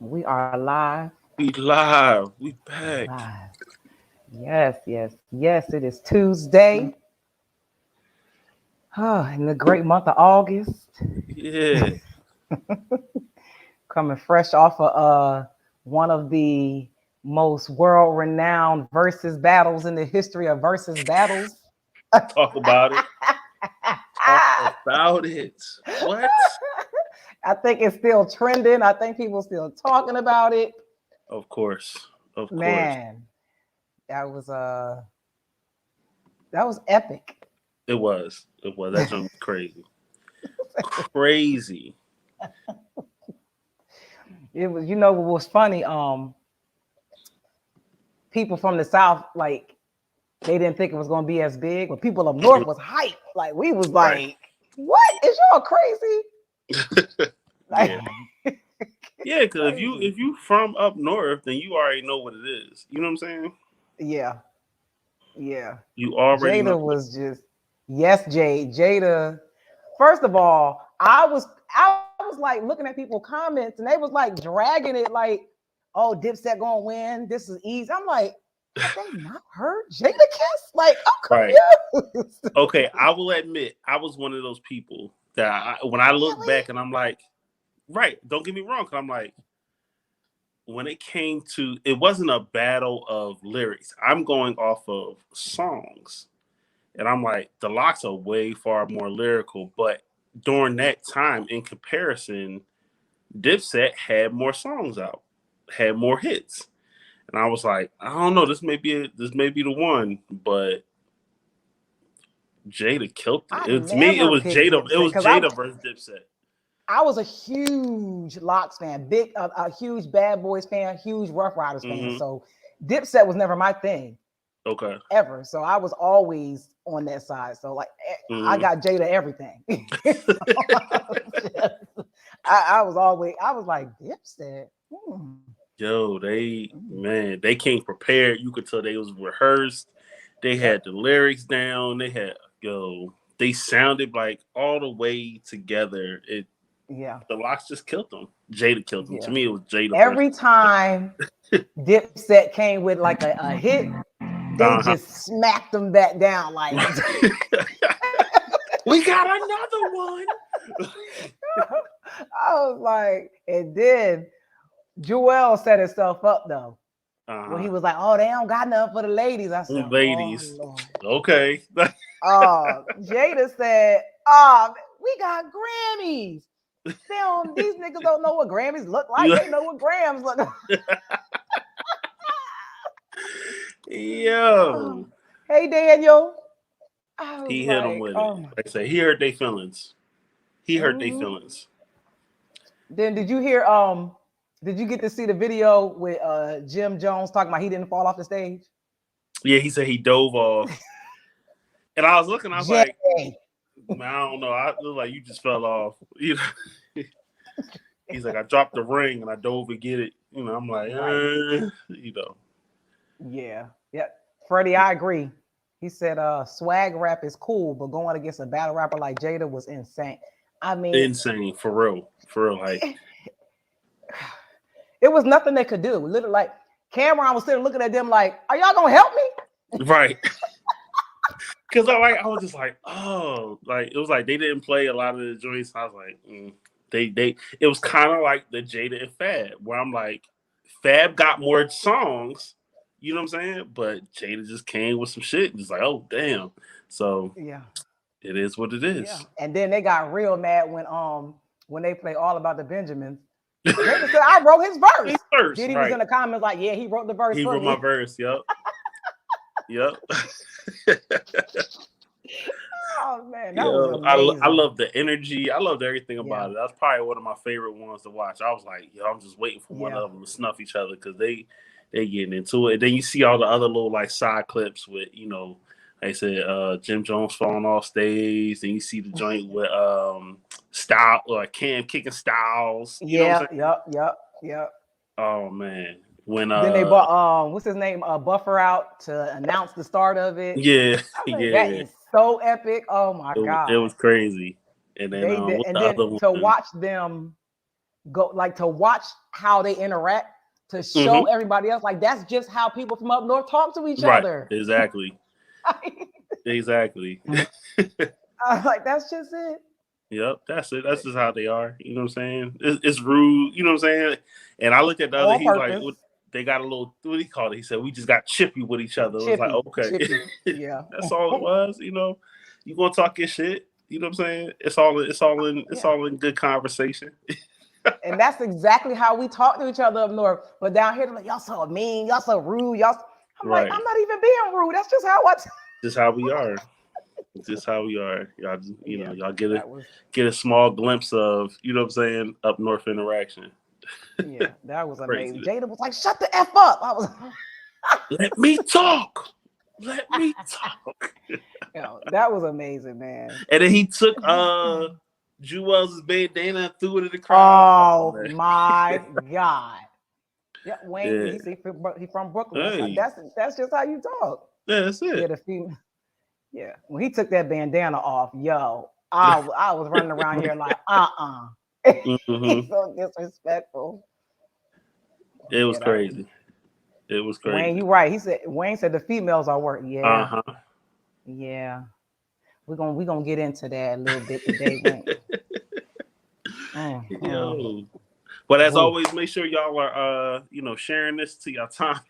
We are live. We live. We back. Live. Yes, yes, yes. It is Tuesday. In the great month of August. Yeah. Coming fresh off of one of the most world-renowned versus battles in the history of versus battles. Talk about it. Talk about it. What? I think it's still trending. I think people still talking about it. Of course. Of course. Man, that was that was epic. It was. It was. That jump was crazy. Crazy. It was, what was funny? People from the South, like, they didn't think it was gonna be as big, but people up north was hyped. Like, we was Right. like, what? Is y'all crazy? Like, Yeah. Yeah, because if you from up north, then you already know what it is. You know what I'm saying? yeah, yeah. You already know. Jada was just, yes, Jada. First of all, I was like looking at people comments and they was like dragging it like, oh, Dipset gonna win. This is easy. I'm like, have they not heard Jada Kiss? Like, I'm confused. Okay, I will admit I was one of those people that when I look back and I'm like, right, don't get me wrong, because I'm like, when it came to, it wasn't a battle of lyrics. I'm going off of songs. And I'm like, the Locks are way far more lyrical. But during that time, in comparison, Dipset had more songs out, had more hits. And I was like, I don't know, this may be the one, but Jada killed I it. To me, it never was picked Jada. It Dipset was because Jada versus Dipset. I was a huge Locks fan, big a huge Bad Boys fan, huge Rough Riders fan. Mm-hmm. So Dipset was never my thing Okay. ever. So I was always on that side. So like I Mm-hmm. got Jada everything. I was like Dipset. Yo, they came prepared. You could tell they was rehearsed. They had Yep. the lyrics down. They sounded like all the way together. Yeah. The Locks just killed them. Jada killed them. To Yeah. me, it was Jada versus. Every time Dipset came with like a hit, they Uh just smacked them back down like huh. We got another one. I was like, and then Joel set himself up though. Where he Uh was like, oh, they don't got nothing for the ladies. I huh. said, oh Ladies. Lord. Okay. Jada said, oh, we got Grammys. These niggas don't know what Grammys look like. They know what grams look like. Yo. Hey Daniel. I was He hit them like, with it. oh my. Like I said, he hurt their feelings. He hurt their Mhm. feelings. Then did you get to see the video with Jim Jones talking about he didn't fall off the stage? Yeah, he said he dove off. And I was looking, I was Jay. like, man, I don't know. I look like you just fell off. You know? He's like, I dropped the ring and I dove to get it. You know, I'm like, Right. you know. Yeah. Yeah. Freddie, I agree. He said swag rap is cool, but going against a battle rapper like Jada was insane. I mean, Insane, for real. For real. Like, it was nothing they could do. Literally, like Cameron was sitting looking at them like, are y'all gonna help me? right. Because I was just like, oh, like, it was like they didn't play a lot of the joints. I was like, it was kind of like the Jada and Fab, where I'm like, Fab got more songs, you know what I'm saying? But Jada just came with some shit, just like, oh damn. So Yeah. it is what it Yeah. is. And then they got real mad when they play All About the Benjamins. Jada said, I wrote his verse. First, Diddy was right? in the comments like, yeah, he wrote the verse He for wrote my me. verse. Yep. Yep. Oh man, that was Yo, I amazing. love the energy. I loved everything Yeah. about it. That's probably one of my favorite ones to watch. I was like, yo, I'm just waiting for one Yeah. of them to snuff each other because they getting into it. And then you see all the other little like side clips with, you know, like I said, Jim Jones falling off stage. Then you see the joint with Style or Cam kicking Styles. You know what I'm Yeah. saying? Yep. Oh man, when Then they bought what's his name? Buffer out to announce the start of it. yeah, I mean, that yeah, is so epic. Oh my it God. was crazy. And then They did, what's and the then other to one? watch them go like to watch how they interact to show everybody else. Like that's just how people from up north talk to each Right. other. Exactly. Exactly. Like that's just it. Yep, that's it. That's just how they are. You know what I'm saying? It's rude. You know what I'm saying? And I looked at the other. On He's like, purpose. they got a little. What he called it? He said we just got chippy with each other. It was like, Chippy. okay, Chippy. Yeah. that's all it was. You know, you gonna talk your shit. You know what I'm saying? It's all in good conversation. And that's exactly how we talk to each other up north. But down here, they're like, y'all so mean, y'all so rude, y'all. I'm like, Right. I'm not even being rude. That's just how I. Just how we are. Just how we are. Y'all, just, Yeah, y'all get a small glimpse of, you know what I'm saying, up north interaction. Yeah, that was amazing. Crazy. Jada was like, "Shut the f up." I was. Let me talk. Let me talk. That was amazing, man. And then he took Jewel's bandana and threw it in the crowd. Oh my God. Yeah, Wayne, he from Brooklyn. Hey. That's just how you talk. Yeah, that's it. Yeah, the female. Yeah, when he took that bandana off, I was running around here like, He's so disrespectful. It was crazy. It was crazy. Wayne, you right. Wayne said the females are working. Yeah. Uh-huh. Yeah. We're gonna get into that a little bit today. Yo. But as always, make sure y'all are sharing this to your time.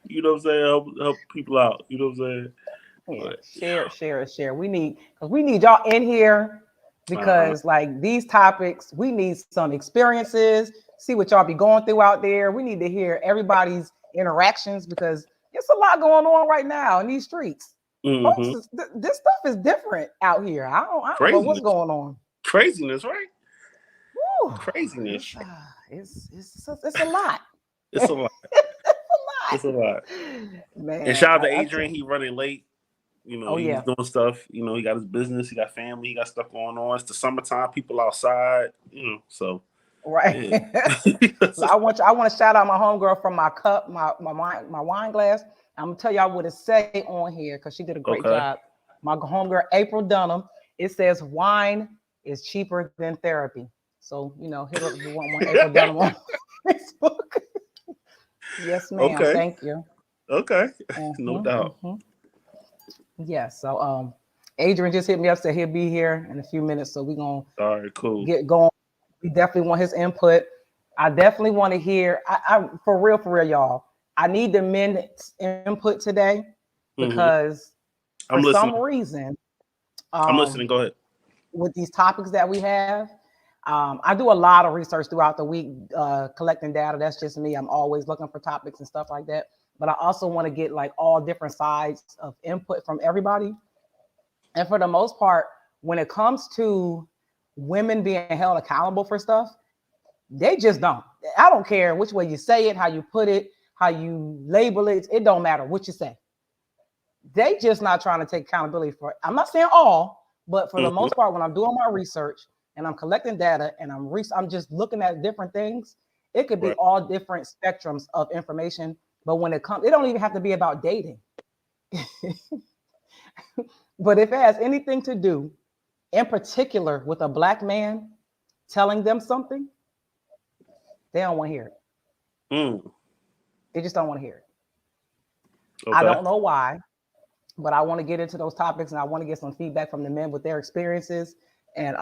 You know what I'm saying? Help people out. You know what I'm saying? Yeah, share. We need y'all in here because like these topics, we need some experiences, see what y'all be going through out there. We need to hear everybody's interactions because there's a lot going on right now in these streets. Folks, this stuff is different out here. I don't know what's going on. Craziness, right? Woo. Craziness. It's a lot. It's a lot. It's a lot. Man, and shout out to Adrian. He running late. He's doing stuff. He got his business. He got family. He got stuff going on. It's the summertime. People outside. So. Right. Yeah. So I want to shout out my homegirl from my cup, my wine glass. I'm gonna tell y'all what it say on here because she did a great job. My homegirl April Dunham. It says wine is cheaper than therapy. So hit up if you want one April Dunham on Facebook. Yes, ma'am. Okay. Thank you. Okay. No doubt. Yeah. So Adrian just hit me up, said he'll be here in a few minutes. So we're gonna get going. We definitely want his input. I definitely want to hear. I for real, y'all. I need the men's input today because for some reason, I'm listening. Go ahead. With these topics that we have, I do a lot of research throughout the week, collecting data. That's just me. I'm always looking for topics and stuff like that. But I also want to get like all different sides of input from everybody. And for the most part, when it comes to women being held accountable for stuff, they just don't. I don't care which way you say it, how you put it, how you label it. It don't matter what you say. They just not trying to take accountability for it. I'm not saying all, but for the most part, when I'm doing my research and I'm collecting data and I'm just looking at different things, it could be all different spectrums of information. But when it comes, it don't even have to be about dating. But if it has anything to do, in particular, with a Black man telling them something, they don't want to hear it. They just don't want to hear it. Okay. I don't know why, but I want to get into those topics and I want to get some feedback from the men with their experiences and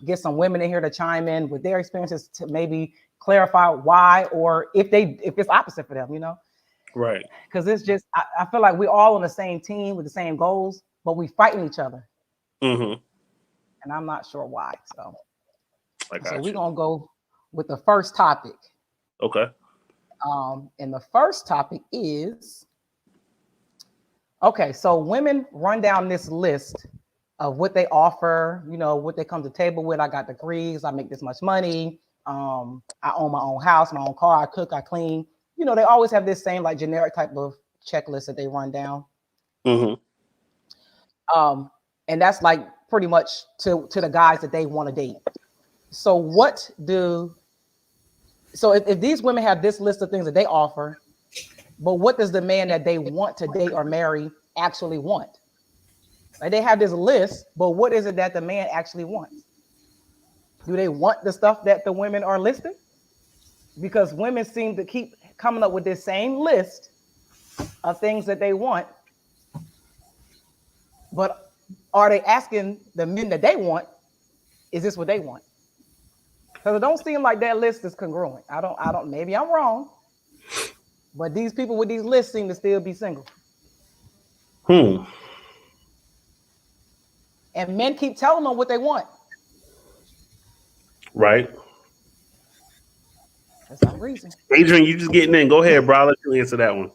get some women in here to chime in with their experiences to maybe clarify why or if it's opposite for them, Right. Because it's just, I feel like we're all on the same team with the same goals, but we fighting each other. And I'm not sure why. So we're going to go with the first topic. Okay. And the first topic is, okay, so women run down this list of what they offer, what they come to the table with. I got degrees, I make this much money, I own my own house, my own car, I cook, I clean. They always have this same like generic type of checklist that they run down. And that's like pretty much to the guys that they want to date. So if these women have this list of things that they offer, but what does the man that they want to date or marry actually want? Like they have this list, but what is it that the man actually wants? Do they want the stuff that the women are listing? Because women seem to keep coming up with this same list of things that they want, but are they asking the men that they want, is this what they want? Because it don't seem like that list is congruent. I don't, maybe I'm wrong, but these people with these lists seem to still be single. And men keep telling them what they want. Right. For some reason. Adrian, you just getting in. Go ahead, bro. I'll let you answer that one.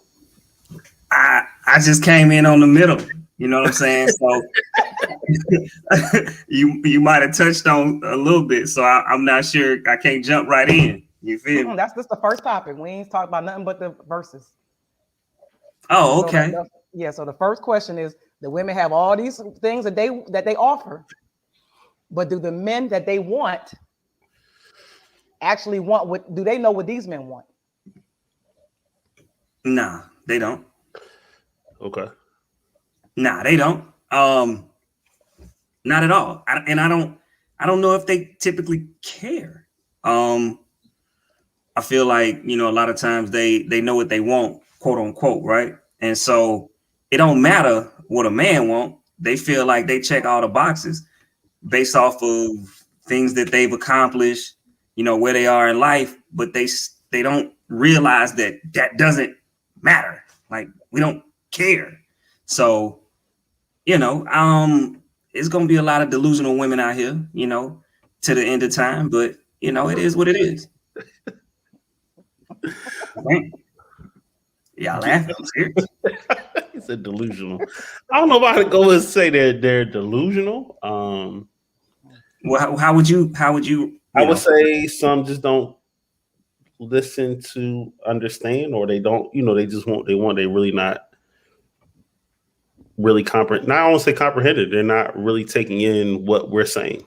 I just came in on the middle. You know what I'm saying? So you might have touched on a little bit. So I'm not sure. I can't jump right in. You feel me? That's just the first topic. We ain't talking about nothing but the verses. Oh, okay. So the first question is: the women have all these things that they offer, but do the men that they want actually want what? Do they know what these men want? Nah, they don't. Okay. Nah, they don't. Not at all. I don't know if they typically care. I feel like, a lot of times they know what they want, quote unquote, right? And so it don't matter what a man want. They feel like they check all the boxes based off of things that they've accomplished, where they are in life, but they don't realize that doesn't matter. Like, we don't care. So, it's going to be a lot of delusional women out here, to the end of time, but it is what it is. Y'all laughing? I'm serious. He said delusional. I don't know if I could go and say they're delusional. Well, how would you? I would say some just don't listen to understand, or they don't. They just want. They really not really comprehend. Not I won't say comprehended. They're not really taking in what we're saying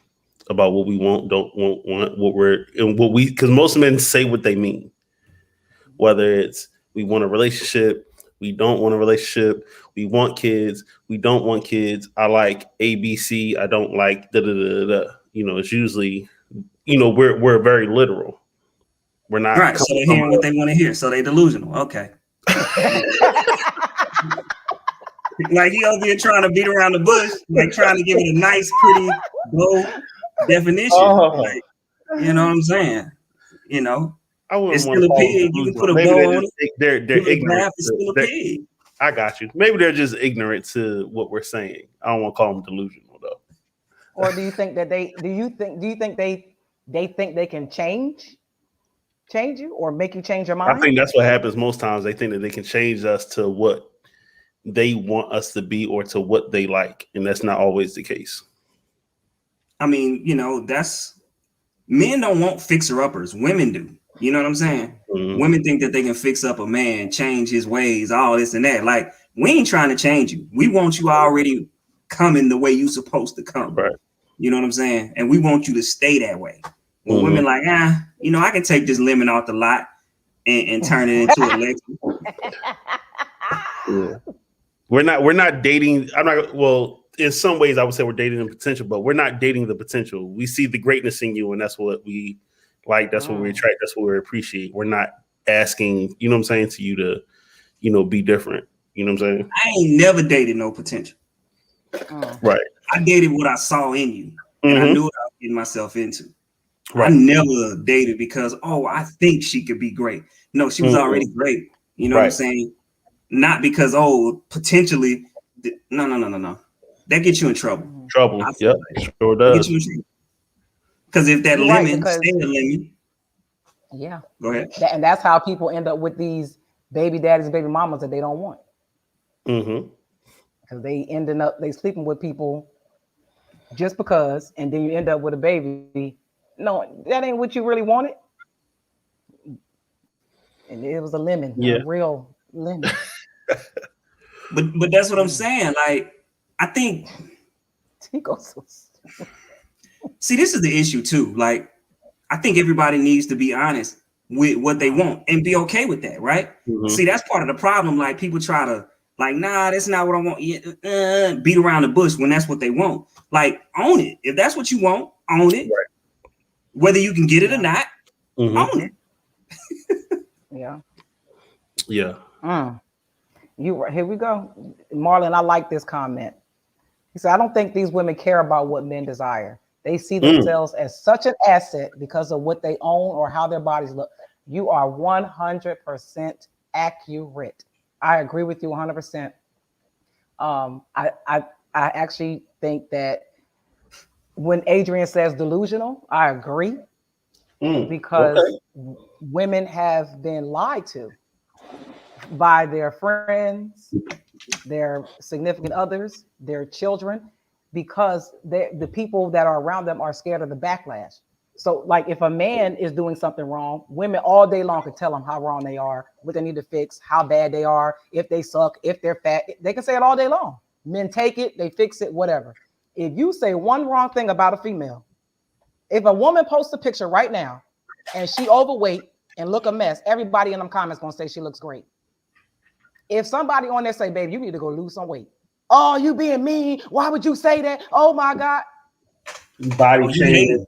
about what we want, don't want, what we're and what we. Because most men say what they mean. Whether it's we want a relationship, we don't want a relationship, we want kids, we don't want kids. I like ABC, I don't like da da da da. It's usually, we're very literal. We're not right. So they're hearing what they want to hear. So they delusional. Okay. Like he over here trying to beat around the bush, like trying to give it a nice, pretty, low definition. Like, you know what I'm saying? I wouldn't it's want still to a pig. You can put a bow on it. They're ignorant. It's still a pig. I got you. Maybe they're just ignorant to what we're saying. I don't want to call them delusional though. Or do you think that they think they can change you or make you change your mind? I think that's what happens most times. They think that they can change us to what they want us to be or to what they like, and that's not always the case. I mean, that's men don't want fixer-uppers. Women do. You know what I'm saying? Mm-hmm. Women think that they can fix up a man, change his ways, all this and that. Like, we ain't trying to change you. We want you already coming the way you supposed to come. Right. You know what I'm saying? And we want you to stay that way. When women like, I can take this lemon off the lot and turn it into a Lexus. Yeah. We're not dating. In some ways I would say we're dating the potential, but we're not dating the potential. We see the greatness in you, and that's what we like. That's what we attract. That's what we appreciate. We're not asking, to you to, be different. You know what I'm saying? I ain't never dated no potential. Right. I dated what I saw in you, and I knew what I was getting myself into. Right. I never dated because, I think she could be great. No, she was already great. You know what I'm saying? Not because, potentially. No. That gets you in trouble. Yep, sure does. Because if that lemon stay a lemon. Yeah. Go ahead. And that's how people end up with these baby daddies and baby mamas that they don't want. Mm-hmm. Because they sleeping with people just because, and then you end up with a baby. No, that ain't what you really wanted. And it was a lemon, a real lemon. But that's what I'm saying. Like, I think. See, this is the issue too. Like, I think everybody needs to be honest with what they want and be okay with that, right? Mm-hmm. See, that's part of the problem. Like, people try to Like, nah, that's not what I want. Yeah, beat around the bush when that's what they want. Like, own it. If that's what you want, own it. Right. Whether you can get it or not, own it. Yeah. Yeah. Here we go. Marlon, I like this comment. He said, I don't think these women care about what men desire. They see themselves as such an asset because of what they own or how their bodies look. You are 100% accurate. I agree with you 100%. I actually think that when Adrian says delusional, I agree because women have been lied to by their friends, their significant others, their children, because the people that are around them are scared of the backlash. So, like, if a man is doing something wrong, women all day long can tell them how wrong they are, what they need to fix, how bad they are, if they suck, if they're fat. They can say it all day long. Men take it, they fix it, whatever. If you say one wrong thing about a female, if a woman posts a picture right now and she overweight and look a mess, everybody in them comments gonna say she looks great. If somebody on there say, babe, you need to go lose some weight. Oh, you being mean. Why would you say that? Oh my God. Body shaming.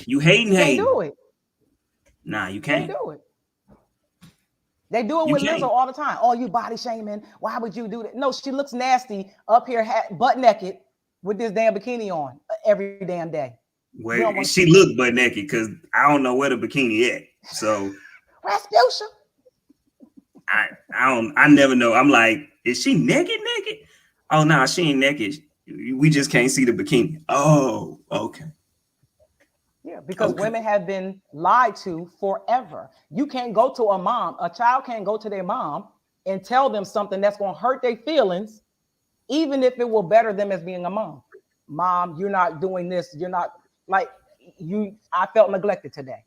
You hating. Can't do it. Nah, you can't. do it. They do it with Lizzo all the time. Oh, you body shaming. Why would you do that? No, she looks nasty up here, butt naked with this damn bikini on every damn day. Well, she looked butt naked because I don't know where the bikini at. So Rasputia. I never know. I'm like, is she naked? Oh no, she ain't naked. We just can't see the bikini. Oh, okay. Yeah, because women have been lied to forever. You can't go to a child can't go to their mom and tell them something that's going to hurt their feelings, even if it will better them as being a mom. Mom, you're not doing this. You're not like I felt neglected today.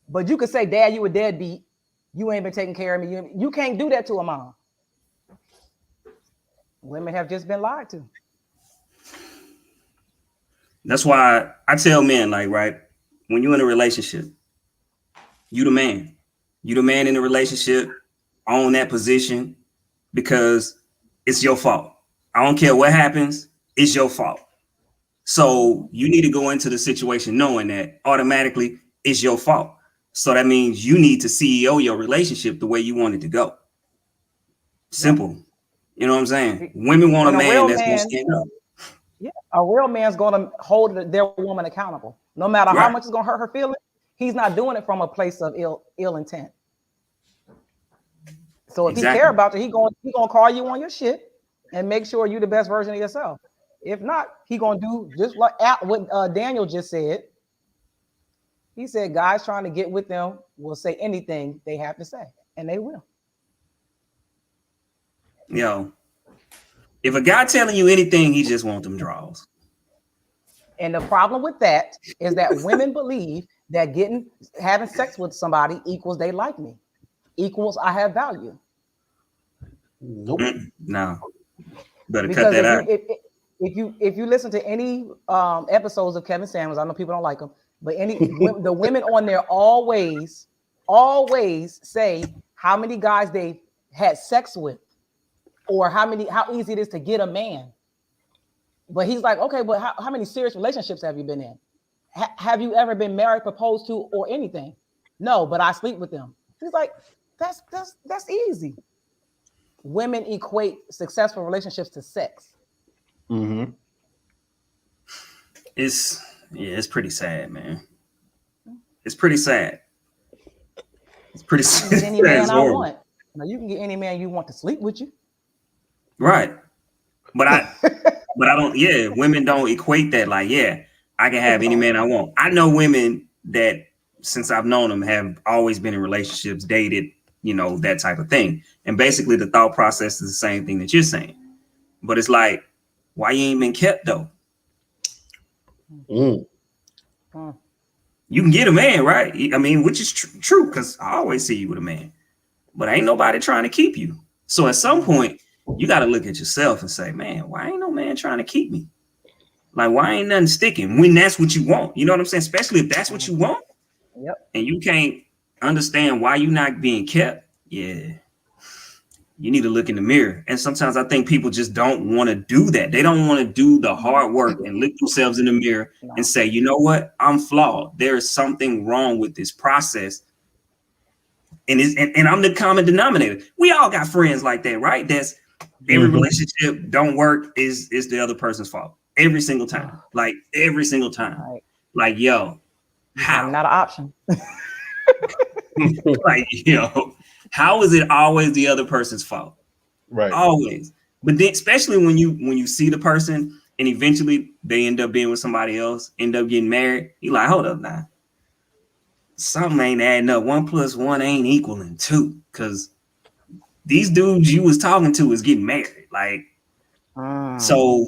But you could say, Dad, you a deadbeat. You ain't been taking care of me. You can't do that to a mom. Women have just been lied to. That's why I tell men, like, right, when you're in a relationship, you the man. You the man in the relationship, own that position because it's your fault. I don't care what happens, it's your fault. So you need to go into the situation knowing that automatically it's your fault. So that means you need to CEO your relationship the way you want it to go. Simple. You know what I'm saying? Women want a man that's going to stand up. Yeah, a real man's going to hold their woman accountable. No matter how much it's going to hurt her feelings, he's not doing it from a place of ill intent. So if he care about you, he going to call you on your shit and make sure you're the best version of yourself. If not, he going to do just like what Daniel just said. He said guys trying to get with them will say anything they have to say, and they will. Yo, if a guy telling you anything, he just wants them draws. And the problem with that is that women believe that having sex with somebody equals they like me, equals I have value. Nope. No. Better because cut that out. If you listen to any episodes of Kevin Samuels, I know people don't like him, but the women on there always say how many guys they had sex with, or how easy it is to get a man. But he's like, okay, but how many serious relationships have you been in? Have you ever been married, proposed to, or anything? No, but I sleep with them. He's like, that's easy. Women equate successful relationships to sex. Mm-hmm. It's pretty sad, man. It's pretty sad. It's pretty sad. Get any man I want. Now you can get any man you want to sleep with you. Right. But I don't, women don't equate that like, I can have any man I want. I know women that since I've known them have always been in relationships, dated, that type of thing. And basically the thought process is the same thing that you're saying. But it's like, why you ain't been kept though? You can get a man, right? I mean, which is true because I always see you with a man, but ain't nobody trying to keep you. So at some point, you got to look at yourself and say, man, why ain't no man trying to keep me? Like, why ain't nothing sticking when that's what you want? You know what I'm saying? Especially if that's what you want. Yep. And you can't understand why you're not being kept. Yeah. you need to look in the mirror. And sometimes I think people just don't want to do that. They don't want to do the hard work and look themselves in the mirror and say, you know what? I'm flawed. There is something wrong with this process. And I'm the common denominator. We all got friends like that, right? That's every relationship don't work is the other person's fault. Every single time. Like every single time. Right. Like, yo, how? Not an option. Like, how is it always the other person's fault? Right. Always. But then, especially when you see the person and eventually they end up being with somebody else, end up getting married, you're like, hold up now. Something ain't adding up. 1 + 1 ain't equaling 2. Because these dudes you was talking to is getting married. Like, so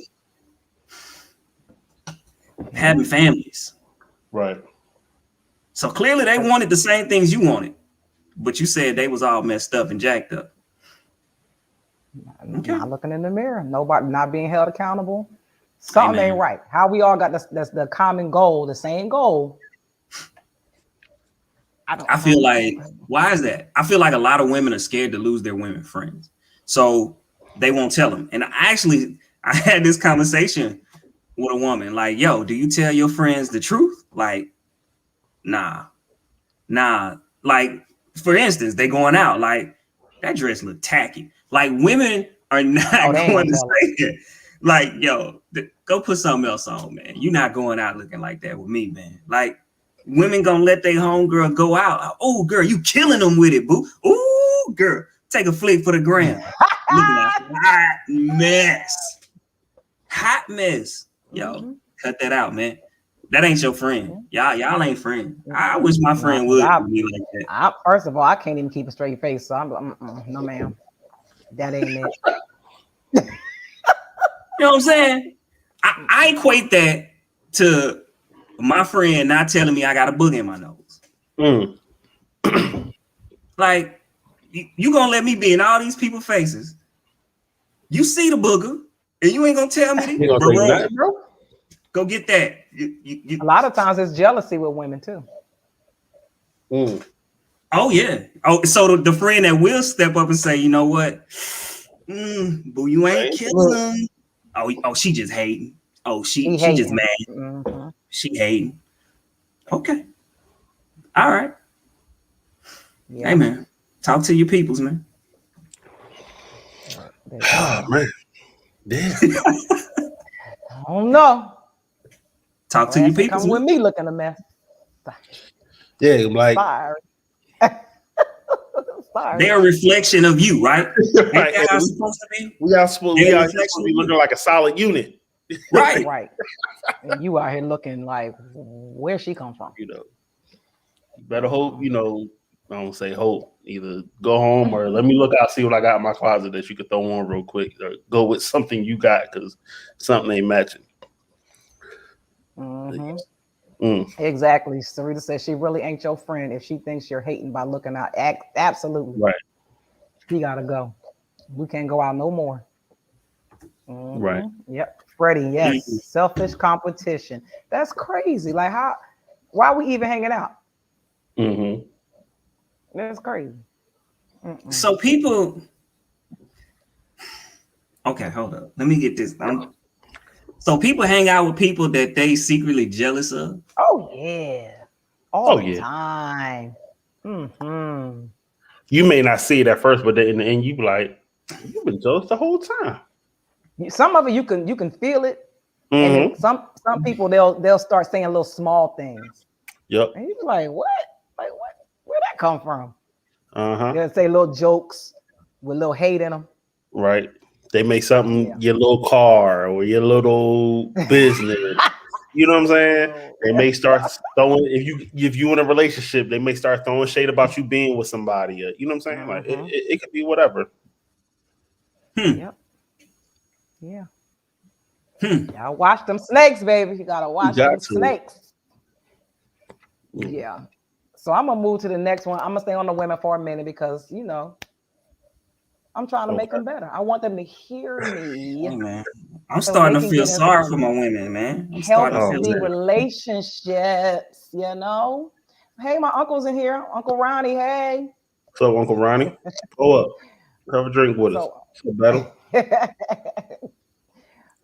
having families. Right. So clearly they wanted the same things you wanted. But you said they was all messed up and jacked up. Okay. Not looking in the mirror. Nobody not being held accountable. Something ain't right. How we all got that's the common goal, the same goal. I feel like, why is that? I feel like a lot of women are scared to lose their women friends. So they won't tell them. And I had this conversation with a woman like, yo, do you tell your friends the truth? Like, nah. Like, for instance, they going out like that dress look tacky. Like women are not going to say it. Like, yo, go put something else on, man. You're not going out looking like that with me, man. Like women gonna let their homegirl go out. Oh, girl, you killing them with it, boo. Ooh, girl, take a flick for the gram. Looking like hot mess. Hot mess. Yo, cut that out, man. That ain't your friend. Y'all ain't friends. I wish my friend would be like that. First of all, I can't even keep a straight face. So I'm no, ma'am. That ain't it. You know what I'm saying? I equate that to my friend not telling me I got a booger in my nose. Like, you gonna let me be in all these people's faces. You see the booger, and you ain't gonna tell me that. Bro. Go get that. A lot of times it's jealousy with women too. Oh yeah. Oh, so the friend that will step up and say, you know what, boo, you ain't killing them. Oh, she just hating. Oh, she just mad. She hating. Okay. All right. Yeah. Hey man, talk to your peoples, man. Oh man. Damn. I don't know. Talk to your people. Come with me looking a mess. Yeah, like they're a reflection of you, right? Right. Ain't that supposed to be? We are supposed to be looking like a solid unit. Right. Right. And you out here looking like, where she come from? You better hope, I don't say hope. Either go home or let me look out, see what I got in my closet that you could throw on real quick, or go with something you got because something ain't matching. Exactly. Sarita says she really ain't your friend if she thinks you're hating by looking out. Absolutely. Right. She gotta go. We can't go out no more. Right. Yep. Freddie, yes. Selfish competition. That's crazy. Like why are we even hanging out? That's crazy. So people. Okay, hold up. Let me get this. So people hang out with people that they secretly jealous of. Oh yeah, all the time. You may not see it at first, but then in the end, you be like, "You've been jealous the whole time." Some of it you can feel it, and some people they'll start saying little small things. Yep. And you be like, "What? Like what? Where'd that come from?" They'll say little jokes with little hate in them. Right. They make something your little car or your little business. You know what I'm saying? They may start throwing if you in a relationship, they may start throwing shade about you being with somebody. You know what I'm saying? Like it could be whatever. Yep. Yeah. Y'all watch them snakes, baby. You gotta watch them snakes. Yeah. So I'm gonna move to the next one. I'm gonna stay on the women for a minute because I'm trying to make them better. I want them to hear me. Hey, man. I'm starting to feel sorry for my women, man. Healthy relationships, Hey, my uncle's in here. Uncle Ronnie, hey. What's up, Uncle Ronnie? Pull up. Have a drink with us. So, It's a battle.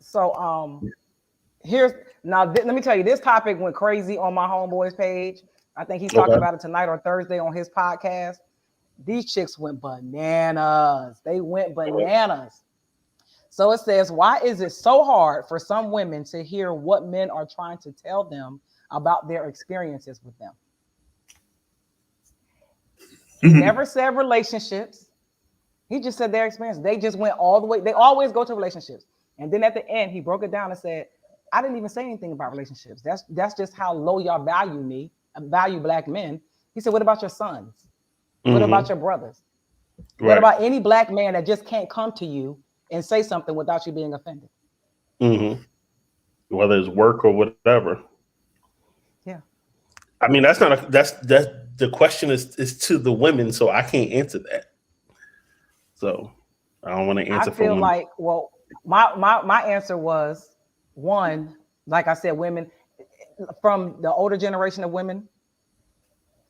so here's now. Let me tell you, this topic went crazy on my homeboy's page. I think he's talking Okay. about it tonight or Thursday on his podcast. These chicks went bananas. They went bananas. So it says, why is it so hard for some women to hear what men are trying to tell them about their experiences with them? He never said relationships. He just said their experience. They just went all the way. They always go to relationships. And then at the end, he broke it down and said, I didn't even say anything about relationships. That's just how low y'all value me, value black men. He said, what about your sons? What about your brothers? What about any black man that just can't come to you and say something without you being offended? Whether it's work or whatever. Yeah. I mean, that's the question is to the women, so I can't answer that. So I don't want to answer. I feel like, well, my answer was one, like I said, women from the older generation of women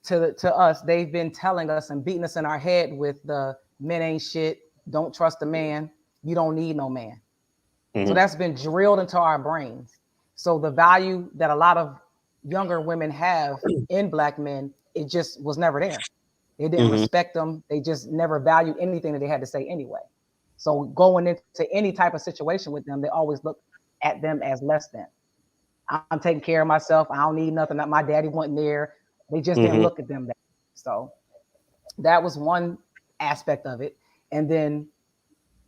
to us, they've been telling us and beating us in our head with the men ain't shit, don't trust a man, you don't need no man. So that's been drilled into our brains. So the value that a lot of younger women have in black men, it just was never there. They didn't respect them. They just never valued anything that they had to say anyway. So going into any type of situation with them, they always look at them as less than. I'm taking care of myself. I don't need nothing. My daddy wasn't there. They just didn't look at them that way. So that was one aspect of it. And then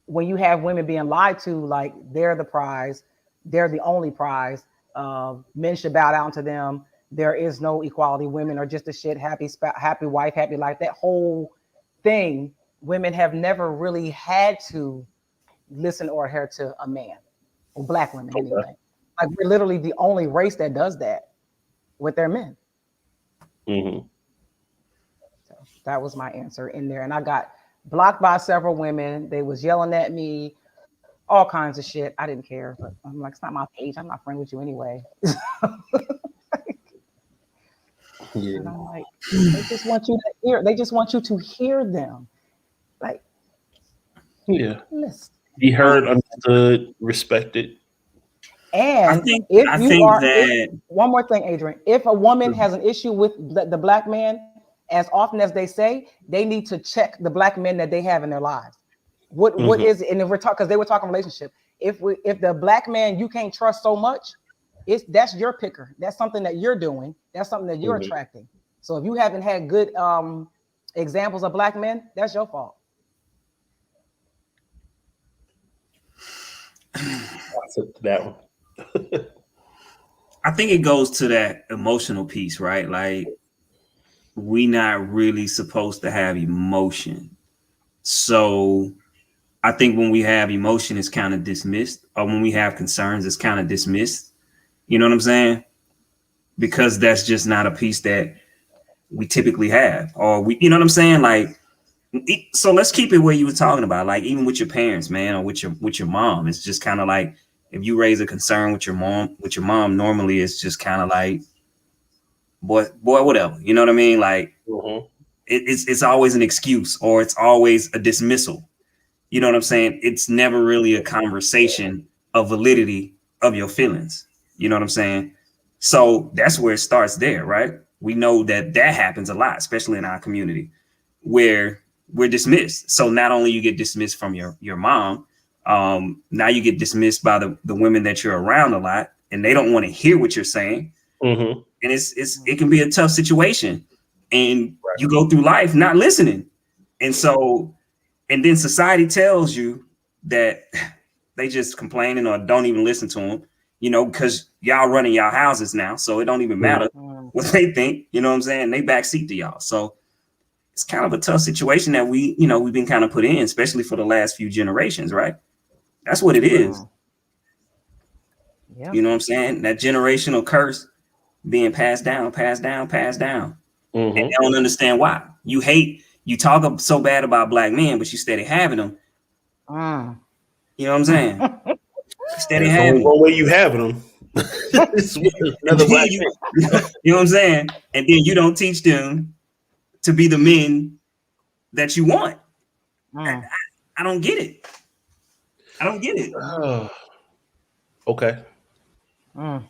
when you have women being lied to, like they're the prize, they're the only prize, men should bow down to them. There is no equality. Women are just a shit, happy wife, happy life. That whole thing, women have never really had to listen or adhere to a man, or black women anyway. Like we're literally the only race that does that with their men. So that was my answer in there. And I got blocked by several women. They was yelling at me, all kinds of shit. I didn't care, but I'm like, it's not my page. I'm not friends with you anyway. And I'm like, they just want you to hear. They just want you to hear them. Like, listen. Be heard, understood, respected. And one more thing, Adrian, if a woman has an issue with the black man, as often as they say, they need to check the black men that they have in their lives. What is it? And if we're talking, because they were talking relationship, if the black man you can't trust so much, that's your picker. That's something that you're doing. That's something that you're attracting. So if you haven't had good examples of black men, that's your fault. That one. I think it goes to that emotional piece, right? Like we not really supposed to have emotion. So I think when we have emotion, it's kind of dismissed, or when we have concerns, it's kind of dismissed. You know what I'm saying? Because that's just not a piece that we typically have, or you know what I'm saying? Like, so let's keep it where you were talking about, like even with your parents, man, or with your mom, it's just kind of like, if you raise a concern with your mom, normally it's just kind of like, boy, whatever. You know what I mean? Like it's always an excuse, or it's always a dismissal. You know what I'm saying? It's never really a conversation of validity of your feelings. You know what I'm saying? So that's where it starts there, right? We know that happens a lot, especially in our community, where we're dismissed. So not only you get dismissed from your mom, now you get dismissed by the women that you're around a lot, and they don't want to hear what you're saying. And it can be a tough situation, and you go through life not listening. And then society tells you that they just complaining or don't even listen to them, you know, because y'all running y'all houses now. So it don't even matter what they think, you know what I'm saying? They backseat to y'all. So it's kind of a tough situation that we've been kind of put in, especially for the last few generations, right? That's what it is. You know what I'm saying? That generational curse being passed down. And they don't understand why. You talk so bad about black men, but you steady having them. You know what I'm saying? Steady having them. One way you having them. Another black man. You know what I'm saying? And then you don't teach them to be the men that you want. I don't get it. I don't get it. Okay. Mm.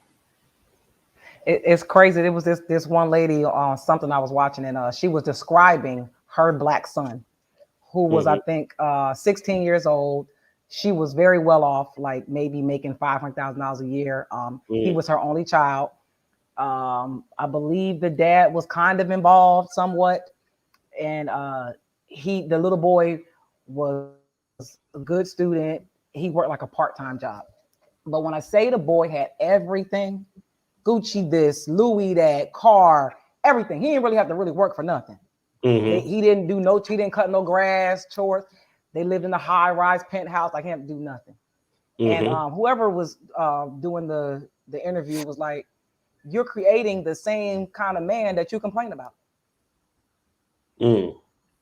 It's crazy. It was this one lady on something I was watching, and she was describing her black son, who was I think 16 years old. She was very well off, like maybe making $500,000 a year. He was her only child. I believe the dad was kind of involved somewhat, and the little boy was a good student. He worked like a part-time job. But when I say the boy had everything, Gucci this, Louis that, car, everything. He didn't really have to really work for nothing. He didn't do no, he didn't cut no grass, chores. They lived in a high-rise penthouse. Like he had to do nothing. And whoever was doing the interview was like, "You're creating the same kind of man that you complain about."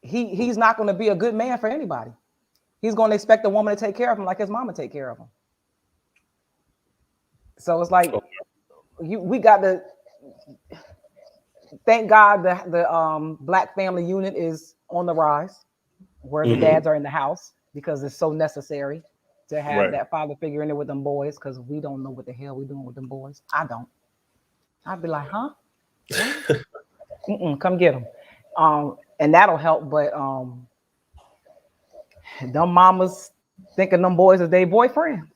He's not going to be a good man for anybody. He's going to expect a woman to take care of him like his mama take care of him. So it's like we got to thank God the black family unit is on the rise, where the dads are in the house, because it's so necessary to have that father figure in there with them boys, because we don't know what the hell we're doing with them boys. I don't. I'd be like, huh? Come get them. And that'll help. But them mamas thinking them boys is their boyfriends.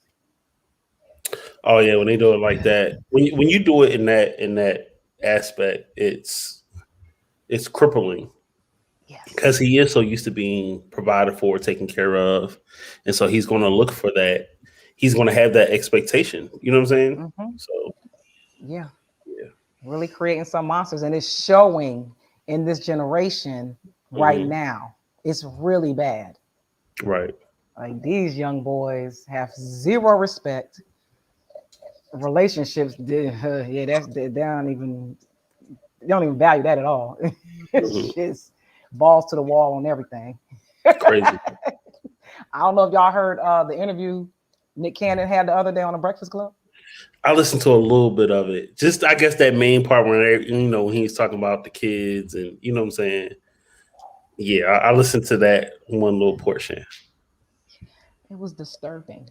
Oh yeah, when they do it like that, when you do it in that aspect, it's crippling. Yes. Because he is so used to being provided for, taken care of, and so he's going to look for that. He's going to have that expectation. You know what I'm saying? So yeah, really creating some monsters, and it's showing in this generation right now. It's really bad. Right. Like these young boys have zero respect. Relationships, they don't even value that at all. It's just balls to the wall on everything. Crazy. I don't know if y'all heard the interview Nick Cannon had the other day on the Breakfast Club. I listened to a little bit of it. Just I guess that main part when when he's talking about the kids and you know what I'm saying. Yeah, I listened to that one little portion. It was disturbing.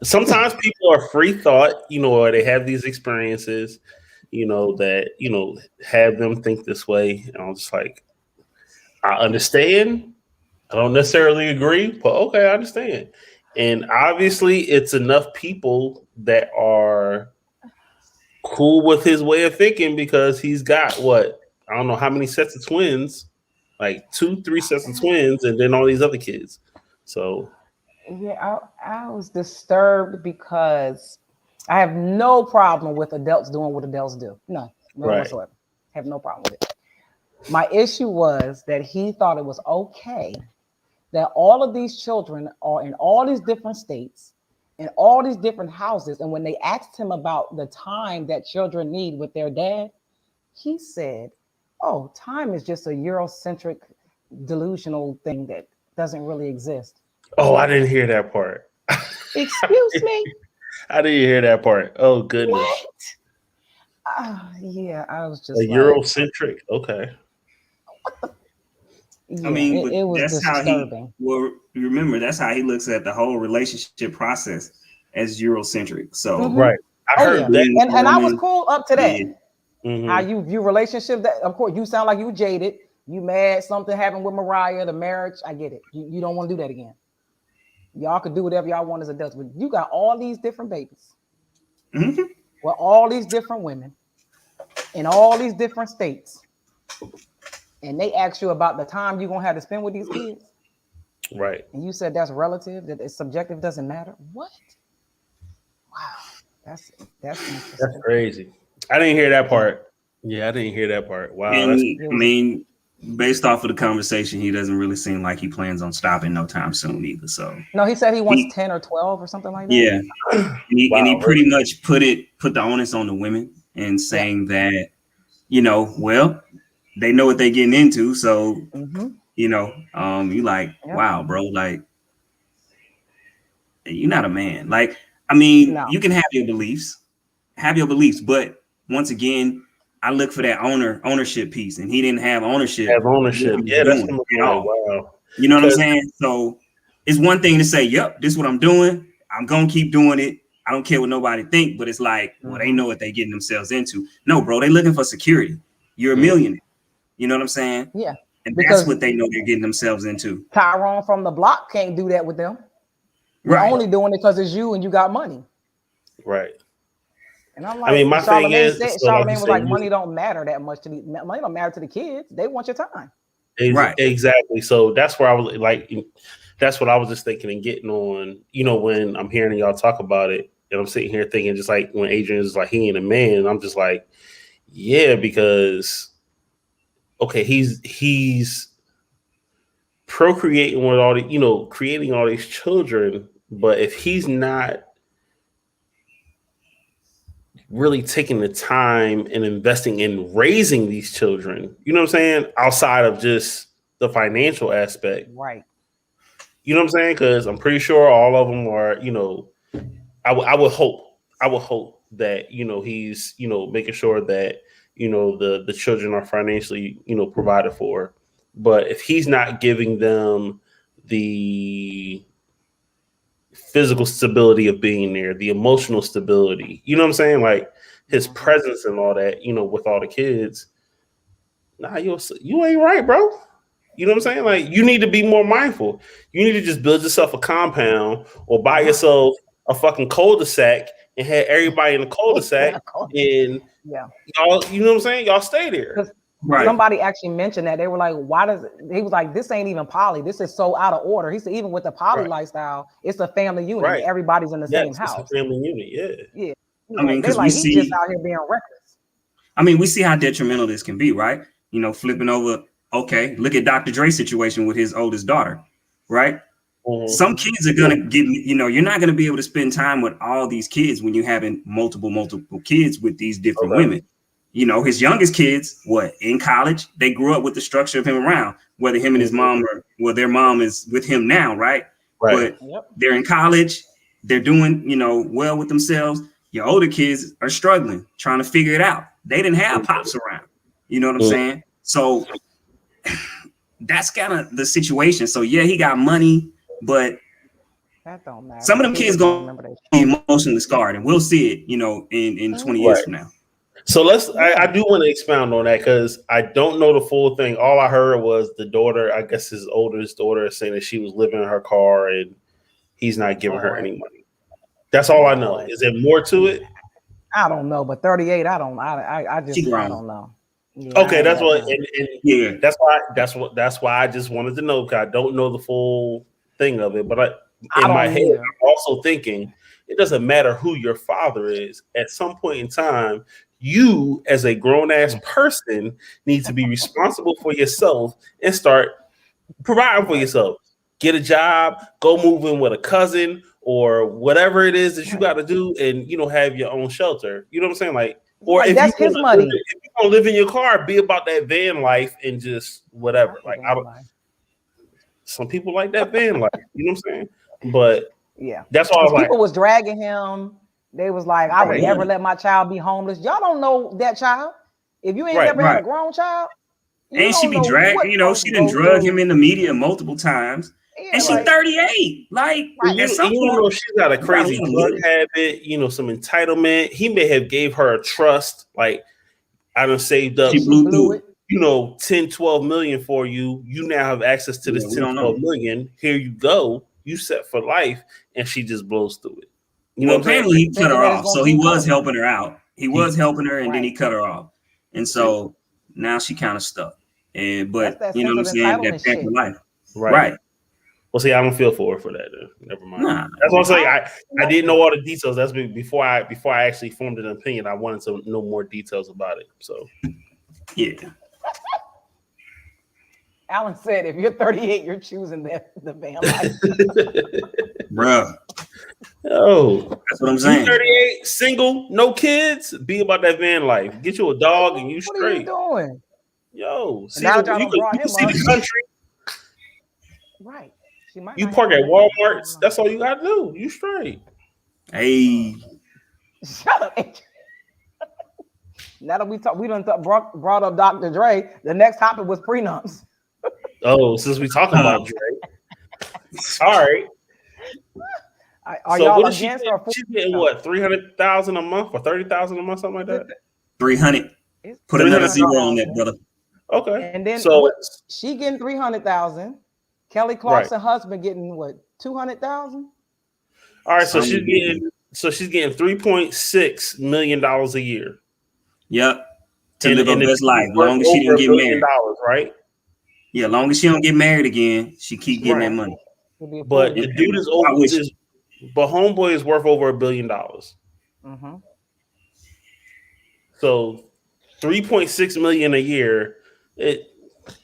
Sometimes people are free thought, or they have these experiences, that have them think this way. And I'm just like, I understand. I don't necessarily agree, but okay, I understand. And obviously, it's enough people that are cool with his way of thinking because he's got what? I don't know how many sets of twins, like 2-3 sets of twins, and then all these other kids. So yeah, I was disturbed because I have no problem with adults doing what adults do. None whatsoever. Have no problem with it. My issue was that he thought it was okay that all of these children are in all these different states, in all these different houses. And when they asked him about the time that children need with their dad, he said, "Oh, time is just a Eurocentric, delusional thing that doesn't really exist." Oh, I didn't hear that part. Excuse me? I didn't hear that part. Oh, goodness. What? Yeah, I was just a Eurocentric. Okay. Yeah, I mean, it was that's disturbing. Remember, that's how he looks at the whole relationship process as Eurocentric. So right. I heard that. And I was cool up to that. Yeah. How you view relationship, that of course you sound like you jaded. You mad something happened with Mariah, the marriage. I get it. You don't want to do that again. Y'all could do whatever y'all want as adults, but you got all these different babies. With all these different women in all these different states. And they ask you about the time you're gonna have to spend with these kids. Right. And you said that's relative, that it's subjective, doesn't matter. What? Wow. That's interesting. That's crazy. I didn't hear that part. Yeah, I didn't hear that part. Wow. And, I mean, based off of the conversation, he doesn't really seem like he plans on stopping no time soon either. So no, he said he wants 10 or 12 or something like that. Yeah. And he pretty much put the onus on the women and saying that, well, they know what they're getting into. So, you like, wow, bro, like, you're not a man. Like, I mean, you can have your beliefs, but once again, I look for that ownership piece, and he didn't have ownership. Have ownership. Yeah, that's doing what at I'm all. like, wow. You know what I'm saying? So it's one thing to say, "Yep, this is what I'm doing. I'm gonna keep doing it. I don't care what nobody think." But it's like, well, they know what they're getting themselves into. No, bro, they looking for security. You're a millionaire. You know what I'm saying? Yeah. And Because that's what they know they're getting themselves into. Tyrone from the block can't do that with them. They're Right. only doing it because it's you and you got money. Right. And I'm like, I mean, my thing is, Charlamagne was like, money don't matter that much to money don't matter to the kids. They want your time. Right. Exactly. So that's where I was like, that's what I was just thinking and getting on, you know, when I'm hearing y'all talk about it, and I'm sitting here thinking, just like when Adrian is like, he ain't a man, and I'm just like, yeah, because okay, he's procreating with all the, you know, creating all these children, but if he's not really taking the time and investing in raising these children, you know what I'm saying, outside of just the financial aspect, right? You know what I'm saying? Because I'm pretty sure all of them are, you know, I would hope that, you know, he's, you know, making sure that, you know, the children are financially, you know, provided for. But if he's not giving them the physical stability of being there, the emotional stability, you know what I'm saying? Like his presence and all that, you know, with all the kids, nah, you ain't right, bro. You know what I'm saying? Like you need to be more mindful. You need to just build yourself a compound or buy yourself a fucking cul-de-sac and have everybody in the cul-de-sac and y'all, you know what I'm saying? Y'all stay there. Right. Somebody actually mentioned that. They were like, why does it? He was like, this ain't even poly. This is so out of order. He said, even with the poly lifestyle, it's a family unit. Right. Everybody's in the same house. It's a family unit, yeah. I mean, because like, he's just out here being reckless. I mean, we see how detrimental this can be, right? You know, flipping over. Okay, look at Dr. Dre's situation with his oldest daughter, right? Mm-hmm. Some kids are gonna get, you know, you're not gonna be able to spend time with all these kids when you're having multiple kids with these different women. You know, his youngest kids, in college, they grew up with the structure of him around, whether him and his mom their mom is with him now, right? But they're in college, they're doing, you know, well with themselves. Your older kids are struggling, trying to figure it out. They didn't have pops around. You know what I'm saying? So that's kind of the situation. So yeah, he got money, but that don't matter. Some of them kids gonna be emotionally scarred, and we'll see it, you know, in 20 years from now. So I do want to expound on that because I don't know the full thing. All I heard was the daughter, I guess his oldest daughter, saying that she was living in her car and he's not giving her any money. That's all I know. Is there more to it? I don't know, but 38, I don't know. Yeah, okay, that's what, and that's why I just wanted to know because I don't know the full thing of it. But in my head, I'm also thinking it doesn't matter who your father is. At some point in time, you as a grown ass person need to be responsible for yourself and start providing for yourself. Get a job, go move in with a cousin or whatever it is that you got to do, and you know have your own shelter. You know what I'm saying? Like. Or if that's his money. If you don't live in your car, be about that van life and just whatever. Like some people like that van life. You know what I'm saying? But that's all. People was dragging him. They was like, I would never let my child be homeless. Y'all don't know that child. If you ain't never had a grown child, and she be dragged. You know, she done drug him in the media multiple times. And she's 38. Like, you know, she's got a crazy drug habit, you know, some entitlement. He may have gave her a trust. Like, I done saved up, you know, 10, 12 million for you. You now have access to this 10, 12 million. Here you go. You set for life. And she just blows through it. You know, apparently he cut her off. So he was helping her out. He was helping her and then he cut her off. And so now she kind of stuck. But you know what I'm saying? That family life. Right. Well, see, I don't feel for her for that. Never mind. That's what I'm saying. I didn't know all the details. That's before I actually formed an opinion. I wanted to know more details about it. So, yeah. Alan said, "If you're 38, you're choosing the van life." Bruh. Oh, that's what I'm saying. 38, single, no kids. Be about that van life. Get you a dog and you straight. What are you doing? Yo, see, now you can see the country. Right. You park at Walmart's. That's all you gotta do. You straight. Hey. Shut up. Now that we done brought up Dr. Dre, the next topic was prenups. Oh, since we talking about Dre, all right. Are So y'all what is she against getting? or for? She's getting what, 300,000 a month or 30,000 a month, something like that. 300. It's Put another zero on 300,000. that, brother. Okay. And then So what? She getting 300,000. Kelly Clarkson husband getting what? 200,000. all right, so Something she's getting $3.6 million a year. Yep. To live her best life. Worth Long as she over didn't $1 get billion, married. right? Yeah, long as she don't get married again, she keep getting that money. But the dude is over this. But homeboy is worth over $1 billion. Mm-hmm. So 3.6 million a year.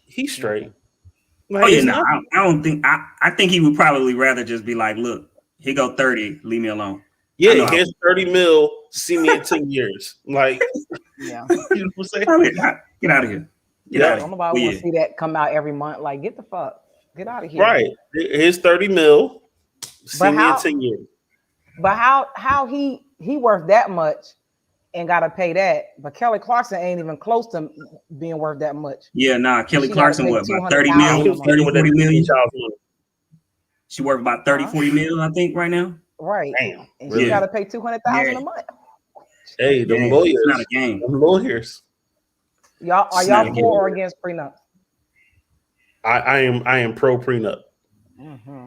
He's straight. Like, Oh yeah, no, I don't think. I think he would probably rather just be like, look, here go 30, leave me alone. Yeah, here's 30 mil. See me in 10 years. Like, yeah, you know what I'm saying? Get out of here. Get out of here. Nobody want to see that come out every month. Like, get the fuck, get out of here. Right. Here's 30 mil. See me in 10 years. But how he worth that much and gotta pay that? But Kelly Clarkson ain't even close to being worth that much. Yeah, nah. Kelly Clarkson, what, about 30 mil, 30, 40 million? She worth about 30, 40 mil, I think, right now. Right. Damn. And she gotta pay 200,000 a month. Hey, the lawyers. It's not a game. The lawyers. Y'all are y'all for or against prenup? I am pro prenup. Mm-hmm.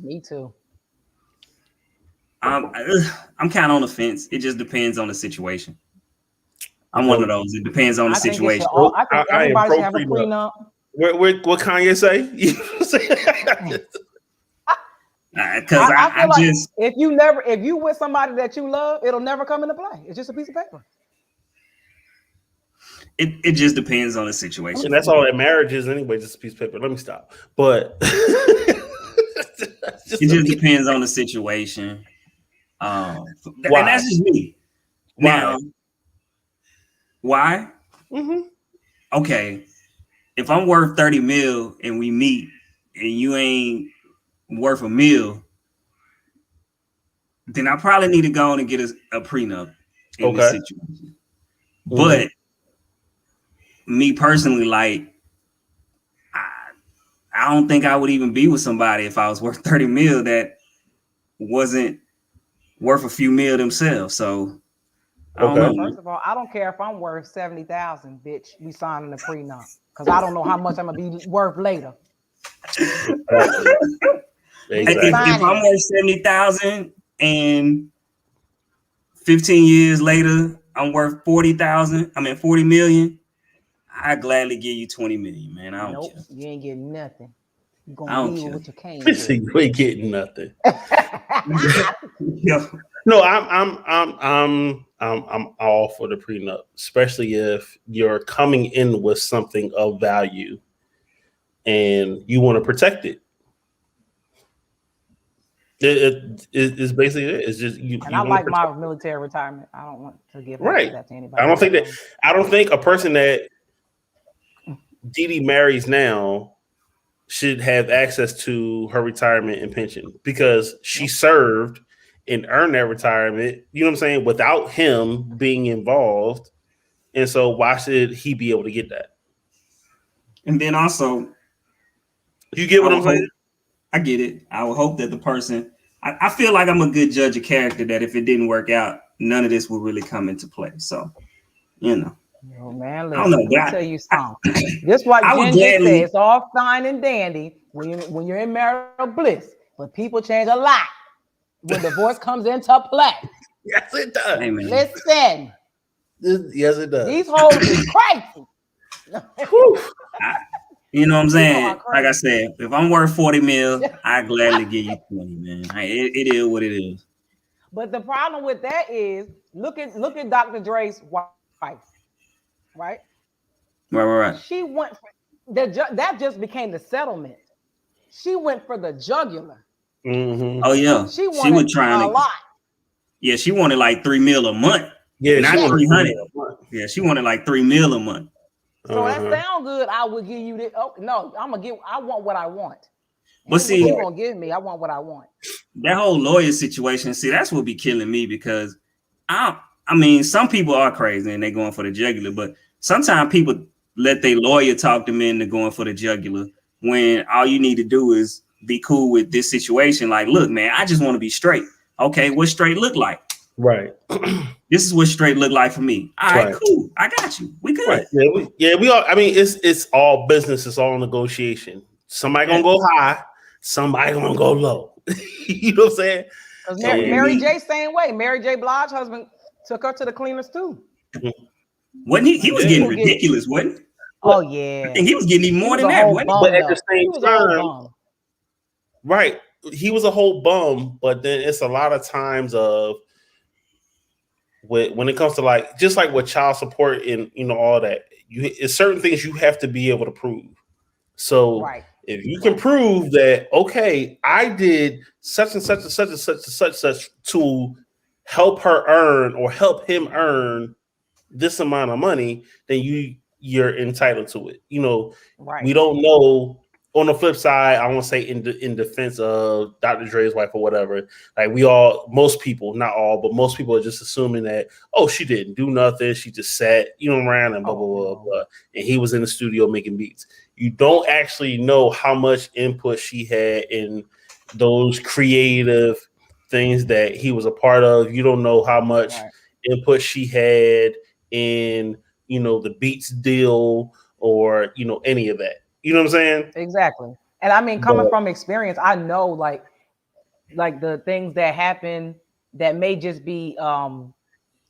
Me too. I'm kind of on the fence. It just depends on the situation. I'm one of those. It depends on the situation. I think everybody should have a prenup. What Kanye say? Because I feel just if you with somebody that you love, it'll never come into play. It's just a piece of paper. It just depends on the situation. And that's all that marriage is anyway, just a piece of paper. Let me stop. But it just depends on the situation. And that's just me. Now, why? Mm-hmm. Okay, if I'm worth 30 mil and we meet and you ain't worth a mil, then I probably need to go on and get a prenup in this situation. Mm-hmm. But me personally, like, I don't think I would even be with somebody if I was worth 30 mil that wasn't worth a few mil themselves. So I don't know. First of all, I don't care if I'm worth 70,000, bitch. We signing a prenup because I don't know how much I'm gonna be worth later. If I'm worth 70,000 and 15 years later I'm worth 40,000, 40 million, I gladly give you 20 million, man. I don't care. You ain't getting nothing. You're gonna leave what you came for. You ain't getting nothing. No, I'm all for the prenup, especially if you're coming in with something of value and you want to protect it. It's basically it. It's just you. And I like my military retirement. I don't want to give that to anybody. I don't think a person that Didi marries now should have access to her retirement and pension because she served and earned that retirement. You know what I'm saying? Without him being involved, and so why should he be able to get that? And then also, you get what I'm saying? I get it. I would hope that the person, I feel like I'm a good judge of character, that if it didn't work out, none of this will really come into play. So, you know. Oh man, listen, let me tell you something. This what Jen just said. It's all fine and dandy when you're in marital bliss, but people change a lot when divorce comes into play. Yes, it does. Hey, listen. Yes, it does. These hoes is crazy. You know what I'm saying? Like I said, if I'm worth 40 mil, I gladly give you 20, man. It is what it is. But the problem with that is, look at Dr. Dre's wife, right? Right. She went for that just became the settlement. She went for the jugular. Mm-hmm. Oh yeah, she was trying a lot. Yeah, she wanted like 3 mil a month. Yeah, not 300. Yeah, she wanted like 3 mil a month. So that sound good. I would give you this. Oh no, I want what I want. But see, what you gonna give me? I want what I want. That whole lawyer situation. See, that's what be killing me because I I mean, some people are crazy and they're going for the jugular, but sometimes people let their lawyer talk them into going for the jugular when all you need to do is be cool with this situation. Like, look, man, I just want to be straight. Okay, what straight look like? Right. This is what straight look like for me. All right, cool. I got you. We good. Right. We all. I mean, it's all business. It's all negotiation. Somebody gonna go high. Somebody gonna go low. You know what I'm saying? Because Mary J. same way. Mary J. Blige husband took her to the cleaners too. Wasn't he? He was getting ridiculous, wasn't he? Oh yeah. I think he was getting even more than that, wasn't he? But at the same time, right? He was a whole bum. But then it's a lot of times of when it comes to like just like with child support and all that, it's certain things you have to be able to prove. So if you can prove that, okay, I did such and such and such and such and such to help her earn or help him earn this amount of money, then you're entitled to it. We don't know. On the flip side, I won't say in defense of Dr. Dre's wife or whatever. Like most people, not all, but most people are just assuming that, oh, she didn't do nothing. She just sat, around and blah, blah, blah, blah. And he was in the studio making beats. You don't actually know how much input she had in those creative things that he was a part of. You don't know how much input she had in, the beats deal or, any of that. You know what I'm saying? Exactly. And I mean, coming from experience, I know like the things that happen that may just be,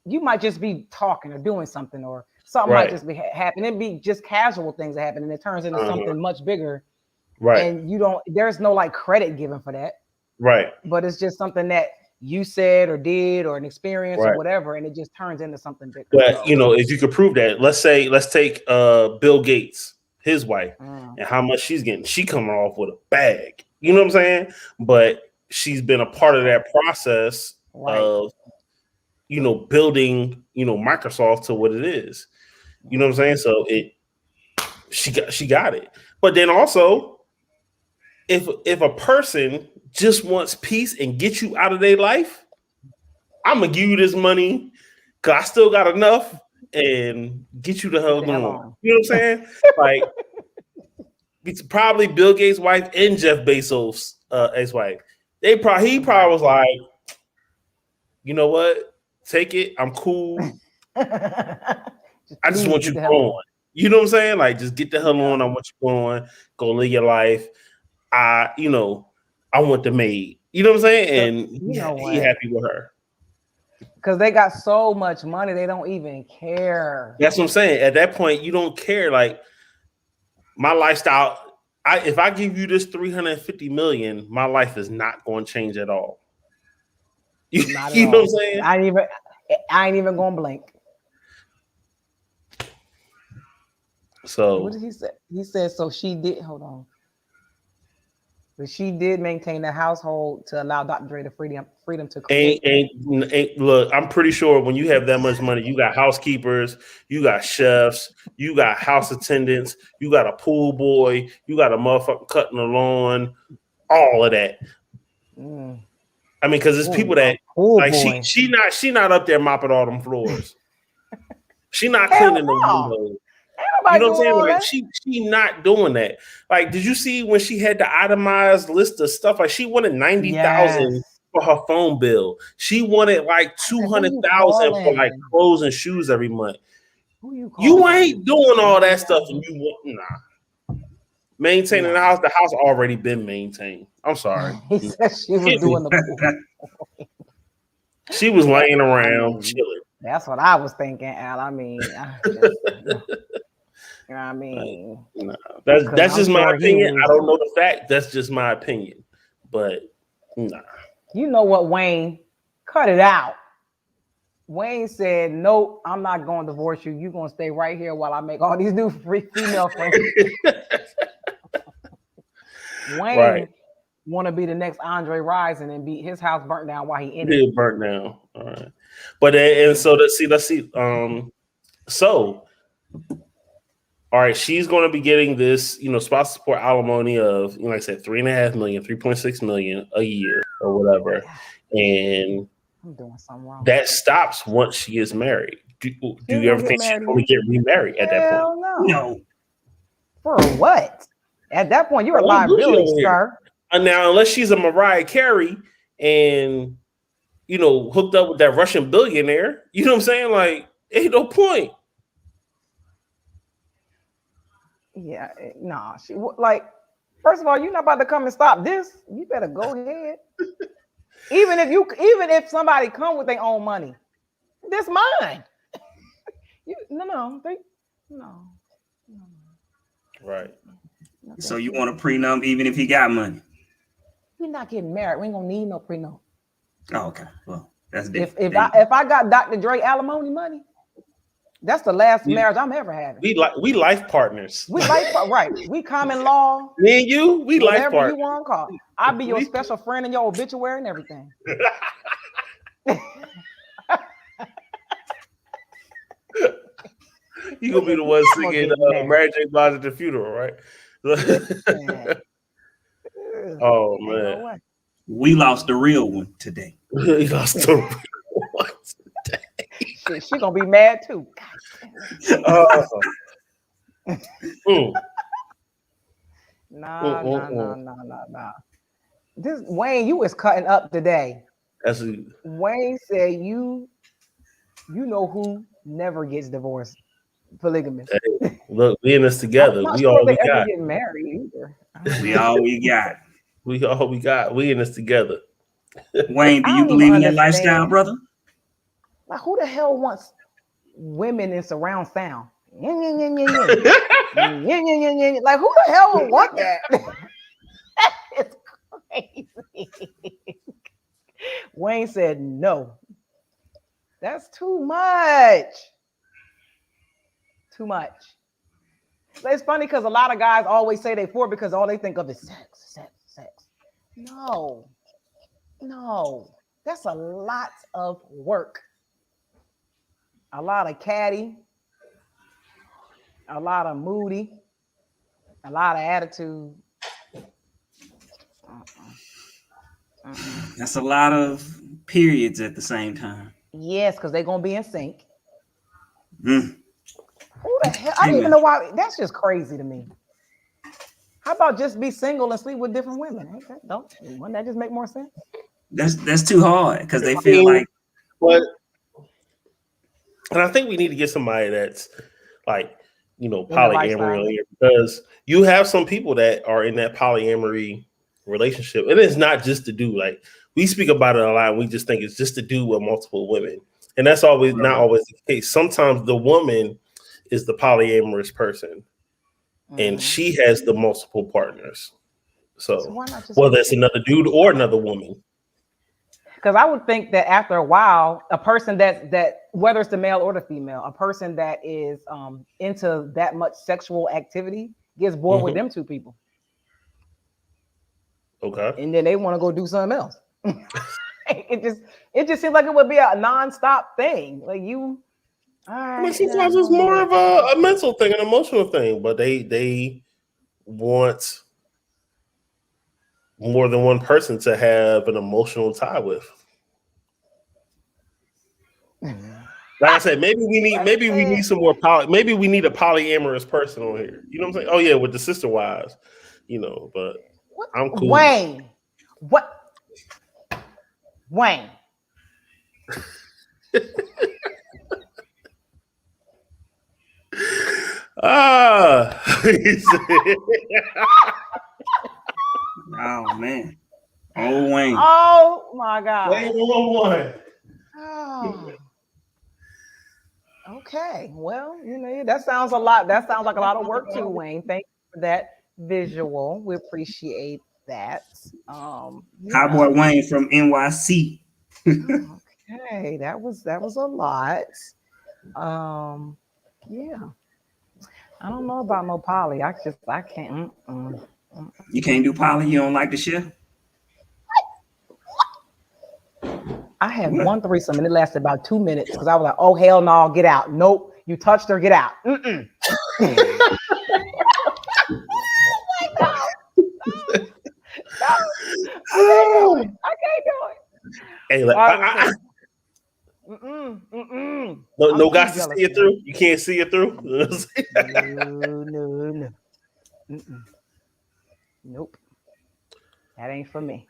you might just be talking or doing something or something might just be happening. It'd be just casual things that happen and it turns into something much bigger. Right. And there's no like credit given for that. Right. But it's just something that you said or did or an experience or whatever. And it just turns into something bigger. But, if you could prove that, let's take Bill Gates, his wife, and how much she's getting. She coming off with a bag. You know what I'm saying? But she's been a part of that process of, building, Microsoft to what it is. You know what I'm saying? So she got it. But then also, if a person just wants peace and get you out of their life, I'm gonna give you this money because I still got enough and get you the hell going. You know what I'm saying? Like it's probably Bill Gates' wife and Jeff Bezos' ex-wife. He probably was like, you know what? Take it. I'm cool. I just want you going. You know what I'm saying? Like, just get the hell on. I want you going. Go live your life. I want the maid. You know what I'm saying? And he happy with her. Because they got so much money, they don't even care. That's what I'm saying. At that point, you don't care. Like, my lifestyle, if I give you this 350 million, my life is not going to change at all. You know what I'm saying? I ain't even going to blink. So what did he say? He said so she did. Hold on. But she did maintain the household to allow Dr. Dre the freedom to create. Look, I'm pretty sure when you have that much money, you got housekeepers, you got chefs, you got house attendants, you got a pool boy, you got a motherfucker cutting the lawn, all of that. I mean, because it's people that like she not up there mopping all them floors. She not cleaning the windows. You know what I'm saying? Like she not doing that. Like, did you see when she had the itemized list of stuff? Like, she wanted 90,000 for her phone bill. She wanted like 200,000 for like clothes and shoes every month. You ain't doing all that stuff, and you want maintaining the house. The house already been maintained. I'm sorry. He said she was doing the pool. She was laying around chilling. That's what I was thinking, Al. I mean, you know what I mean? No, that's just my opinion. I don't know the fact. That's just my opinion. But nah. You know what, Wayne? Cut it out. Wayne said, nope, I'm not going to divorce you. You're going to stay right here while I make all these new free female friends. Wayne want to be the next Andre Rison and be his house burnt down while he in it. Burnt down. All right. But and so let's see. So all right, she's going to be getting this, spousal support alimony of, like I said, 3.5 million, 3.6 million a year or whatever. And I'm doing something wrong. That stops once she gets married. Do you ever think she's going to get remarried at that point? Hell no. No. For what? At that point, you're a liability, sir. Now, unless she's a Mariah Carey and, you know, hooked up with that Russian billionaire, you know what I'm saying? Like, ain't no point. Yeah, nah. She like, first of all, you're not about to come and stop this. You better go ahead. even if somebody come with their own money, this mine. No. Right. So you want a prenup even if he got money? We're not getting married. We ain't gonna need no prenup. Oh, okay. Well, that's different. If I got Dr. Dre alimony money, that's the last marriage I'm ever having. We life partners. We life right. We common law. Me and you, we life partners. Whatever you want to call. I'll be your special friend in your obituary and everything. You gonna be the one singing Mary J. Blige at the funeral, right? Oh man, we lost the real one today. We lost the real one today. She gonna be mad too. Nah. This Wayne, you was cutting up today. Wayne said you know who never gets divorced. Polygamous. Hey, look, we in this together. We all we got. Get married either. We all we got. We all we got. We in this together. Wayne, do you believe in that lifestyle, brother? Like, who the hell wants women in surround sound? Like, who the hell would want that? It's crazy. Wayne said no. That's too much. Too much. But it's funny because a lot of guys always say they for because all they think of is sex. No. That's a lot of work. A lot of catty, a lot of moody, a lot of attitude. That's a lot of periods at the same time. Yes, because they're gonna be in sync. Who the hell? I don't even know why. That's just crazy to me. How about just be single and sleep with different women? Wouldn't that just make more sense? That's too hard because they feel like. But and I think we need to get somebody that's like, you know, polyamory, because you have some people that are in that polyamory relationship, and it's not just to do, like, we speak about it a lot. And we just think it's just to do with multiple women, and that's always not always the case. Sometimes the woman is the polyamorous person, and she has the multiple partners. So whether it's another dude or another woman. Because I would think that after a while, a person that whether it's the male or the female, a person that is into that much sexual activity gets bored with them two people. Okay. And then they want to go do something else. It just seems like it would be a nonstop thing. Like you. I mean, sometimes it's more of a mental thing, an emotional thing, but they want more than one person to have an emotional tie with. Like I said, maybe we need some more maybe we need a polyamorous person on here. You know what I'm saying? Oh yeah, with the sister wives, you know, but I'm cool. Wayne. What? Wayne. Oh man. Oh Wayne. Oh my God. Wayne 1-1. Oh. Okay. Well, you know, that sounds a lot. That sounds like a lot of work too, Wayne. Thank you for that visual. We appreciate that. Cowboy Wayne from NYC. Okay, that was a lot. Yeah. I don't know about no poly. I can't. You can't do poly? You don't like the shit? I had one threesome and it lasted about 2 minutes because I was like, oh hell no, get out. Nope, you touched her, get out. Oh my God. No. I can't do it. Hey, like, No, I'm no too guys to jealous see for it that. through. You can't see it through. No. Mm-mm. Nope. That ain't for me.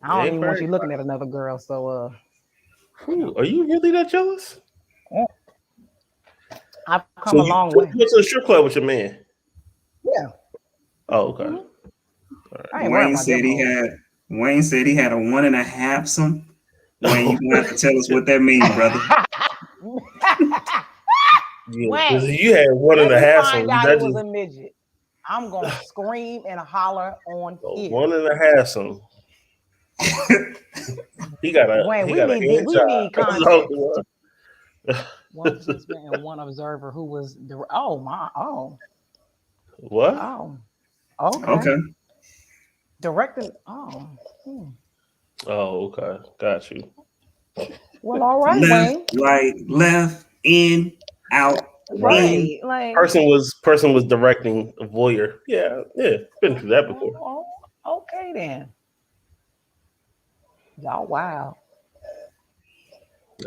I It don't ain't even for want you looking everybody. at another girl. So Ooh, no. are you really that jealous? I've come So a you long way. went to the strip club with your man? Yeah. Oh, okay. Mhm. I ain't worried Wayne about them said he hoes. had Wayne said he had a 1.5 some. Wayne, you gonna have to tell us what that means, brother. Yeah, because Wayne, you had one and let a me half. So find out that it was just a midget. I'm gonna scream and holler on here. one and a half. So he got a Wayne, he got an hand we job. need That's all it context. was. One participant and one observer who was What? oh okay Okay. directing oh hmm. Oh, okay. Got you. Well, all right, Left, Wayne. right, left, in, out, Right. in. Right, like Person was directing a voyeur. Yeah, yeah. Been through that before. oh, okay then. Y'all wow.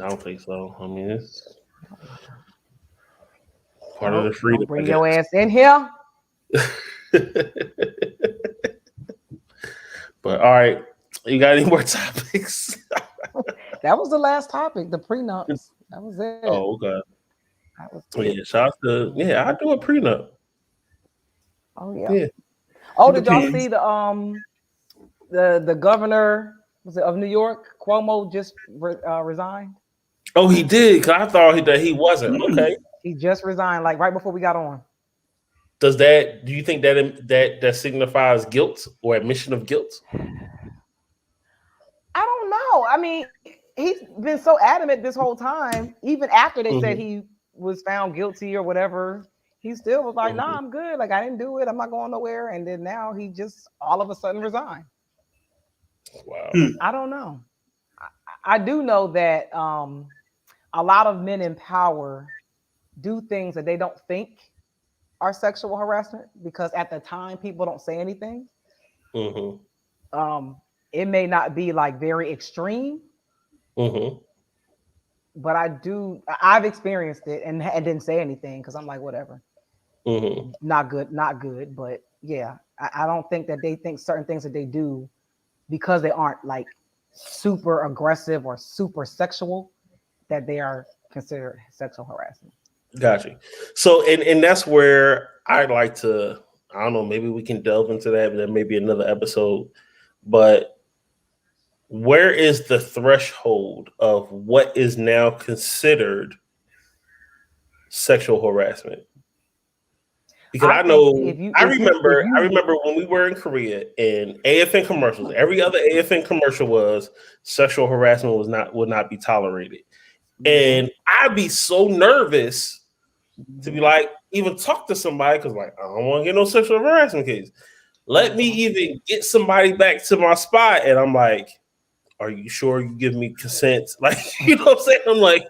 I don't think so. I mean, it's part of Oh, the don't freedom, I bring your guess. ass in here. But all right, you got any more topics? That was the last topic, the prenups. That was it. Oh, okay. That was it. Yeah, shout out to I do a prenup. Oh yeah. Yeah. Oh, It did y'all see depends. the governor was it of New York? Cuomo just resigned. Oh, he did. Cause I thought that he wasn't. Okay. He just resigned, like right before we got on. Does that? Do you think that signifies guilt or admission of guilt? I don't know. I mean, he's been so adamant this whole time, even after they said Hmm. he was found guilty or whatever. He still was like, "Nah, Hmm. I'm good. Like I didn't do it. I'm not going nowhere." And then now he just all of a sudden resigned. Wow. Hmm. I don't know. I do know that a lot of men in power do things that they don't think are sexual harassment because at the time people don't say anything. Hmm. Um, it may not be like very extreme, Hmm. but I've experienced it and didn't say anything because I'm like, whatever, Hmm. not good, not good. But yeah, I don't think that they think certain things that they do because they aren't like super aggressive or super sexual that they are considered sexual harassment. Got you. So, and that's where I'd like to. I don't know. Maybe we can delve into that. But that may be another episode. But where is the threshold of what is now considered sexual harassment? Because I I think know if I you remember when we were in Korea and AFN commercials, every other AFN commercial was sexual harassment would not be tolerated. Mhm, And I'd be so nervous to be mhm, like, even talk to somebody because like I don't want to get no sexual harassment case. Let me mhm. even get somebody back to my spot. And I'm like, are you sure you give me consent? Like, you know what I'm saying? I'm like,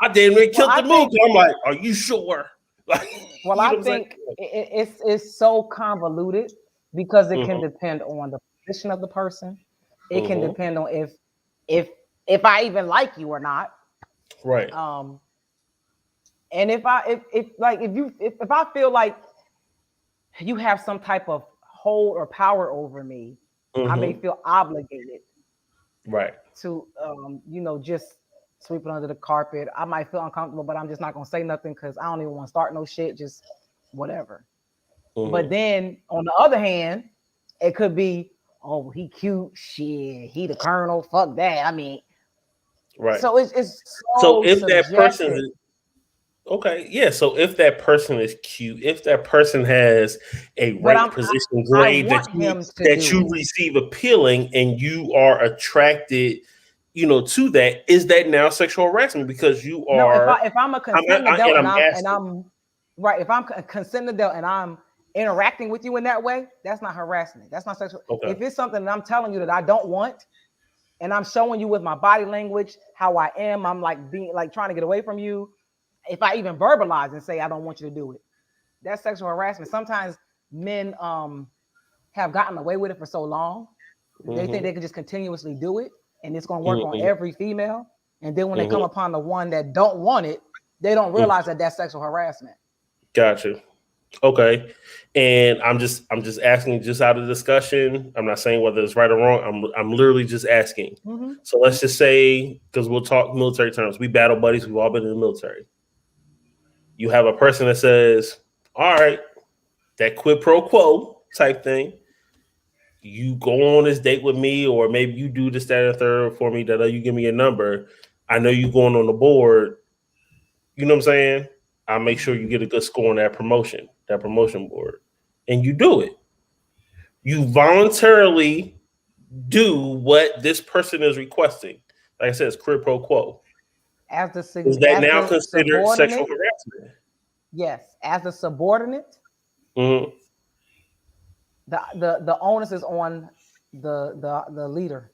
I damn near Well, killed I the move. think I'm like, are you sure? Like, well, you I know what I'm think it's so convoluted because it can saying? depend on the position of the person. It can Mm-hmm. depend on if if I even like you or not. Right. Um, and if like if I feel like you have some type of hold or power over me, I may Mm-hmm. feel obligated Right. to just sweep it under the carpet. I might feel uncomfortable, but I'm just not gonna say nothing because I don't even want to start no shit. Just whatever. But Mm-hmm. then on the other hand, it could be, oh, he cute, shit, he the colonel, fuck that. I mean, Right. so it's So so if that person subjective. is okay, yeah. So if that person is cute, if that person has a But rank, position, I grade want him to that do you it. receive appealing, and you are attracted, to that, is that now sexual harassment because you No, are? if I'm a I'm consenting adult and and I'm I'm asking. right, if I'm a consenting adult and I'm interacting with you in that way, that's not harassment. That's not sexual. Okay. If it's something that I'm telling you that I don't want, and I'm showing you with my body language how I am, I'm like being like trying to get away from you. If I even verbalize and say I don't want you to do it, that's sexual harassment. Sometimes men have gotten away with it for so long, they think Mm-hmm. they can just continuously do it. and it's going to work on Mm-hmm. every female. And then when they come Mm-hmm. upon the one that don't want it, they don't realize that that's sexual harassment. Gotcha. Okay. And I'm just asking just out of discussion. I'm not saying whether it's right or wrong. I'm literally just asking. Mm-hmm. So let's just say, because we'll talk military terms, we battle buddies, we've all been in the military. You have a person that says, all right, that quid pro quo type thing. You go on this date with me, or maybe you do this, that, and third for me, that you give me a number. I know you going on the board. You know what I'm saying? I'll make sure you get a good score on that promotion board. And you do it. You voluntarily do what this person is requesting. Like I said, it's quid pro quo. As Is that as now the considered sexual subordinate, harassment? yes, as the subordinate, Mm-hmm. the onus is on the leader.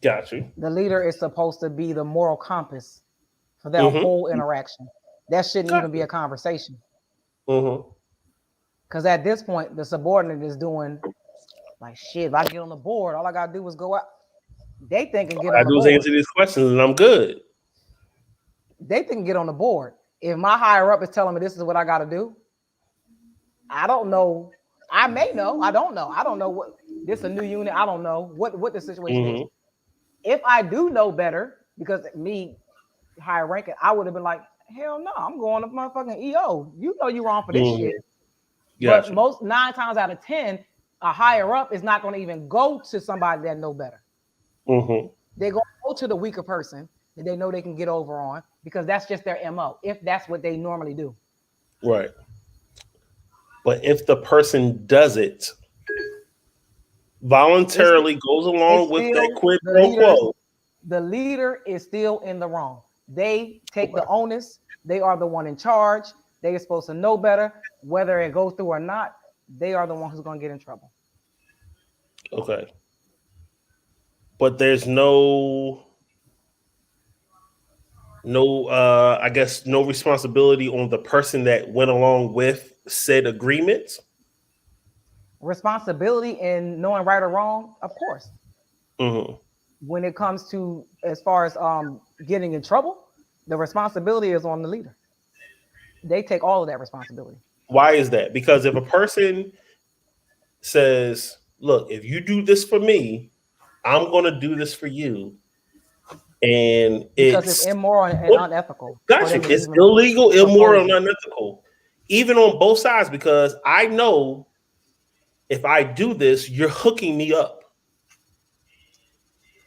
Got you. The leader is supposed to be the moral compass for that Mm-hmm. whole interaction. That shouldn't Got even be a conversation. Mm-hmm. Because at this point, the subordinate is doing like shit. If I get on the board, all I gotta do is go out. They think and get I on the do is board. answer these questions, and I'm good. They think and get on the board. If my higher up is telling me this is what I gotta do, I don't know. I may know. I don't know. I don't know what this is a new unit. I don't know what the situation is. If I do know better, because me higher ranking, I would have been like, hell no, I'm going to motherfucking EO. You know you're wrong for this shit. Gotcha. But most 9 times out of 10, a higher up is not going to even go to somebody that know better. They're going to go to the weaker person that they know they can get over on, because that's just their MO, if that's what they normally do. Right. But if the person does it voluntarily, goes along with that quid pro quo, the leader is still in the wrong. They take the onus. They are the one in charge. They are supposed to know better. Whether it goes through or not, they are the one who's going to get in trouble. Okay. But there's no I guess no responsibility on the person that went along with said agreement. Responsibility in knowing right or wrong, of course. When it comes to as far as getting in trouble, the responsibility is on the leader. They take all of that responsibility. Why is that? Because if a person says, look, if you do this for me, I'm going to do this for you. And it's immoral and unethical. Gotcha. It's illegal, immoral, and unethical. Even on both sides, because I know if I do this, you're hooking me up.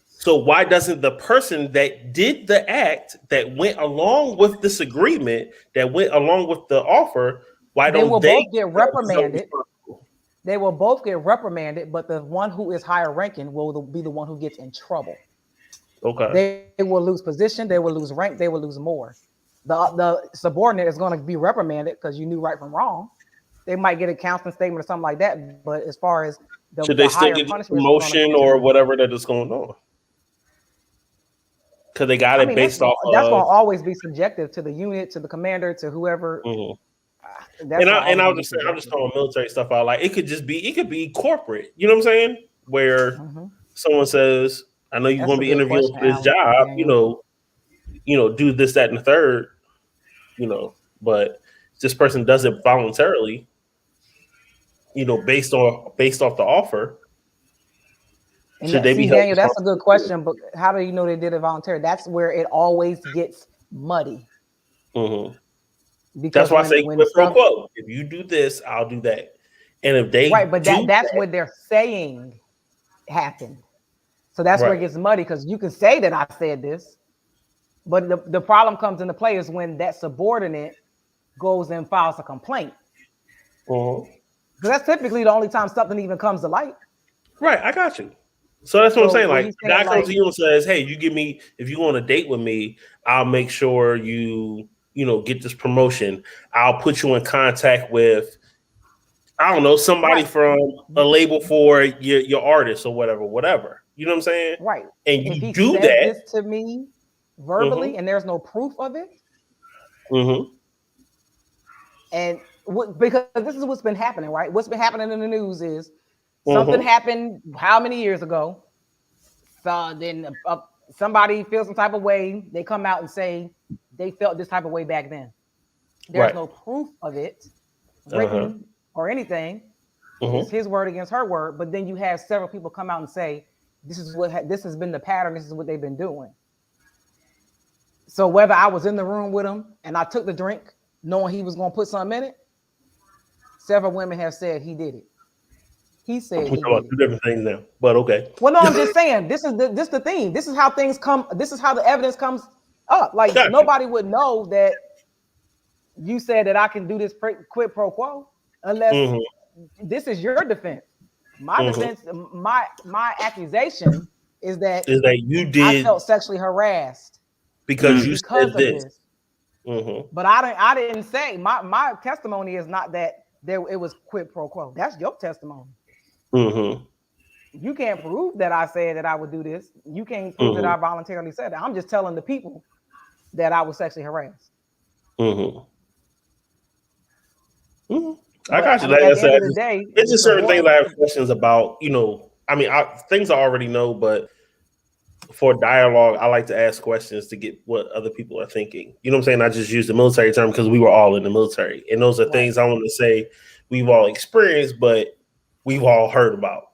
So why doesn't the person that did the act, that went along with this agreement, that went along with the offer, why don't they both get reprimanded? They will both get reprimanded, but the one who is higher ranking will be the one who gets in trouble. Okay. They will lose position, they will lose rank, they will lose more. The subordinate is going to be reprimanded because you knew right from wrong. They might get a counseling statement or something like that, but as far as should they still get promotion or whatever that is going on? Because they got it based off. That's going to always be subjective to the unit, to the commander, to whoever. I'm just throwing military stuff out. Like it could be corporate. You know what I'm saying? Where someone says, "I know you're going to be interviewing for this job. Daniel. Do this, that, and the third. But this person does it voluntarily. Based off the offer." Should they be Daniel, that's a good question, but how do you know they did it voluntarily? That's where it always gets muddy. Because that's why I say quid pro quo. If you do this, I'll do that. And if they that's what they're saying happened. So that's where it gets muddy, because you can say that I said this, but the problem comes into play is when that subordinate goes and files a complaint. Because that's typically the only time something even comes to light. Right, I got you. So that's what I'm saying. Like, guy comes to you and says, "Hey, if you go on a date with me, I'll make sure you get this promotion. I'll put you in contact with, I don't know, somebody from a label for your artist or whatever. You know what I'm saying? Right. And if you do that this to me verbally, and there's no proof of it. And because this is what's been happening, right? What's been happening in the news is something happened how many years ago? So then somebody feels some type of way. They come out and say they felt this type of way back then. There's Right. no proof of it Uh-huh. written or anything. It's Mm-hmm. his word against her word. But then you have several people come out and say this is what this has been the pattern. This is what they've been doing. So whether I was in the room with him and I took the drink, knowing he was going to put something in it, several women have said he did it. He said We're he talking about did two it. different things now, but okay. Well, no, I'm just saying this is the theme. This is how things come. This is how the evidence comes up. Like Gotcha. nobody would know that you said that I can do this quid pro quo unless this is your defense. My defense, my accusation is that Is that you I did felt sexually harassed because you because said of this. this. But I didn't say my testimony is not that it was quid pro quo. That's your testimony. You can't prove that I said that I would do this. You can't prove that I voluntarily said that. I'm just telling the people that I was sexually harassed. I got you. At Like I the end said, of the day, it's just certain things I have questions about. I mean, things I already know, but for dialogue, I like to ask questions to get what other people are thinking. You know what I'm saying? I just use the military term because we were all in the military, and those are things I want to say we've all experienced, but we've all heard about.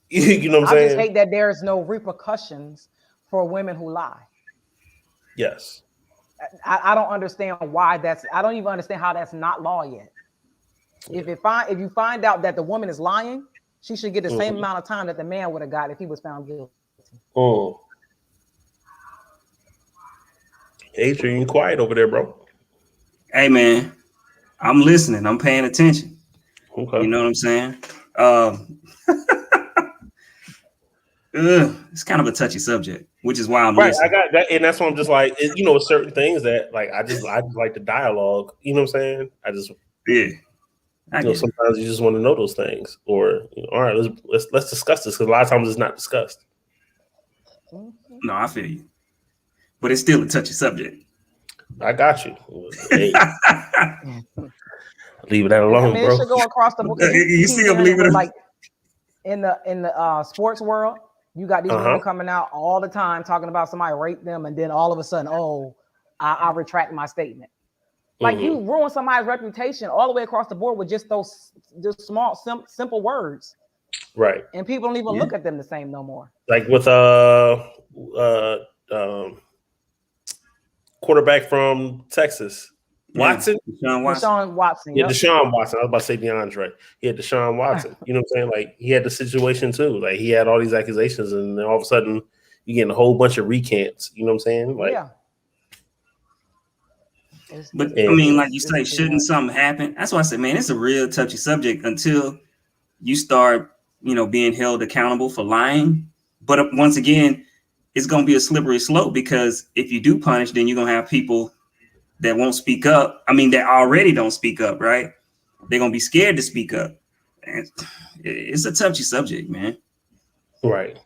You know what I'm saying? I just hate that there's no repercussions for women who lie. Yes. I don't understand why that's. I don't even understand how that's not law yet. If you find out that the woman is lying, she should get the same amount of time that the man would have got if he was found guilty. Adrian, you quiet over there, bro. Hey man, I'm listening. I'm paying attention. Okay. You know what I'm saying? It's kind of a touchy subject, which is why I'm listening. I got that, and that's why I'm just like, certain things that like I just like the dialogue. You know what I'm saying? Sometimes you just want to know those things, or all right, let's discuss this because a lot of times it's not discussed. No, I feel you, but it's still a touchy subject. I got you. Hey. Leave that alone, it bro. should go across the board. You see, I'm leaving it like in the sports world. You got these women coming out all the time talking about somebody raped them, and then all of a sudden, I retract my statement. Like you ruin somebody's reputation all the way across the board with just those small, simple words. Right. And people don't even look at them the same no more. Like with quarterback from Texas, Watson. Deshaun Watson. Yeah, Deshaun Watson. I was about to say DeAndre. He had Deshaun Watson. You know what I'm saying? Like he had the situation too. Like he had all these accusations, and then all of a sudden you getting a whole bunch of recants. You know what I'm saying? Like, yeah. But I mean, like you say, shouldn't something happen? That's why I said, man, it's a real touchy subject until you start, being held accountable for lying. But once again, it's going to be a slippery slope because if you do punish, then you're going to have people that won't speak up. I mean, that already don't speak up, right? They're going to be scared to speak up. And it's a touchy subject, man. Right.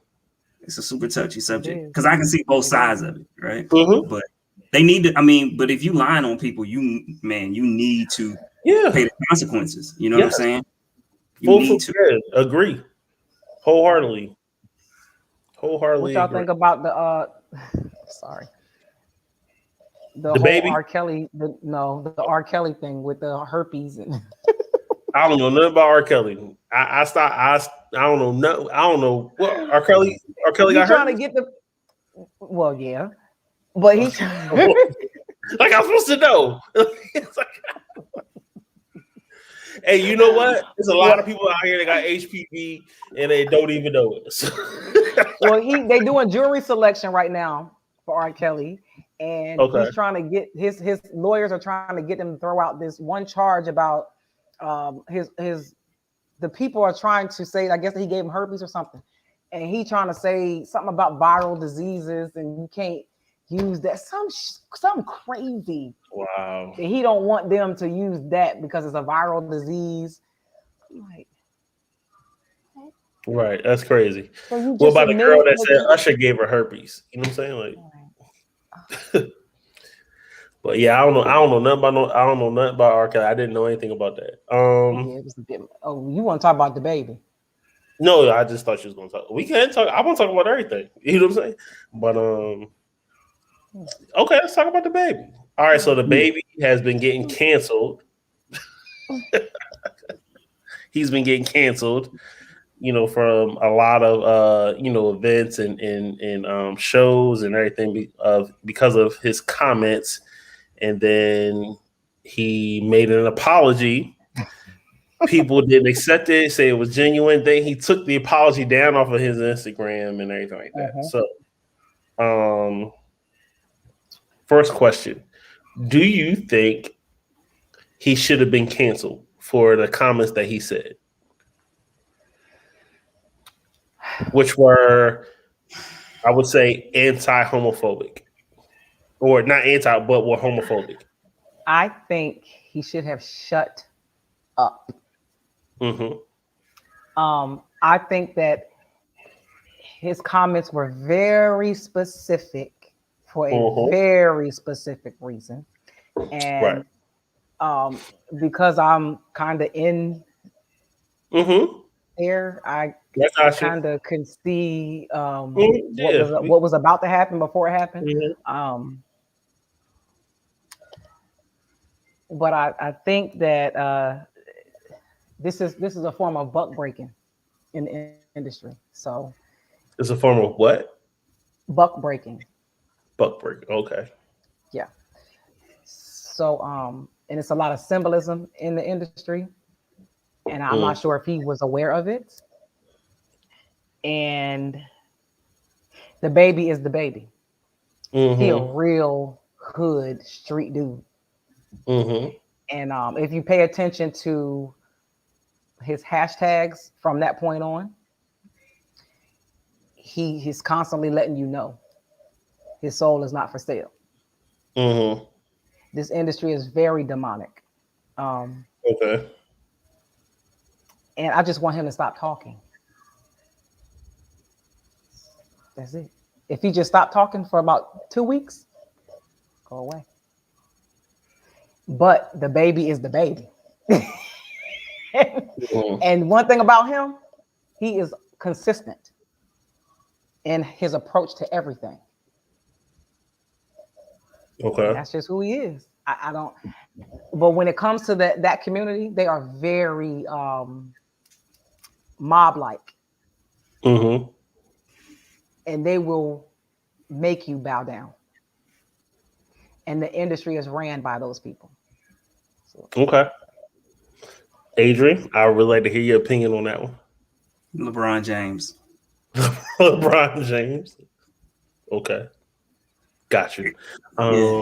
It's a super touchy subject because I can see both sides of it, right? But they need to, but if you lying on people, you need to pay the consequences. You know what I'm saying? You need to. Agree. Wholeheartedly. What y'all think about the the whole baby? R. Kelly, the R. Kelly thing with the herpes and I don't know nothing about R. Kelly. I don't know nothing. I don't know what R. Kelly got trying herpes? to get the yeah. But he's like I'm supposed to know. Hey, you know what? There's a lot of people out here that got HPV and they don't even know it. Well, they doing jury selection right now for R. Kelly, and he's trying to get his lawyers are trying to get him to throw out this one charge about the people are trying to say, I guess that he gave him herpes or something, and he trying to say something about viral diseases and you can't use that, some crazy. Wow. He don't want them to use that because it's a viral disease. Like, right, that's crazy. So what about the girl that said Usher gave her herpes? You know what I'm saying? Like, but yeah, I don't know nothing about R. Kelly. I didn't know anything about that. It was a bit, you want to talk about the baby? No, I just thought she was gonna talk. We can talk. I want to talk about everything. You know what I'm saying? But okay, let's talk about the baby. All right, so the baby has been getting canceled. He's been getting canceled, from a lot of events and shows and everything because of his comments. And then he made an apology. People didn't accept it, say it was genuine. Then he took the apology down off of his Instagram and everything like that. So, first question: do you think he should have been canceled for the comments that he said, which were, I would say, anti-homophobic, or not anti, but were homophobic? I think he should have shut up. Mm-hmm. I think that his comments were very specific for a very specific reason. And because I'm kind of in there, I kind of can see what was about to happen before it happened. But I think that this is a form of buck breaking in the industry. So it's a form of what? Buck breaking. Buck breaking. Okay. Yeah. So and it's a lot of symbolism in the industry, and I'm not sure if he was aware of it. And the baby is the baby. He a real hood street dude. And if you pay attention to his hashtags from that point on, he's constantly letting you know his soul is not for sale. This industry is very demonic. Okay. And I just want him to stop talking. That's it. If he just stopped talking for about 2 weeks, go away. But the baby is the baby. And one thing about him, he is consistent in his approach to everything. Okay. And that's just who he is. I don't, but when it comes to that community, they are very mob-like. And they will make you bow down. And the industry is ran by those people. So. Okay. Adrian, I would like to hear your opinion on that one. LeBron James. LeBron James. Okay. Got you. I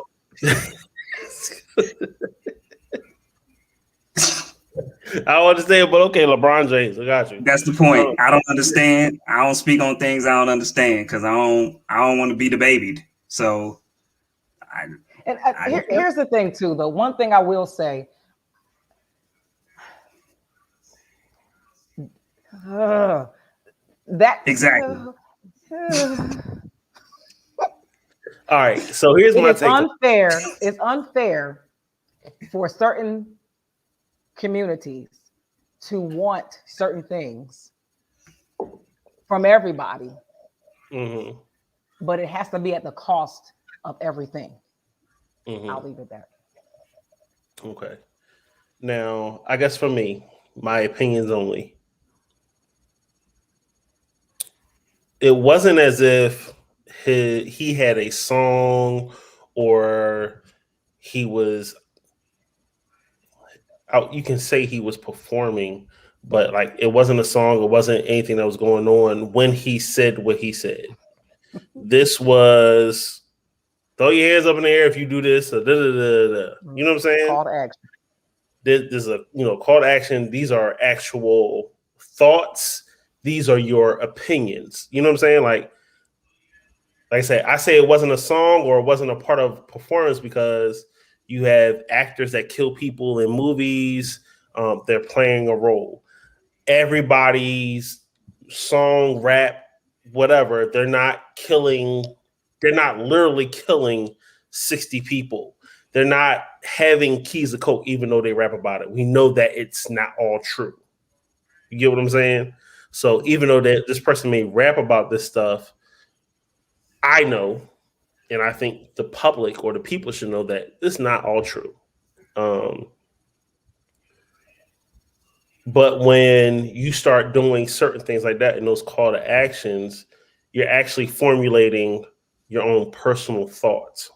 don't understand, but okay, LeBron James. I got you. That's the point. I don't understand. I don't speak on things I don't understand because I don't want to be debated. So here's the thing too. The one thing I will say, that exactly. All right. So here's my take. It's unfair for certain communities to want certain things from everybody, but it has to be at the cost of everything. I'll leave it there. Okay. Now, I guess for me, my opinions only. It wasn't as if he had a song or he was out. You can say he was performing, but like it wasn't a song. It wasn't anything that was going on when he said what he said. This was throw your hands up in the air if you do this. Or da, da, da, da. You know what I'm saying? Call to action. This is a call to action. These are actual thoughts. These are your opinions. You know what I'm saying? Like I say it wasn't a song or it wasn't a part of performance because you have actors that kill people in movies. They're playing a role. Everybody's song, rap, whatever. They're not literally killing 60 people. They're not having keys of coke, even though they rap about it. We know that it's not all true. You get what I'm saying? So even though that this person may rap about this stuff, I know, and I think the public or the people should know that it's not all true. But when you start doing certain things like that and those call to actions, you're actually formulating your own personal thoughts.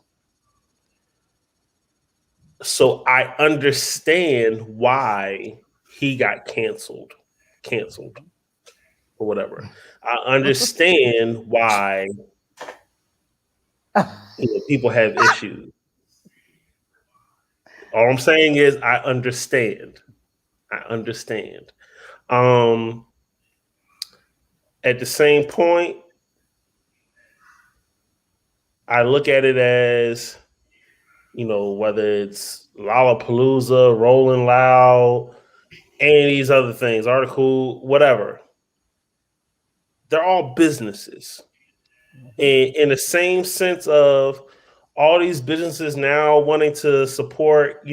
So I understand why he got canceled or whatever. I understand why people have issues. All I'm saying is I understand. At the same point, I look at it as, whether it's Lollapalooza, Rolling Loud, any of these other things, Article, whatever. They're all businesses. And in the same sense of all these businesses now wanting to support,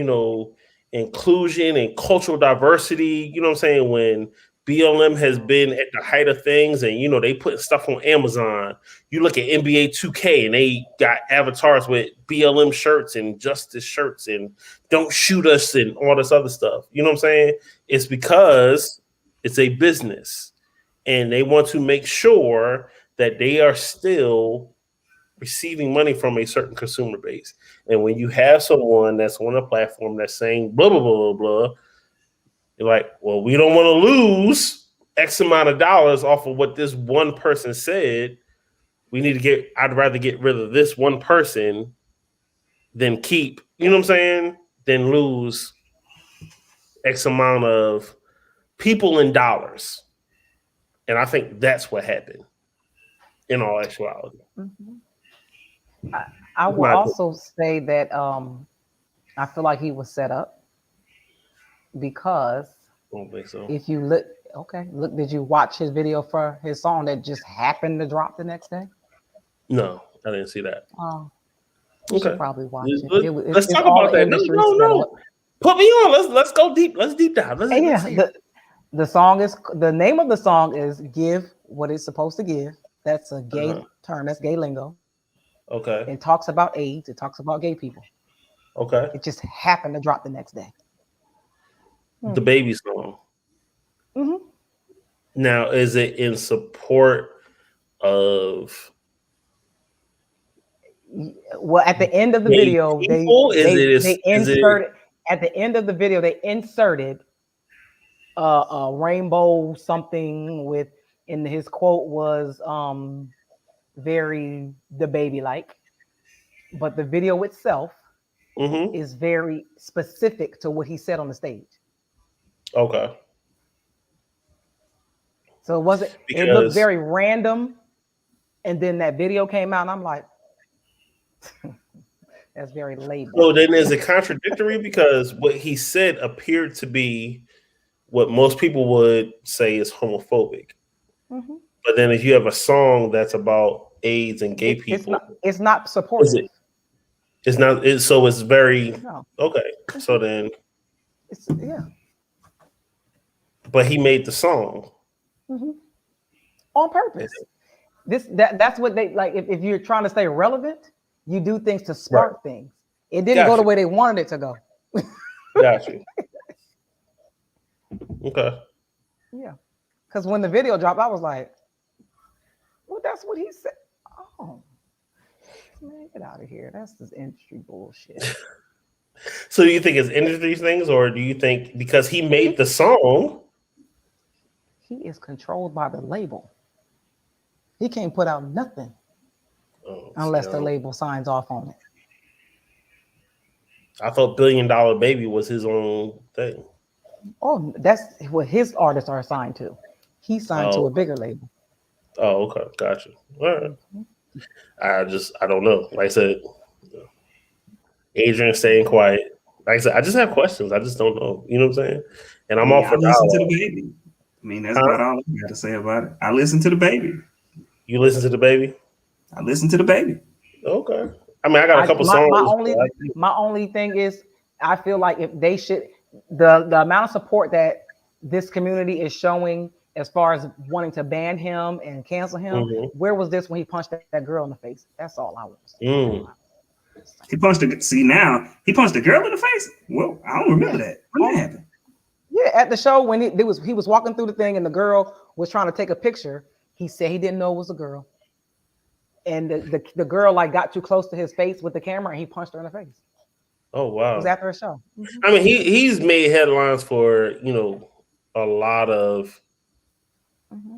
inclusion and cultural diversity, you know what I'm saying? When BLM has been at the height of things and, they put stuff on Amazon. You look at NBA 2K and they got avatars with BLM shirts and justice shirts and don't shoot us and all this other stuff. You know what I'm saying? It's because it's a business and they want to make sure that they are still receiving money from a certain consumer base. And when you have someone that's on a platform that's saying blah, blah, blah, blah, blah, you're like, well, we don't want to lose X amount of dollars off of what this one person said. I'd rather get rid of this one person than keep, you know what I'm saying? Than lose X amount of people and dollars. And I think that's what happened in all actuality. Mm-hmm. I will also say that I feel like he was set up because I don't think so. If you look, did you watch his video for his song that just happened to drop the next day? No, I didn't see that. Oh, you should probably watch it. Let's talk about that. No. Put me on. Let's go deep. Let's deep dive. The song is, the name of the song is "Give What It's Supposed to Give." That's a gay term. That's gay lingo. Okay. It talks about AIDS. It talks about gay people. Okay. It just happened to drop the next day. The baby song. Mm-hmm. Now, is it in support of? Well, at the end of the video, they inserted at the end of the video they inserted a rainbow something with, and his quote was very the baby like, but the video itself is very specific to what he said on the stage. Okay. So it wasn't. It looked very random, and then that video came out, and I'm like, that's very labeled. So then, is it contradictory because what he said appeared to be what most people would say is homophobic, but then if you have a song that's about AIDS and gay people, it's not supportive. It's not. So it's very okay. So then, but he made the song. On purpose. That's what they like. If you're trying to stay relevant, you do things to spark things. It didn't go the way they wanted it to go. Got you. Okay. Yeah. Because when the video dropped, I was like, well, that's what he said. Oh, man, get out of here. That's this industry bullshit. So do you think it's industry things, or do you think because he made the song, he is controlled by the label? He can't put out nothing unless the label signs off on it. I thought $1 Billion Baby was his own thing. Oh, that's what his artists are assigned to. He signed to a bigger label. Oh, okay. Gotcha. All right. I don't know. Like I said, Adrian staying quiet. Like I said, I just have questions. I just don't know. You know what I'm saying? And I'm all for listen to the baby. I mean, that's about all I got to say about it. I listen to the baby. You listen to the baby? I listen to the baby. Okay. I mean, I got a couple songs. My only thing is, I feel like if they should, the amount of support that this community is showing as far as wanting to ban him and cancel him. Where was this when he punched that girl in the face? That's all I want to say. He punched he punched the girl in the face. Well, I don't remember that. When that happened? Yeah, at the show when he was walking through the thing and the girl was trying to take a picture. He said he didn't know it was a girl, and the girl like got too close to his face with the camera and he punched her in the face. Oh wow! It was after a show. I mean, he's made headlines for a lot of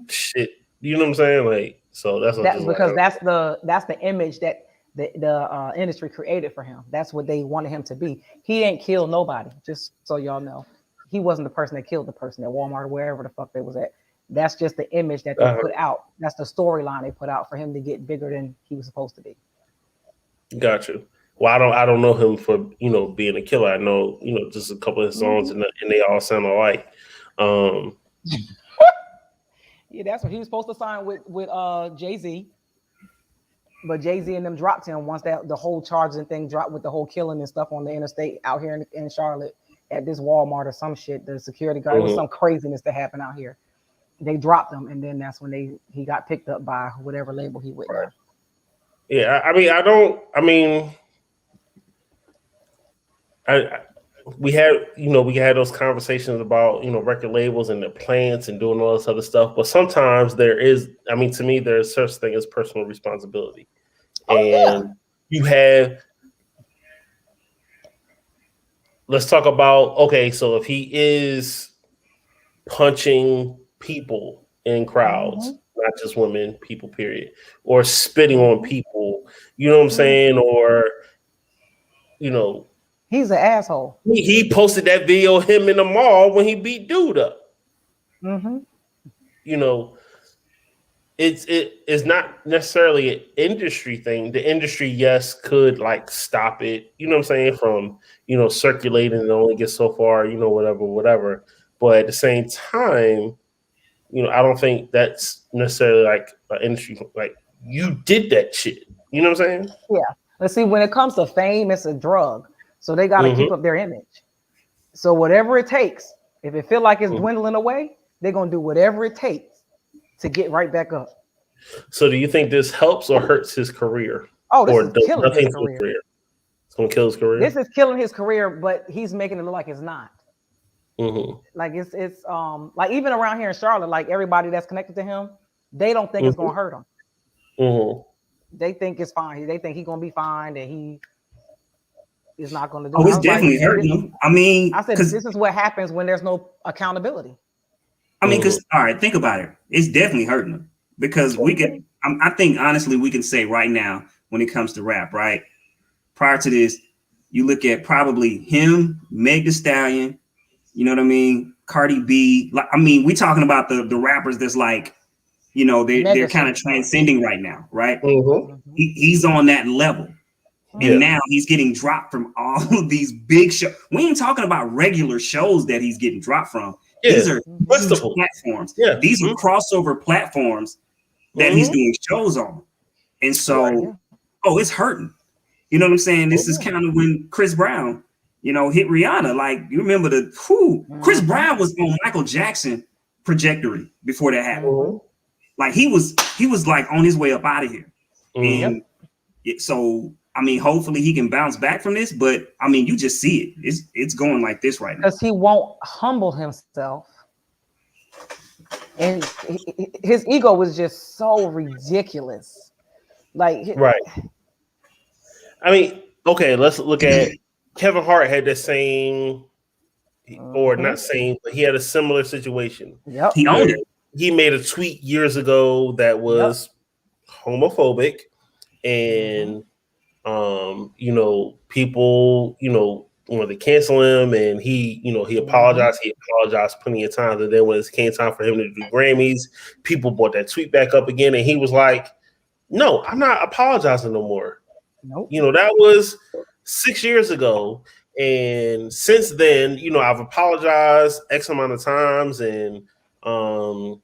shit. You know what I'm saying? Like, so that's because that's the image that the industry created for him. That's what they wanted him to be. He ain't killed nobody. Just so y'all know, he wasn't the person that killed the person at Walmart or wherever the fuck they was at. That's just the image that they put out. That's the storyline they put out for him to get bigger than he was supposed to be. Got you. Well, I don't know him for being a killer. I know just a couple of his songs and they all sound alike. Yeah, that's what he was supposed to sign with Jay-Z. But Jay-Z and them dropped him once the whole charging thing dropped with the whole killing and stuff on the interstate out here in Charlotte at this Walmart or some shit. The security guard, it was some craziness that happened out here. They dropped him, and then that's when he got picked up by whatever label he with. Right. Yeah, we had those conversations about record labels and the plants and doing all this other stuff, but sometimes there is, to me, there's such thing as personal responsibility. You have, let's talk about, okay, so if he is punching people in crowds, not just women, people period, or spitting on people, you know what I'm saying, or he's an asshole. He posted that video of him in the mall when he beat dude up. It's not necessarily an industry thing. The industry, yes, could like stop it, you know what I'm saying, from circulating and only get so far, whatever. But at the same time, I don't think that's necessarily like an industry, like you did that shit. You know what I'm saying? Yeah. Let's see, when it comes to fame, it's a drug. So they got to keep up their image. So whatever it takes, if it feel like it's dwindling away, they're going to do whatever it takes to get right back up. So do you think this helps or hurts his career? Oh, this is killing his career. It's going to kill his career? This is killing his career, but he's making it look like it's not. Like it's like even around here in Charlotte, like everybody that's connected to him, they don't think it's going to hurt him. They think it's fine. They think he's going to be fine, that he is not going to do it. It's definitely hurting him. I said, this is what happens when there's no accountability. Because, all right, think about it. It's definitely hurting him because I think, honestly, we can say right now when it comes to rap, right? Prior to this, you look at probably him, Meg Thee Stallion, you know what I mean? Cardi B. We talking about the rappers that's like, they're kind of transcending right now, right? He's on that level. And now he's getting dropped from all of these big shows. We ain't talking about regular shows that he's getting dropped from. These are huge platforms. These are crossover platforms that he's doing shows on. And so, it's hurting. You know what I'm saying? This is kind of when Chris Brown, hit Rihanna. Like, you remember Chris Brown was on Michael Jackson trajectory before that happened. Like he was like on his way up out of here. And so, hopefully he can bounce back from this, but you just see it. It's going like this right now. Because he won't humble himself. And his ego was just so ridiculous. Like, right. Okay, let's look at Kevin Hart had the same, or not same, but he had a similar situation. He owned it. He made a tweet years ago that was homophobic, and people, wanted to cancel him, and he apologized. He apologized plenty of times, and then when it came time for him to do Grammys, people brought that tweet back up again, and he was like, "No, I'm not apologizing no more." Nope. That was 6 years ago, and since then, I've apologized X amount of times, and I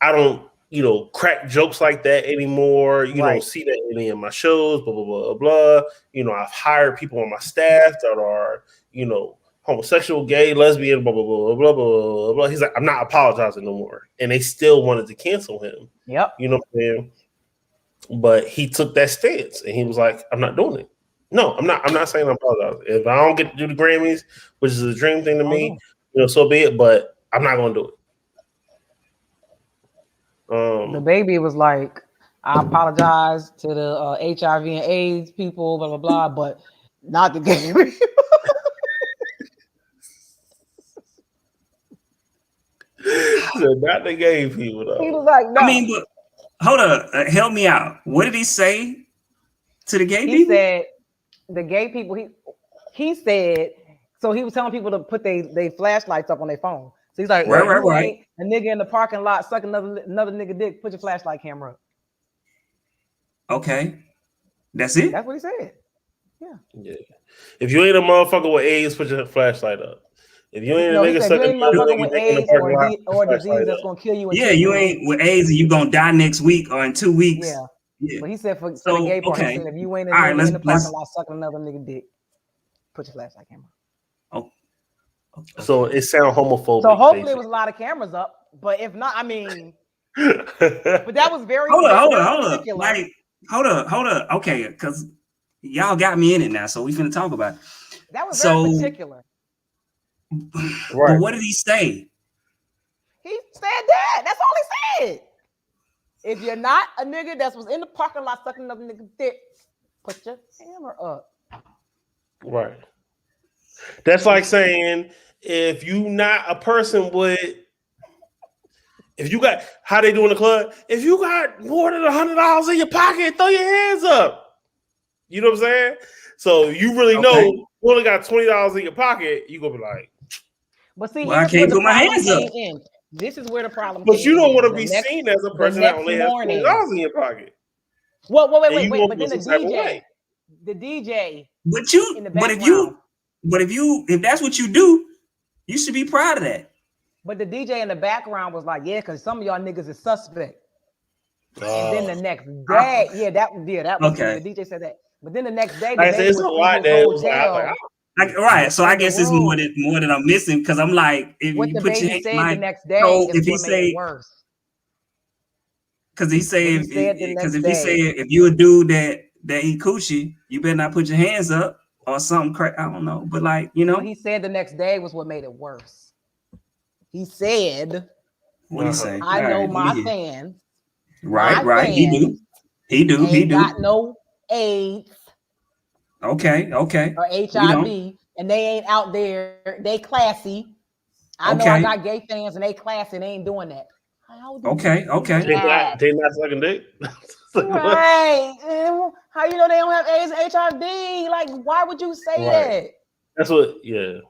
don't crack jokes like that anymore. You don't see that in any of my shows, blah, blah, blah, blah. I've hired people on my staff that are, homosexual, gay, lesbian, blah, blah, blah, blah, blah, blah, blah. He's like, I'm not apologizing no more. And they still wanted to cancel him. Yep. You know what I'm saying? But he took that stance and he was like, I'm not doing it. No, I'm not saying I'm apologizing. If I don't get to do the Grammys, which is a dream thing to me, so be it, but I'm not gonna do it. The baby was like, I apologize to the HIV and AIDS people, blah blah blah, but not the gay people. So not the gay people though. He was like, no. I mean, but hold up, help me out. What did he say to the gay people? He said the gay people. He said, so he was telling people to put they flashlights up on their phone. So he's like, right. A nigga in the parking lot sucking another nigga dick. Put your flashlight camera up. Okay, that's it. That's what he said. Yeah. If you ain't a motherfucker with AIDS, put your flashlight up. If you ain't a nigga sucking motherfucker with AIDS or disease that's gonna kill you. Yeah, you ain't with AIDS and you gonna die next week or in 2 weeks. Yeah. But he said for the gay part, he said if you ain't in the parking lot sucking another nigga dick, put your flashlight camera. Oh. Okay. So it sounds homophobic. So hopefully it was a lot of cameras up, but if not, I mean, but that was very hold on. Like, hold up. Okay, because y'all got me in it now, so we finna talk about it. That was very particular. Right. But what did he say? He said that. That's all he said. If you're not a nigga that was in the parking lot sucking another nigga dick, put your camera up. Right. That's like saying if you not a person with, if you got, how they do in the club, if you got more than $100 in your pocket, throw your hands up. You know what I'm saying? So you really know you only got $20 in your pocket, you gonna be like, but see, I can't put my hands up. This is where the problem. But you don't want to be seen as a person that only has $20 in your pocket. Well, wait. But then the DJ. But if that's what you do, you should be proud of that. But the DJ in the background was like, yeah, because some of y'all niggas is suspect. And then the next day, that was okay. The DJ said that. But then the next day, it's a lot that right. So I guess it's more than I'm missing because I'm like, if what you the put baby your said like, the next day, so if he say worse. Because he said if you a dude that eat coochie, you better not put your hands up or something. I don't know, but like what he said the next day was what made it worse. He said, "What did he say? I know my fans. Right. He do. Got no AIDS. Okay. Or HIV, and they ain't out there. They classy. I know I got gay fans, and they classy, and they ain't doing that. Okay. They not sucking dick. Right. How you know they don't have AIDS and HIV? Like, why would you say that? That's what, yeah.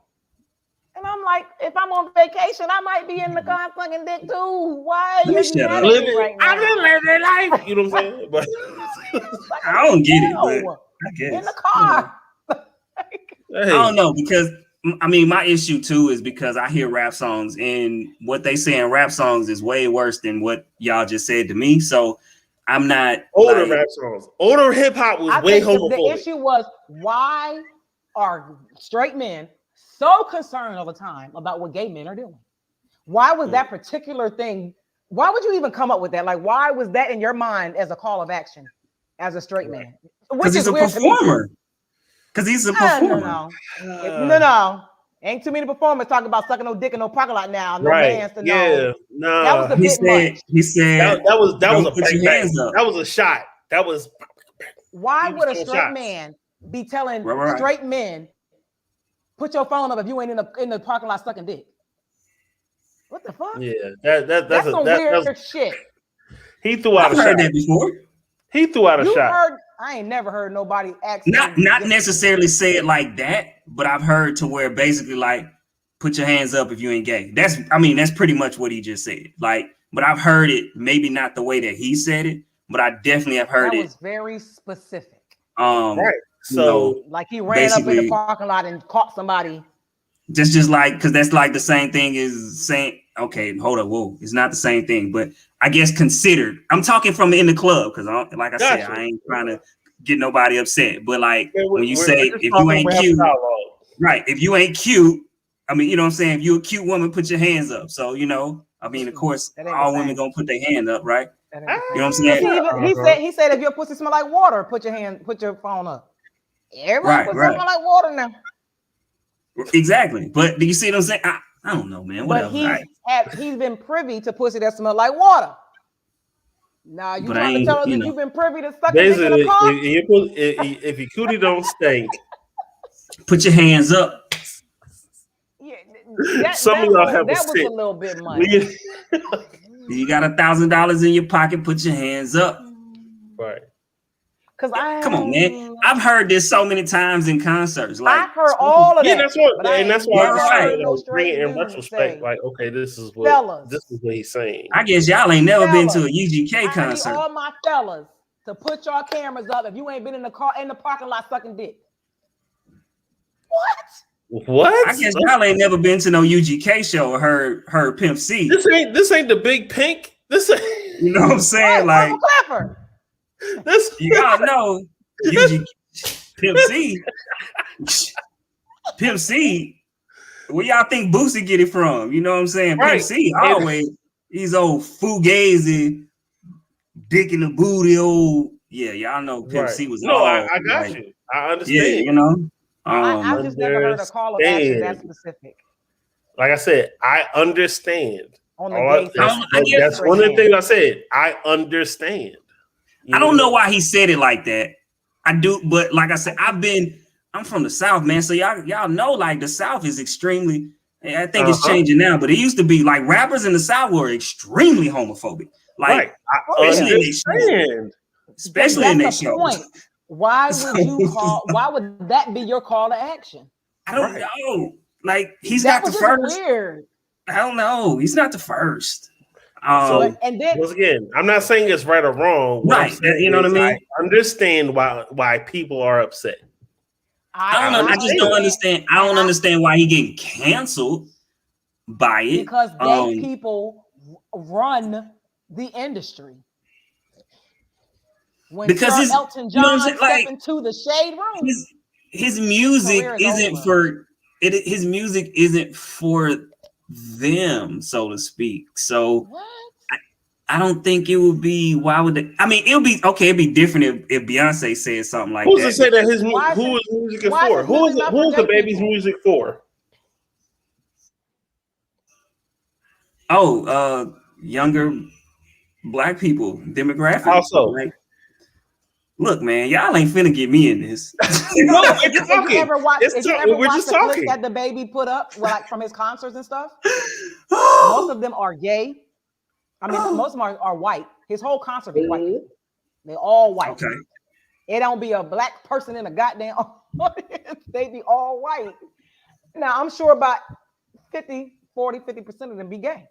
And I'm like, if I'm on vacation, I might be in the car sucking dick too. Why are you right now? I'm just living life. You know what I'm saying? But I don't get it, but I guess. In the car. I don't know, because I mean, my issue too is because I hear rap songs and what they say in rap songs is way worse than what y'all just said to me. So I'm not older rap songs. Older hip hop was way homophobic. The issue was, why are straight men so concerned all the time about what gay men are doing? Why was that particular thing? Why would you even come up with that? Like, why was that in your mind as a call of action as a straight man? Because he's a performer. Because he's a performer. No. Ain't too many performers talking about sucking no dick in no parking lot now. No hands to know. No. That was a bit much. He said that was a bang. That was a shot. That was. Why would a straight man be telling straight men, put your phone up if you ain't in the parking lot sucking dick? What the fuck? Yeah, that's some weird shit. He threw out a shot. Heard that before. He threw out a shot. I ain't never heard nobody ask. Not necessarily say it like that, but I've heard to where basically like, put your hands up if you ain't gay. That's pretty much what he just said. Like, but I've heard it maybe not the way that he said it, but I definitely have heard it. That was very specific. Right. So like he ran up in the parking lot and caught somebody. Just like, because that's like the same thing as saying, okay, hold up, whoa, it's not the same thing, but I guess considered. I'm talking from in the club because, like I said, I ain't trying to get nobody upset. But like when you say if you ain't cute, Right. If you ain't cute, I mean, you know what I'm saying? If you're a cute woman, put your hands up. So, I mean, of course, That ain't the all same. women gonna put their hand up, right? That ain't the You know what I'm same. 'Cause saying? he said if your pussy smell like water, put your phone up. Everybody put something like water now. Exactly. But do you see what I'm saying? I don't know, man. Whatever. But he's been privy to pussy that smell like water. Now you trying to tell us that you've been privy to sucking dick in a car? If your cootie don't stink, put your hands up. Yeah, some of y'all have that was a little bit much. You got $1,000 in your pocket, put your hands up. Right. Cause come on, man. I've heard this so many times in concerts. Like I heard all of that. Yeah, that's what, and that's why I no bring it in retrospect. Like, okay, this is what he's saying. I guess y'all ain't never been to a UGK concert. I need all my fellas to put your cameras up if you ain't been in the parking lot sucking dick. What? I guess y'all ain't never been to no UGK show or heard Pimp C. This ain't the Big Pink. This ain't, you know what I'm saying? Like Clapper. You gotta know Pimp C. Pimp C. Where y'all think Boosie get it from? You know what I'm saying? Right. Pimp C always these old fugazi, dick in the booty, old y'all know Pimp C was I got you. I understand. Yeah, I've just never heard a call of action that specific. Like I said, I understand. On the that's one of the things I said. I understand. I don't know why he said it like that. I do, but like I said, I'm from the South, man. So y'all know, like the South is extremely. I think it's changing now, but it used to be like rappers in the South were extremely homophobic. Like, especially in their shows. Why would that be your call to action? I don't know. Like he's not the first. Weird. I don't know. He's not the first. And then once again, I'm not saying it's right or wrong. Right. You know what I mean? I understand why people are upset. I just don't understand. I don't understand why he getting canceled by it. Because people run the industry. When Elton John stepped into the shade room, his music isn't for it. His music isn't for them, so to speak. So I don't think it would be. Why would they? I mean, it'll be okay. It'd be different if Beyonce said something like Who's that. to say that who is music for? Who's the baby's music for? Younger Black people demographic. Also, look, man, y'all ain't finna get me in this. No, Did you ever watch the talking. clips that the baby put up, like from his concerts and stuff? Most of them are gay. I mean, most of them are white. His whole concert is white. They're all white. Okay. It don't be a Black person in a goddamn audience. They be all white. Now, I'm sure about 50% of them be gay.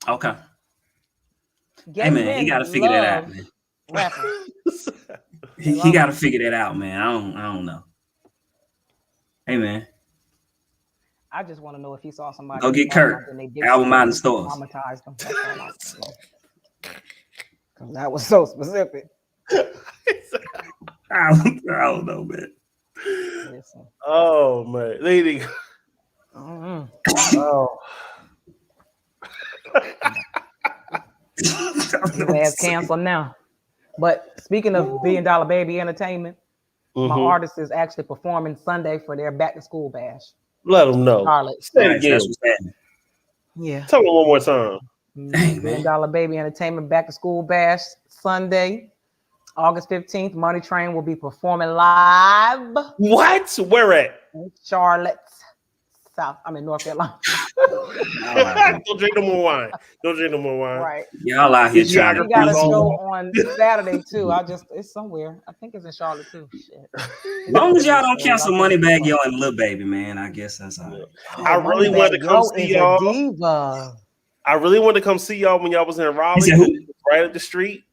Okay. Gay hey, man, he got to figure that out, man. he got to figure that out, man. I don't know. Hey, man. I just want to know if he saw somebody. Go get Kurt. Album out in stores. Traumatized them. That was so specific. I don't know, man. Listen. Oh, man. Lady. Oh. His ass canceled now. But speaking of $1 Billion Baby Entertainment, my artist is actually performing Sunday for their back to school bash. Let them know. Charlotte. Say it again. Yeah. Tell them one more time. Dang, $1 Billion Baby Entertainment back to school bash Sunday, August 15th. Money Train will be performing live. What? Where at? Charlotte, North Carolina. Don't drink no more wine. Right. Y'all out here trying to. We got a show on Saturday too. It's somewhere. I think it's in Charlotte too. Shit. As long as y'all don't cancel Moneybagg Yo and Lil Baby, man, I guess that's all right. I really wanted to come see y'all. I really wanted to come see y'all when y'all was in Raleigh, right up the street.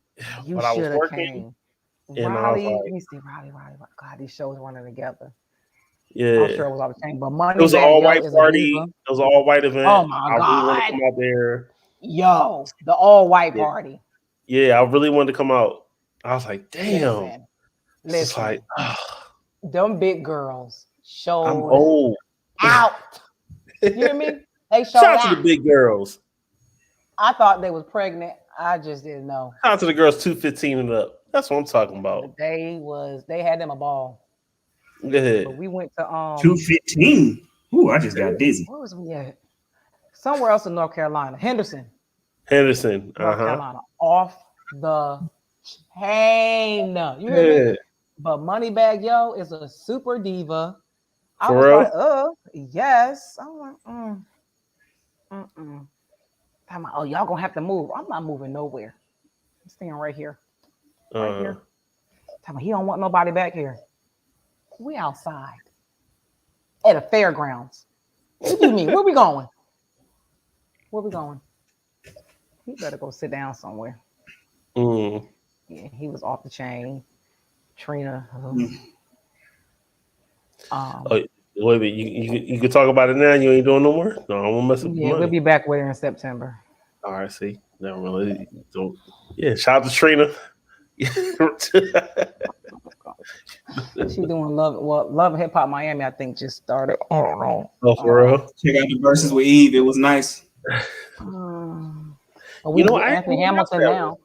But I was working. Raleigh, let me see. Raleigh. God, these shows running together. Yeah, I'm sure it was all the same, but Money. It was an all-white party. It was an all-white event. Oh my God! I really want to come out there. Yo, the all-white party. Yeah, I really wanted to come out. I was like, damn. Listen. It's like, them big girls showed Oh, out. You hear me? They showed shout out to out. the big girls. I thought they was pregnant. I just didn't know. Shout out to the girls 215 and up. That's what I'm talking about. They had them a ball. Go But ahead. we went to 215. Ooh, I just got dizzy. where was we at? Somewhere else in North Carolina. Henderson, Henderson. North Carolina. Off the chain. You hear me? Yeah. But Moneybag Yo is a super diva. I For was real? like, yes. I'm like, mm-mm. I'm like, oh, y'all gonna have to move. I'm not moving nowhere. I'm staying right here. Right here. Tell me, he don't want nobody back here. We outside at a fairgrounds. What do you mean? Where we going? Where we going? He better go sit down somewhere. Mm. Yeah, he was off the chain. Trina. Oh, wait a minute. You can talk about it now. You ain't doing no more. No, I won't mess up. Yeah, we'll be back with her in September. All right, see, never really don't. Yeah, shout out to Trina. She doing Love Hip Hop Miami. I think just started. I don't know. Oh, for real? Check out the Verzuz with Eve. It was nice. But we You know, do I Anthony didn't watch Hamilton that now. one.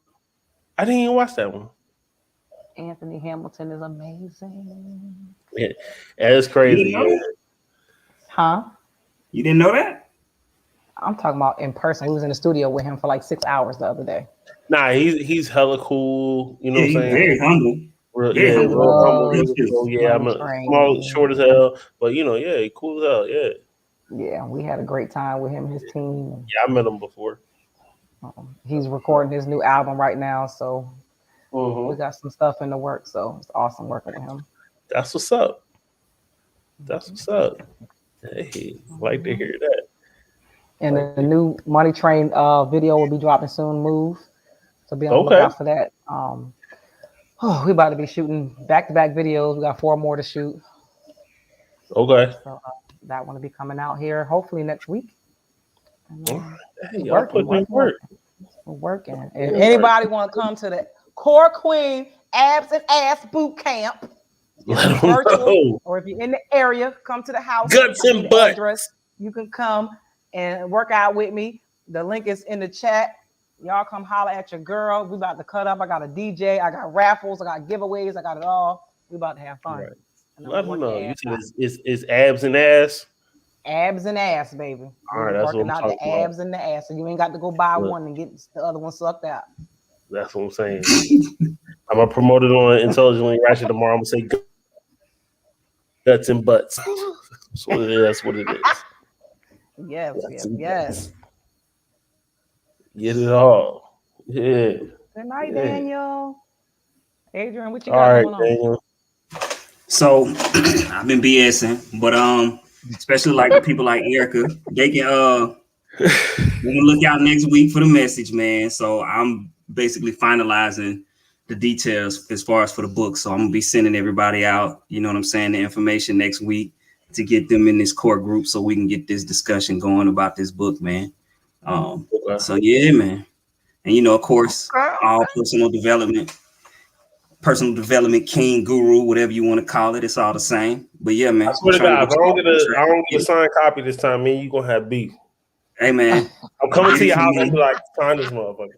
I didn't even watch that one. Anthony Hamilton is amazing. Yeah, it's crazy. Yeah. Huh? You didn't know that? I'm talking about in person. He was in the studio with him for like 6 hours the other day. Nah, he's hella cool. You know Yeah, what I'm he's saying? very humble. Real humble. Real cool. Yeah, I'm small, short as hell, but yeah, he cool as hell. Yeah. Yeah, we had a great time with him and his team. Yeah, I met him before. He's recording his new album right now, so we got some stuff in the works. So it's awesome working with him. That's what's up. That's what's up. Hey, like to hear that. And the new Money Train video will be dropping soon. Move, so be on the lookout for that. We about to be shooting back-to-back videos. We got 4 more to shoot. Okay. So that one will be coming out here hopefully next week. Y'all put in work. We're working. If anybody want to come to the Core Queen Abs and Ass Boot Camp, virtual, or if you're in the area, come to the house. Guts and butts. You can come and work out with me. The link is in the chat. Y'all come holler at your girl. We about to cut up. I got a DJ. I got raffles. I got giveaways. I got it all. We about to have fun. Right. Let them know. You said it's abs and ass. Abs and ass, baby. All right, that's what I'm talking the abs and the ass, so you ain't got to go buy one and get the other one sucked out. That's what I'm saying. I'm gonna promote it on Intelligently Ratchet tomorrow. I'm gonna say guts and butts. That's what it is. That's what it is. Yes. Get it all. Yeah. Good night, Daniel. Adrian, what you all got right, going on? Daniel. So I've been BSing, but especially like the people like Erica, they can look out next week for the message, man. So I'm basically finalizing the details as far as for the book. So I'm gonna be sending everybody out, you know what I'm saying, the information next week to get them in this core group so we can get this discussion going about this book, man. So yeah, man. And of course, all personal development king, guru, whatever you want to call it, it's all the same. But yeah, man. I swear to God, if I don't get a signed copy this time, man, you gonna have beef. Hey, man. I'm coming to your house and be like, sign this motherfucker.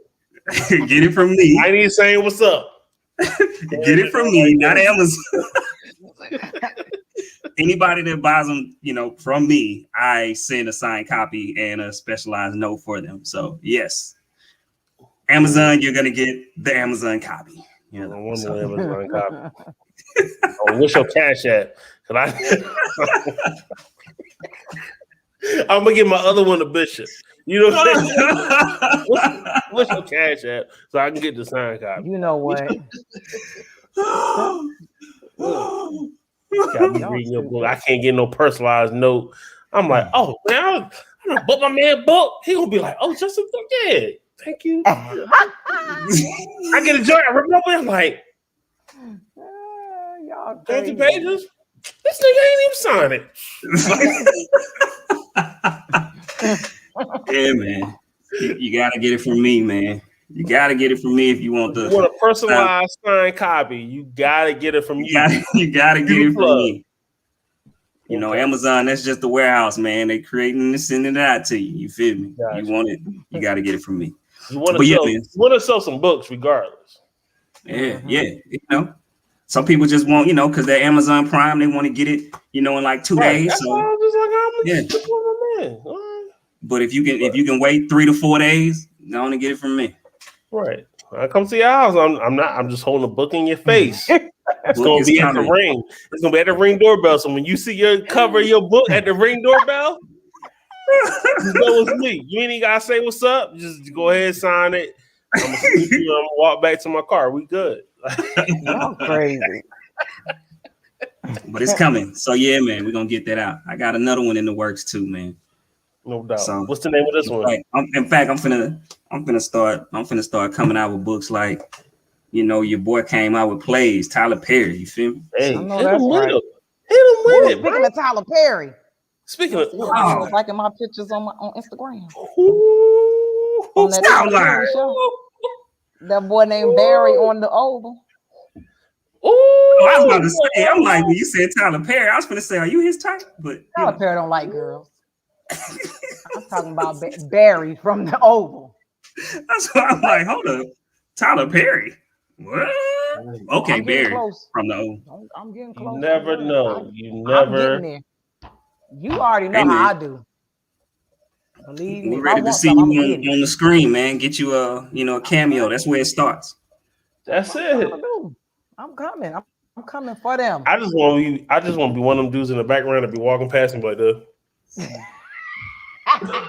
Get it from me. I need saying what's up. Get it from me, not Amazon. Anybody that buys them, from me, I send a signed copy and a specialized note for them. So yes, Amazon, you're gonna get the Amazon copy. I want the Amazon copy. What's your cash at? I'm gonna get my other one to Bishop. You know what I'm saying? What's your cash at so I can get the signed copy? You know what? Got me reading your book. I can't get no personalized note. I'm like, oh man, I'm gonna book my man book. He gonna be like, oh, Justin, yeah, thank you. I get a joint. I remember. I'm like, y'all 30 pages. This nigga ain't even sign it. Yeah, man. You gotta get it from me, man. You gotta get it from me if you want You want a personalized signed copy. You gotta get it from you. You gotta get it from me. You know, Okay. Amazon, that's just the warehouse, man. They creating and sending it out to you. You feel me? Gotcha. You want it, you gotta get it from me. You want to sell some books regardless. Yeah, you know. Some people just want, you know, because they're Amazon Prime, they want to get it, you know, in like 2 days. That's So why I was just like, I'm right. But if you can wait 3 to 4 days, go on and get it from me. Right. When I come to your house, I'm just holding a book in your face. It's gonna be at the Ring. It's gonna be at the Ring doorbell. So when you see your cover your book at the Ring doorbell, you know it's me. You ain't even gotta say what's up. Just go ahead, sign it. I'm gonna walk back to my car. We good. Y'all crazy. But it's coming. So yeah, man, we're gonna get that out. I got another one in the works too, man. No doubt. So, what's the name of this one? Right. I'm finna start coming out with books like, you know, your boy came out with plays, Tyler Perry. You feel me? Hey, I know that's right. Hit him with it. Speaking of Tyler Perry. Speaking of, was liking my pictures on Instagram. On that show. That boy named Barry on the Oval. I was about to say, I'm like, when you said Tyler Perry, I was gonna say, are you his type? But Tyler Perry don't like girls. I'm talking about Barry from the Oval. That's why I'm like, hold up, Tyler Perry. What? Okay, Barry from the Oval. I'm getting close. You never know. I'm getting there. You already know how I do. Believe me. We're ready to see you on the screen, man. Get you a cameo. That's where it starts. That's it. I'm coming. I'm coming for them. I just want to be one of them dudes in the background and be walking past me like this.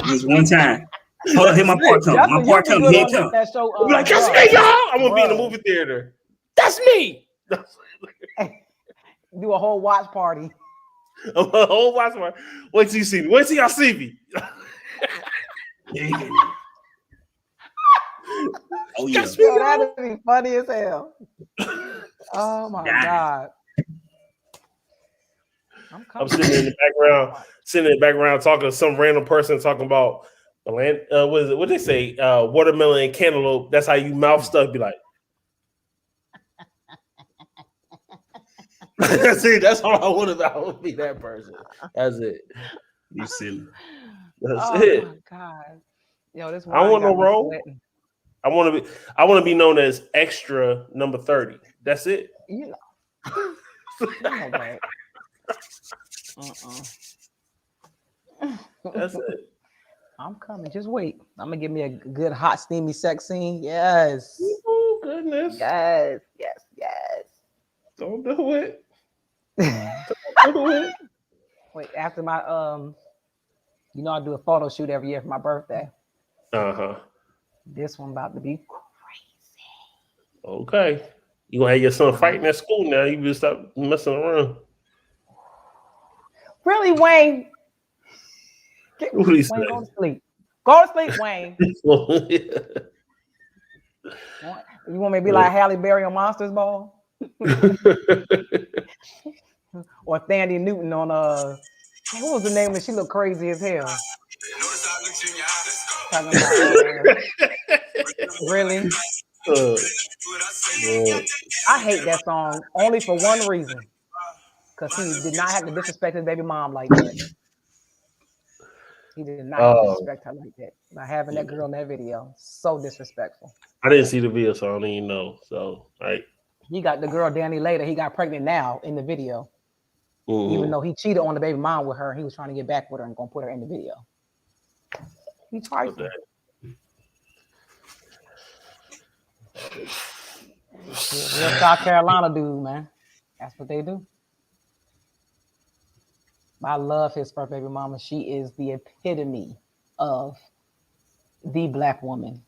Just one time. Hold on, here my part come. My part come. Here it come. I'm like, that's me, y'all. I'm gonna be in the movie theater. That's me. Do a whole watch party. A whole watch party. Wait till you see me. Wait till y'all see me. Oh yeah, that'd be funny as hell. Oh my god! I'm sitting in the background, talking to some random person talking about what they say, watermelon and cantaloupe. That's how you mouth stuff. Be like, that's it. That's all I want to be. That person. That's it. You silly. That's it. Oh my god! Yo, this. I want to roll. I want to be known as extra number 30. That's it. You know. That's it. I'm coming. Just wait. I'm gonna give me a good hot steamy sex scene. Yes. Oh goodness. Yes. Don't do it. Don't do it. Wait, after my I do a photo shoot every year for my birthday. This one about to be crazy. Okay. You gonna have your son fighting at school now. You just stop messing around. Really, Wayne? What do you say? Wayne, go to sleep. Go to sleep, Wayne. You want me to be like Halle Berry on Monsters Ball? Or Thandie Newton on what was the name that she looked crazy as hell? Talking about, really? I hate that song only for one reason. Because he did not have to disrespect his baby mom like that. He did not disrespect her like that. By having that girl in that video. So disrespectful. I didn't see the video, so I don't even know. So, right. He got the girl Danny later. He got pregnant now in the video. Even though he cheated on the baby mom with her, he was trying to get back with her and gonna put her in the video. He tried to. Real South Carolina dude, man. That's what they do. I love his first baby mama. She is the epitome of the black woman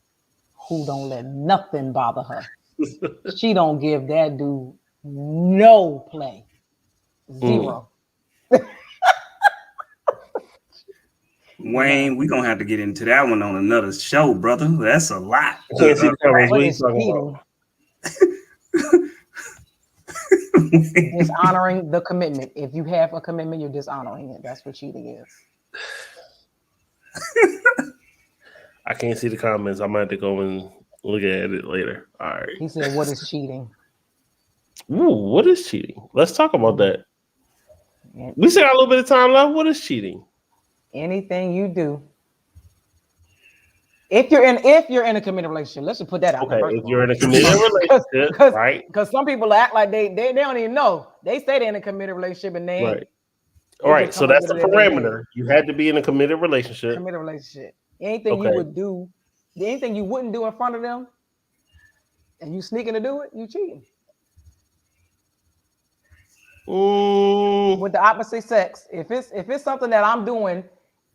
who don't let nothing bother her. She don't give that dude no play. Zero. Wayne, we're gonna have to get into that one on another show, brother. That's a lot. Can't see the cameras. What are you talking about? Dishonoring the commitment. If you have a commitment, you're dishonoring it. That's what cheating is. I can't see the comments. I might have to go and Look at it later. All right. He said, "What is cheating?" Ooh, what is cheating? Let's talk about that. And We still got a little bit of time left. What is cheating? anything you do, if you're in a committed relationship, let's just put that out. Okay, if you're in a committed relationship, right? Because some people act like they don't even know. They say they're in a committed relationship and they ain't. Right. All right, so that's the parameter. You had to be in a committed relationship. Committed relationship. Anything you would do, anything you wouldn't do in front of them, and you sneaking to do it, you cheating. With the opposite sex, if it's something that I'm doing,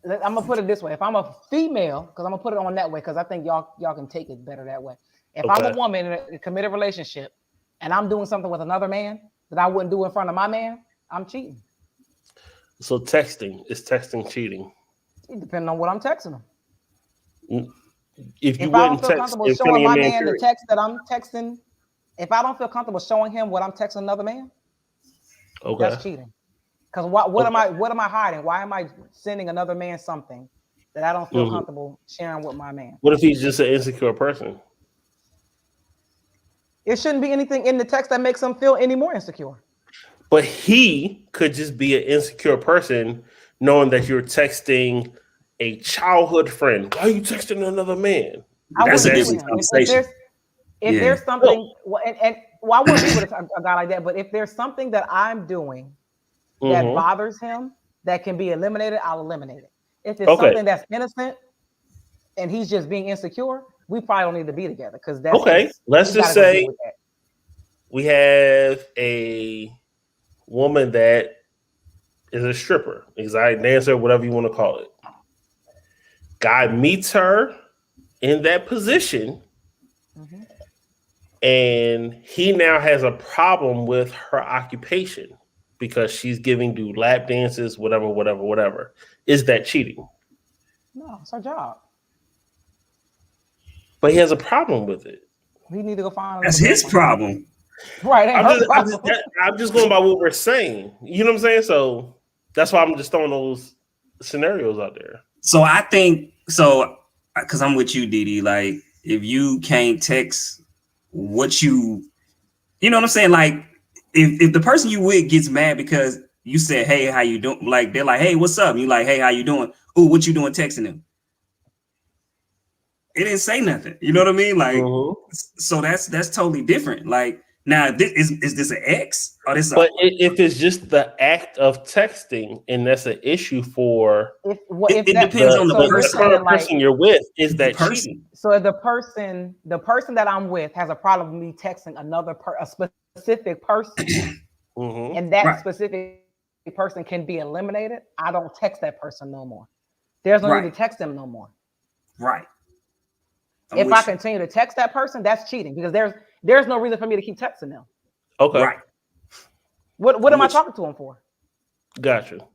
I'm gonna put it this way. If I'm a female, because I'm gonna put it on that way, because I think y'all can take it better that way. If I'm a woman in a committed relationship and I'm doing something with another man that I wouldn't do in front of my man, I'm cheating. So texting, is texting cheating? It depends on what I'm texting them. If I don't feel comfortable showing my man the text that I'm texting, if I don't feel comfortable showing him what I'm texting another man, that's cheating. Because what am I hiding? Why am I sending another man something that I don't feel comfortable sharing with my man? What if he's just an insecure person? It shouldn't be anything in the text that makes him feel any more insecure. But he could just be an insecure person knowing that you're texting a childhood friend. Why are you texting another man? That's a different conversation. If there's something, I wouldn't be with a guy like that, but if there's something that I'm doing that bothers him that can be eliminated, I'll eliminate it. If it's something that's innocent and he's just being insecure, we probably don't need to be together, because that's let's just say we have a woman that is a stripper, exotic dancer, whatever you want to call it. Guy meets her in that position, and he now has a problem with her occupation because she's giving you lap dances, whatever. Is that cheating? No, it's her job. But he has a problem with it. We need to go find. That's his problem. Right. I'm just going by what we're saying. You know what I'm saying? So that's why I'm just throwing those scenarios out there. So I think because I'm with you, Didi. Like, if you can't text what you know what I'm saying? Like, if the person you with gets mad because you said, "Hey, how you doing?" Like, they're like, "Hey, what's up?" And you like, "Hey, how you doing?" "Ooh, what you doing texting him?" It didn't say nothing. You know what I mean? Like, so that's totally different. Like, now is this an ex or this? But if it's just the act of texting, and that's an issue for it depends on the person you're with. Is that cheating? So the person that I'm with has a problem with me texting a specific person, and that specific person can be eliminated. I don't text that person no more. There's no need to text them no more. Right. If I continue to text that person, that's cheating, because there's no reason for me to keep texting them. Okay. Right. What am I talking to them for? Gotcha. You know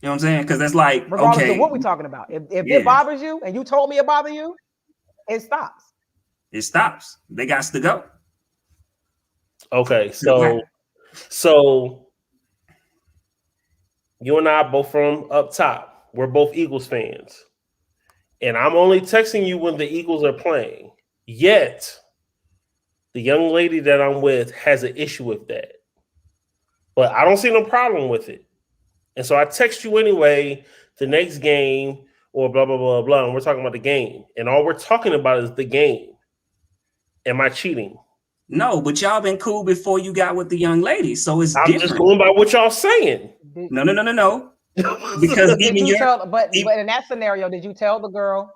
what I'm saying? Because that's like, regardless of what we're talking about. If it bothers you and you told me it bothers you, it stops. It stops. They got to go. Okay. So you and I are both from up top. We're both Eagles fans. And I'm only texting you when the Eagles are playing. Yet, the young lady that I'm with has an issue with that. But I don't see no problem with it. And so I text you anyway the next game or blah, blah, blah, blah. And we're talking about the game. And all we're talking about is the game. Am I cheating? No, but y'all been cool before you got with the young lady. So it's different. I'm just going by what y'all saying. No. Because even but in that scenario, did you tell the girl?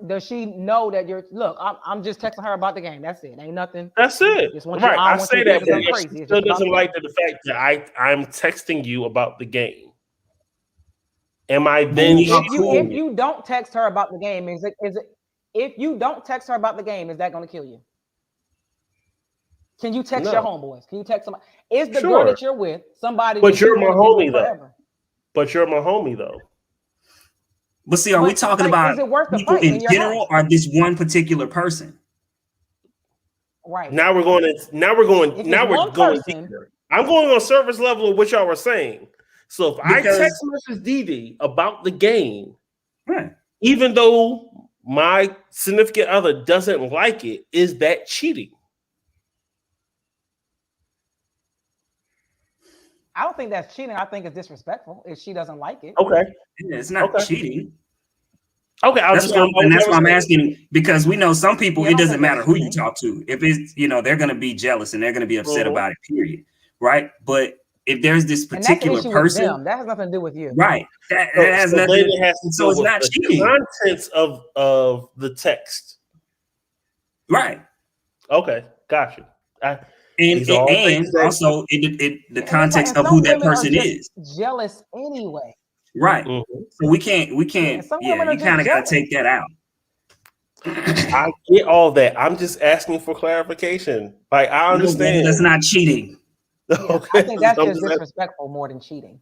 Does she know that you're? Look, I'm just texting her about the game. That's it. Ain't nothing. That's it. Right. I say that, but she still doesn't like the fact that I'm texting you about the game. Am I then? If you don't text her about the game, is it? If you don't text her about the game, is that going to kill you? Can you text your homeboys? Can you text somebody? Is the girl that you're with somebody? But you're my homie though. But you're my homie though. But see, are we talking about people in general, or this one particular person? Right. Now we're going deeper. I'm going on surface level of what y'all were saying. So if I text Mrs. Didi about the game, even though my significant other doesn't like it, is that cheating? I don't think that's cheating. I think it's disrespectful if she doesn't like it. Okay. Yeah, it's not cheating. Okay, that's why I'm asking, because we know some people, it doesn't matter who you talk to. If it's, they're going to be jealous and they're going to be upset about it, period. Right? But if there's this particular person, that has nothing to do with you. Right. That has nothing to do. So it's not cheating. Contents of the text. Right. Okay, got you. And also the context of who that person is. Jealous anyway. Right. Mm-hmm. So we can't. Yeah, you kind of got to take that out. I get all that. I'm just asking for clarification. Like, I understand. That's not cheating. Yeah, okay. I think that's just disrespectful more than cheating.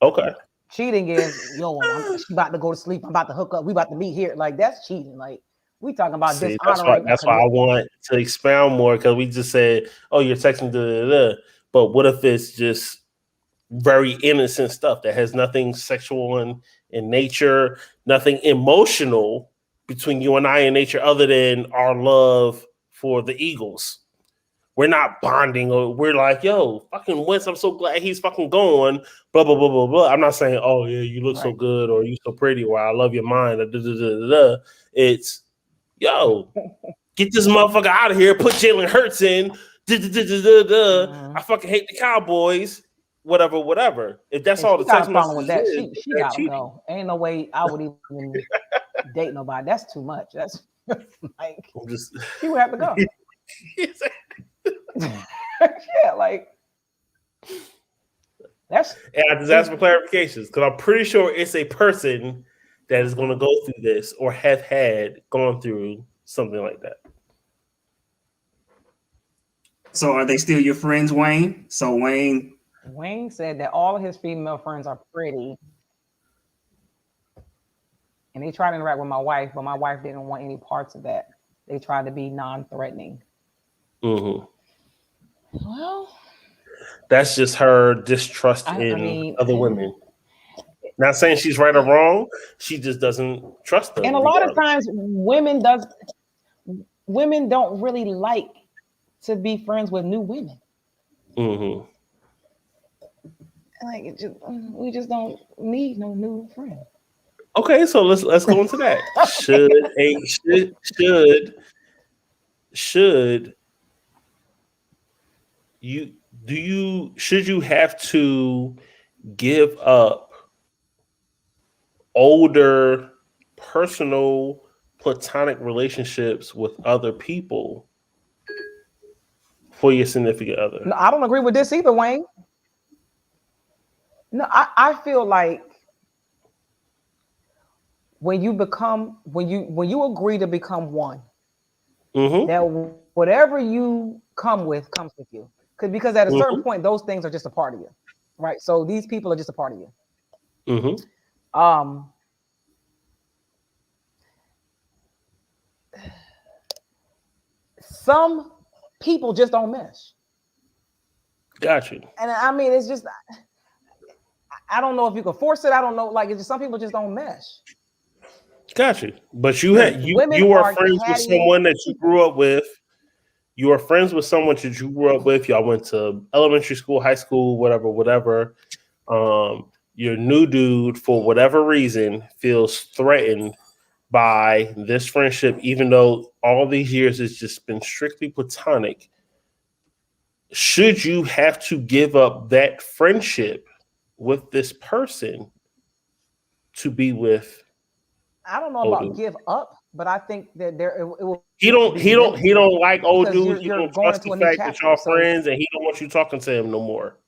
Okay. Cheating is, she about to go to sleep. I'm about to hook up. We about to meet here. Like, that's cheating. Like, we talking about dishonoring. That's why I want to expound more, because we just said, oh, you're texting, but what if it's just very innocent stuff that has nothing sexual in nature, nothing emotional between you and I in nature other than our love for the Eagles? We're not bonding, or we're like, yo, fucking Wentz, I'm so glad he's fucking gone, blah, blah, blah, blah, blah. I'm not saying, oh, yeah, you look so good, or you so pretty, or I love your mind, or It's, yo, get this motherfucker out of here, put Jalen Hurts in, I fucking hate the Cowboys, whatever. If that's all the text message she gotta go. Ain't no way I would even date nobody. That's too much. That's like, she would have to go. Yeah, like that's. And I just asked for clarifications, because I'm pretty sure it's a person that is going to go through this or have gone through something like that. So are they still your friends, Wayne? So Wayne said that all of his female friends are pretty, and they tried to interact with my wife, but my wife didn't want any parts of that. They tried to be non-threatening. Mm-hmm. Well, that's just her distrust in other women. Not saying she's right or wrong. She just doesn't trust them. And a lot of times women don't really like to be friends with new women. Mm-hmm. Like, we just don't need no new friend. Okay, so let's go into that. Should you have to give up older personal platonic relationships with other people for your significant other? No, I don't agree with this either, Wayne. No, I feel like when you agree to become one, that whatever you come with comes with you. Because at a certain point, those things are just a part of you, right? So these people are just a part of you. Some people just don't mesh. Got you. And I mean, it's just, I don't know if you can force it. I don't know. Like, it's just, some people just don't mesh. Got you. But you are friends with someone that you grew up with. You are friends with someone that you grew up with. Y'all went to elementary school, high school, whatever. Your new dude, for whatever reason, feels threatened by this friendship, even though all these years it's just been strictly platonic. Should you have to give up that friendship with this person to be with? I don't know about give up, but I think that it will. He don't like old dudes. He don't trust the fact that y'all friends, and he don't want you talking to him no more.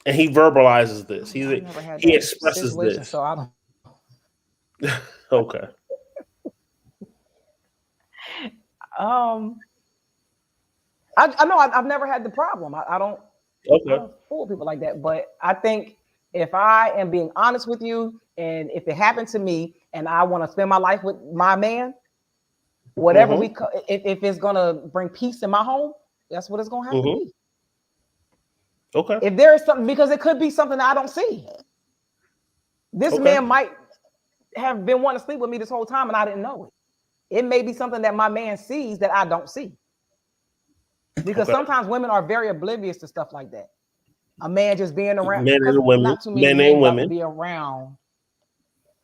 And he verbalizes this. He expresses this. So I don't. Okay. I know I've never had the problem. I don't fool people like that. But I think if I am being honest with you, and if it happened to me, and I want to spend my life with my man, whatever if it's gonna bring peace in my home, that's what it's gonna have to be. Okay. If there is something, because it could be something that I don't see. This man might have been wanting to sleep with me this whole time and I didn't know it. It may be something that my man sees that I don't see. Because sometimes women are very oblivious to stuff like that. A man just being around, men and women, not too many men men and about to women be around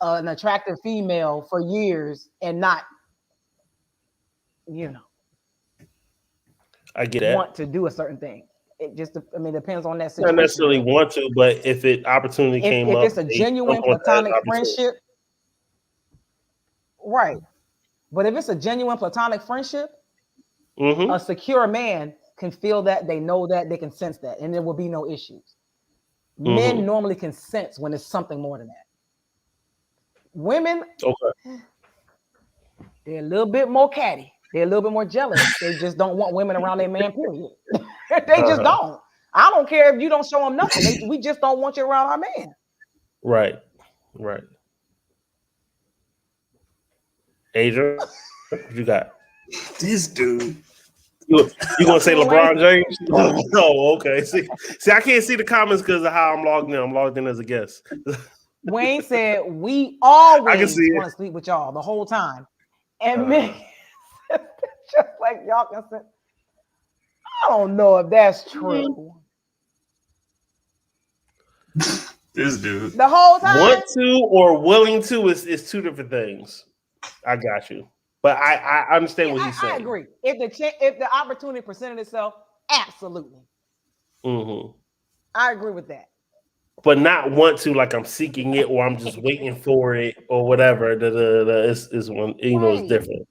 an attractive female for years and not, I get that. Want to do a certain thing. It just, depends on that Not situation. necessarily want to, but if it opportunity came up, if it's a genuine platonic friendship, right? But if it's a genuine platonic friendship, a secure man can feel that, they know that, they can sense that, and there will be no issues. Men normally can sense when it's something more than that. Women, they're a little bit more catty. They're a little bit more jealous. They just don't want women around their man, period. They just don't. I don't care if you don't show them nothing. We just don't want you around our man. Right. Adrian, what you got? This dude. You gonna say LeBron James? No, okay. See, I can't see the comments because of how I'm logged in. I'm logged in as a guest. Wayne said we always want to sleep with y'all the whole time, and me, just like y'all can say, I don't know if that's true. This dude. The whole time. Want to or willing to is two different things. I got you. But I understand what he's saying. I agree. If the opportunity presented itself, absolutely. I agree with that. But not want to, like I'm seeking it or I'm just waiting for it or whatever. Is one, it's different.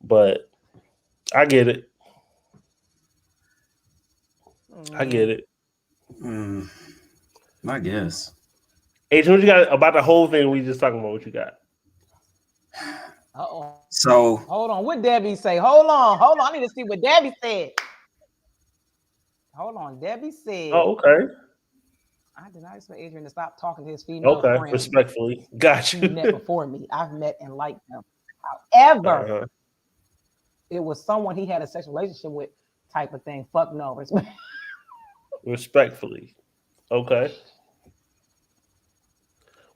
But I get it. I get it. I guess. Adrian, what you got about the whole thing we just talking about? What you got? So hold on. What Debbie say? Hold on. I need to see what Debbie said. Hold on. Debbie said. Oh, okay. I did not expect Adrian to stop talking to his female friends. Respectfully. Got you. Met before me. I've met and liked them. However, it was someone he had a sexual relationship with type of thing. Fuck no. Respectfully. Okay.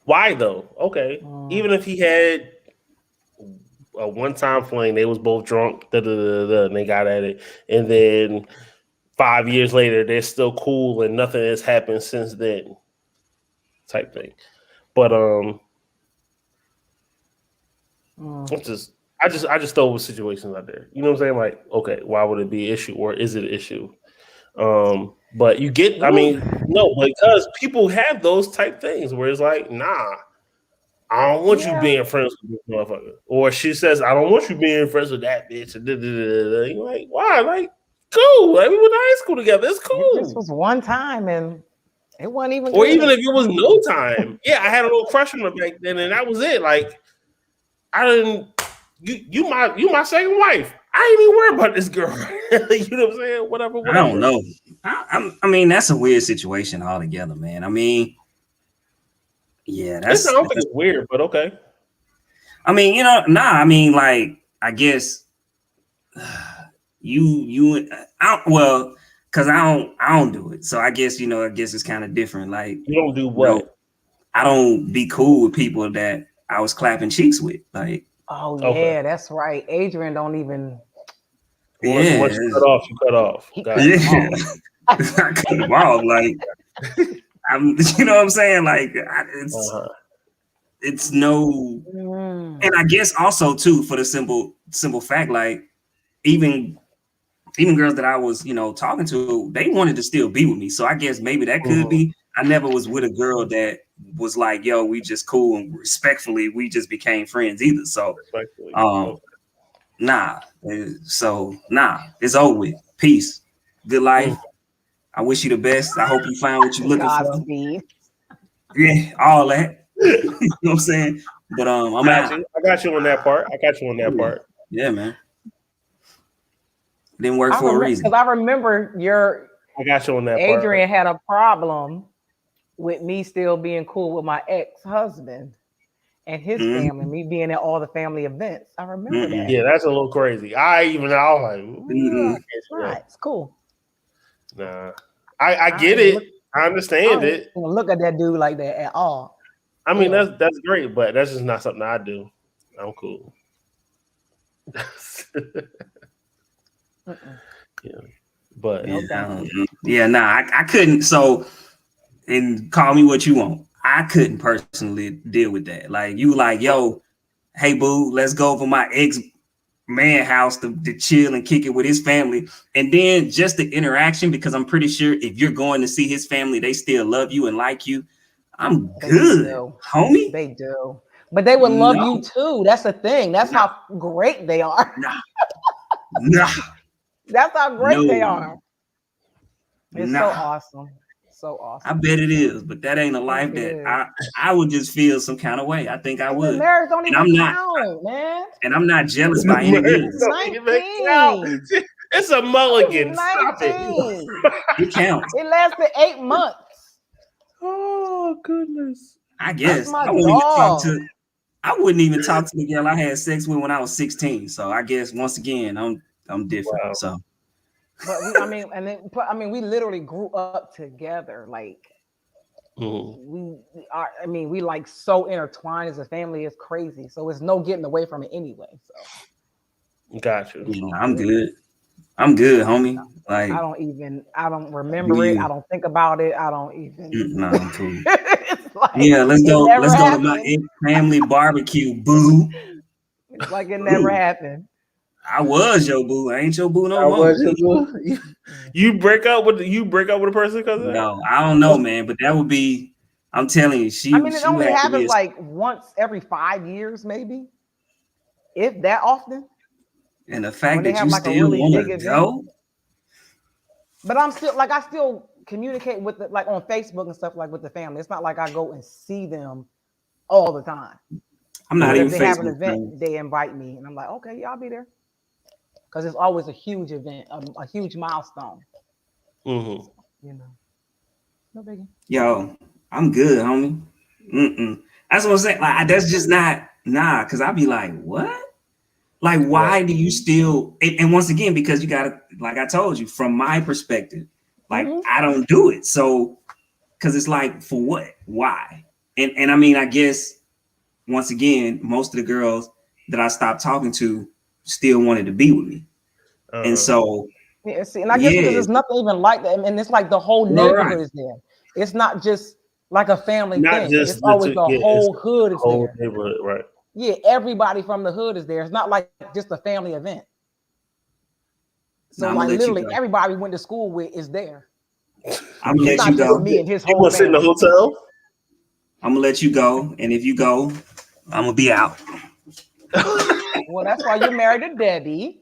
Why though? Okay. Even if he had a one-time fling, they was both drunk, and they got at it, and then 5 years later they're still cool and nothing has happened since then, type thing. But I just throw situations out there. You know what I'm saying? Like, okay, why would it be an issue, or is it an issue? But you get, no, because people have those type things where it's like, nah, I don't want you being friends with this motherfucker. Or she says, I don't want you being friends with that bitch. You're like, why? Like, cool. Like, we went to high school together. It's cool. This was one time and it wasn't even. Or even if it was no time. Yeah, I had a little crush on her back then, and that was it. Like, I didn't. You my second wife. I ain't even worried about this girl. You know what I'm saying? Whatever. I don't know. I mean, that's a weird situation altogether, man. I mean, yeah, I don't think it's weird, but okay. I mean, I mean, like, I guess because I don't do it. So I guess it's kind of different. Like, you don't do what? I don't be cool with people that I was clapping cheeks with. Like, oh yeah, that's right. Adrian don't even. Once you cut off. Yeah, I cut him off. Like, you know what I'm saying? Like, it's no, and I guess also too for the simple fact, like, even girls that I was talking to, they wanted to still be with me. So I guess maybe that could be. I never was with a girl that was like, yo, we just cool and respectfully we just became friends either. So nah. So nah, it's over with. Peace. Good life. I wish you the best. I hope you find what you're looking for. Yeah, all that. You know what I'm saying? But I got you on that part. Yeah, man. Didn't work for a reason. Because I remember I got you on that Adrian part. Adrian had a problem with me still being cool with my ex-husband and his family, me being at all the family events. I remember that. Yeah, that's a little crazy. I was like, it's cool. Nah, I get it. I understand it. I don't look at that dude like that at all. I mean, Yeah. that's great, but that's just not something I do. I'm cool. Yeah, but No, Yeah, thank you. yeah, nah, I couldn't. So, and call me what you want. I couldn't personally deal with that. Like you, like, yo, hey, boo, let's go over my ex man house to chill and kick it with his family, and then just the interaction. Because I'm pretty sure if you're going to see his family, they still love you and like you. I'm They good, do. homie. They do. But they would love No, you too. That's the thing. That's nah, how great they are. nah, nah, That's how great they no, are. It's so nah. awesome. So I awesome. bet it is, but that ain't a It life that is. I would just feel some kind of way. I think I And then would, marriage don't and even I'm not, count, man. and I'm not jealous by any marriage He's means. don't even make it out. 19. It's a He's mulligan. Stop it. 19. It counts. It lasted 8 months. Oh goodness. I That's guess my I wouldn't even talk dog. to. I wouldn't even talk to the girl I had sex with when I was 16. So I guess once again, I'm different. Wow. So But we literally grew up together. Like Mhm. we like so intertwined as a family. It's crazy. So it's no getting away from it anyway. So Got you. yeah, I'm good. I'm good, homie. I Like don't do remember it. I you? don't think about it. I don't even. Nah, I'm cool. It's like Yeah, let's it go. never Let's go to my happened. family barbecue, boo. It's like it never Boo. happened. I was your boo. I ain't your boo no I more. was you break up with a person because of that? No, I don't know, man. But that would be. I'm telling you, I mean, it she would only have to be. happens like once every 5 years, maybe, if that often. And the fact When they that you have like a still really want big to event. go, But I still communicate with like on Facebook and stuff like with the family. It's not like I go and see them all the time. I'm not But even if they have an Facebook event, friends. they invite me, and I'm like, okay, yeah, I'll be there. Because it's always a huge event, a huge milestone. Mm-hmm. You know, no biggie. Yo, I'm good, homie. That's what I'm saying. Like that's just not because I'd be like, what? Like, why do you still? And once again, because you gotta, like I told you, from my perspective, like I don't do it. So, because it's like, for what? Why? And I mean, I guess once again, most of the girls that I stopped talking to still wanted to be with me, and so Yeah, see, and I guess because yeah, there's nothing even like that, and it's like the whole neighborhood is there. It's not just like a family Not thing. just It's always the it's whole the hood is whole there. neighborhood, right? Yeah, everybody from the hood is there. It's not like just a family event. So now I'm gonna like let you literally go. everybody we went to school with is there. I'm gonna It's let not you just go. me and his You whole want to sit in the family. hotel? I'm gonna let you go, and if you go, I'm gonna be out. Well, that's why you're married to Debbie.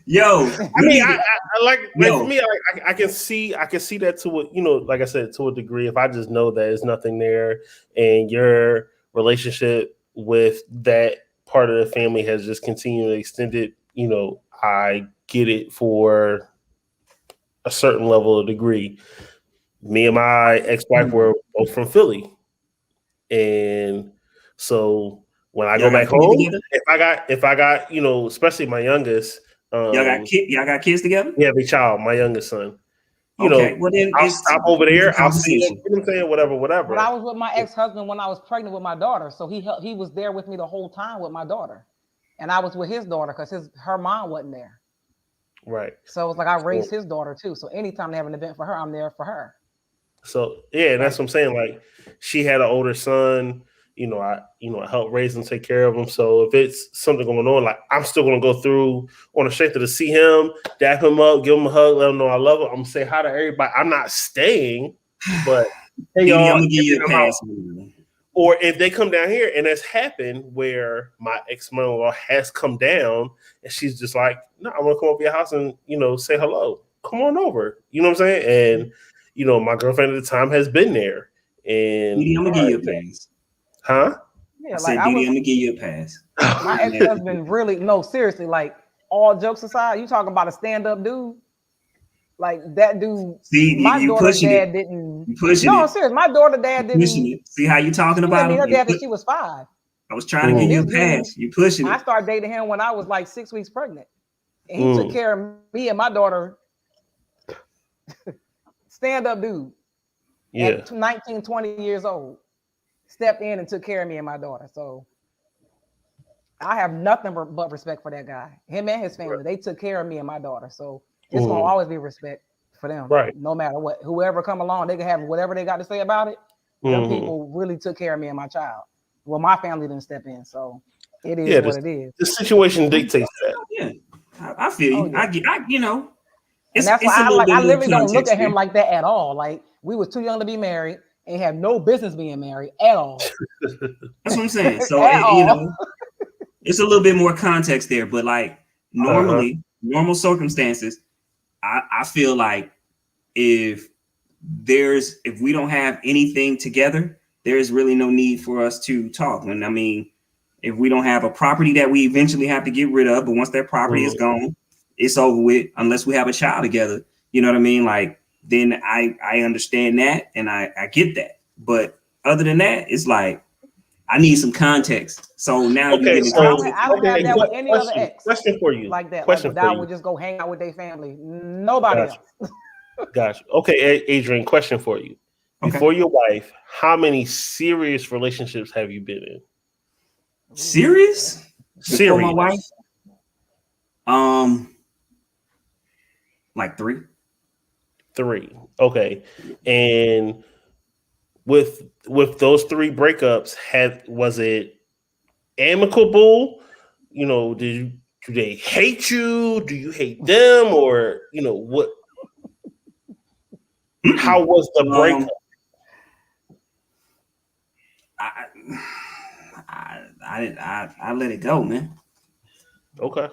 Yo, I mean, I like for yo, me, I can see that to a, like I said, to a degree. If I just know that there's nothing there, and your relationship with that part of the family has just continually extended, I get it for a certain level of degree. Me and my ex-wife were both from Philly, and so when I y'all go got back kids home, together? if I got especially my youngest, Y'all got kids together? yeah, big child, my youngest son. Okay, well then I'll it's stop over easy there. I'll see him. conversation. You know what I'm saying? But I Whatever. was with my ex-husband when I was pregnant with my daughter. So he was there with me the whole time with my daughter. And I was with his daughter because her mom wasn't there. Right. So it was like I raised his daughter too. So anytime they have an event for her, I'm there for her. So yeah, and that's what I'm saying. Like she had an older son. I help raise and take care of him. So if it's something going on, like I'm still gonna go through on the strength to see him, dap him up, give him a hug, let him know I love him. I'm gonna say hi to everybody. I'm not staying, but hey Didi, y'all, I'm gonna give you a pass. or if they come down here, and that's happened where my ex-mother-in-law has come down and she's just like, no, I want to come over your house and, say hello. Come on over. You know what I'm saying? And, my girlfriend at the time has been there. And Didi, I'm gonna give you a pass. Huh? Yeah, I like said, I Didi, was I'm gonna give you a pass. my ex-husband really, no, seriously, like all jokes aside, you talking about a stand-up dude. Like that dude, See, my you daughter pushing dad it. didn't. You pushing No, I'm it. serious. My daughter dad You pushing didn't. it. See how you talking She didn't about meet him? her dad till she was 5. I was trying to give you a pass. You pushing I it. started dating him when I was like 6 weeks pregnant, and he took care of me and my daughter. Stand up dude. at 19, 20 years old, stepped in and took care of me and my daughter. So I have nothing but respect for that guy. Him and his family, they took care of me and my daughter. So it's gonna always be respect for them, right? No matter what, whoever come along, they can have whatever they got to say about it. Them people really took care of me and my child. Well, my family didn't step in, so it is what it is. The situation dictates that. Yeah, I feel you. Yeah. I you know, and that's why I literally don't look at him like that at all. Like we was too young to be married and have no business being married at all. That's what I'm saying. So you know, it's a little bit more context there, but like normally, normal circumstances, I feel like if we don't have anything together, there is really no need for us to talk. And I mean, if we don't have a property that we eventually have to get rid of, but once that property is gone, it's over with, unless we have a child together. You know what I mean? Like, then I understand that and I get that. But other than that, it's like, I need some context. So now you get I don't have that with any other ex. Question for you. Like that. Question like I would just go hang out with their family. Nobody else. Gotcha. Okay, Adrian, question for you. Before your wife, how many serious relationships have you been in? Serious? Before my wife? Like 3. 3. Okay. And with those 3 breakups, was it amicable? You know, do they hate you? Do you hate them? Or, you know, what? How was the breakup? I let it go, man. Okay.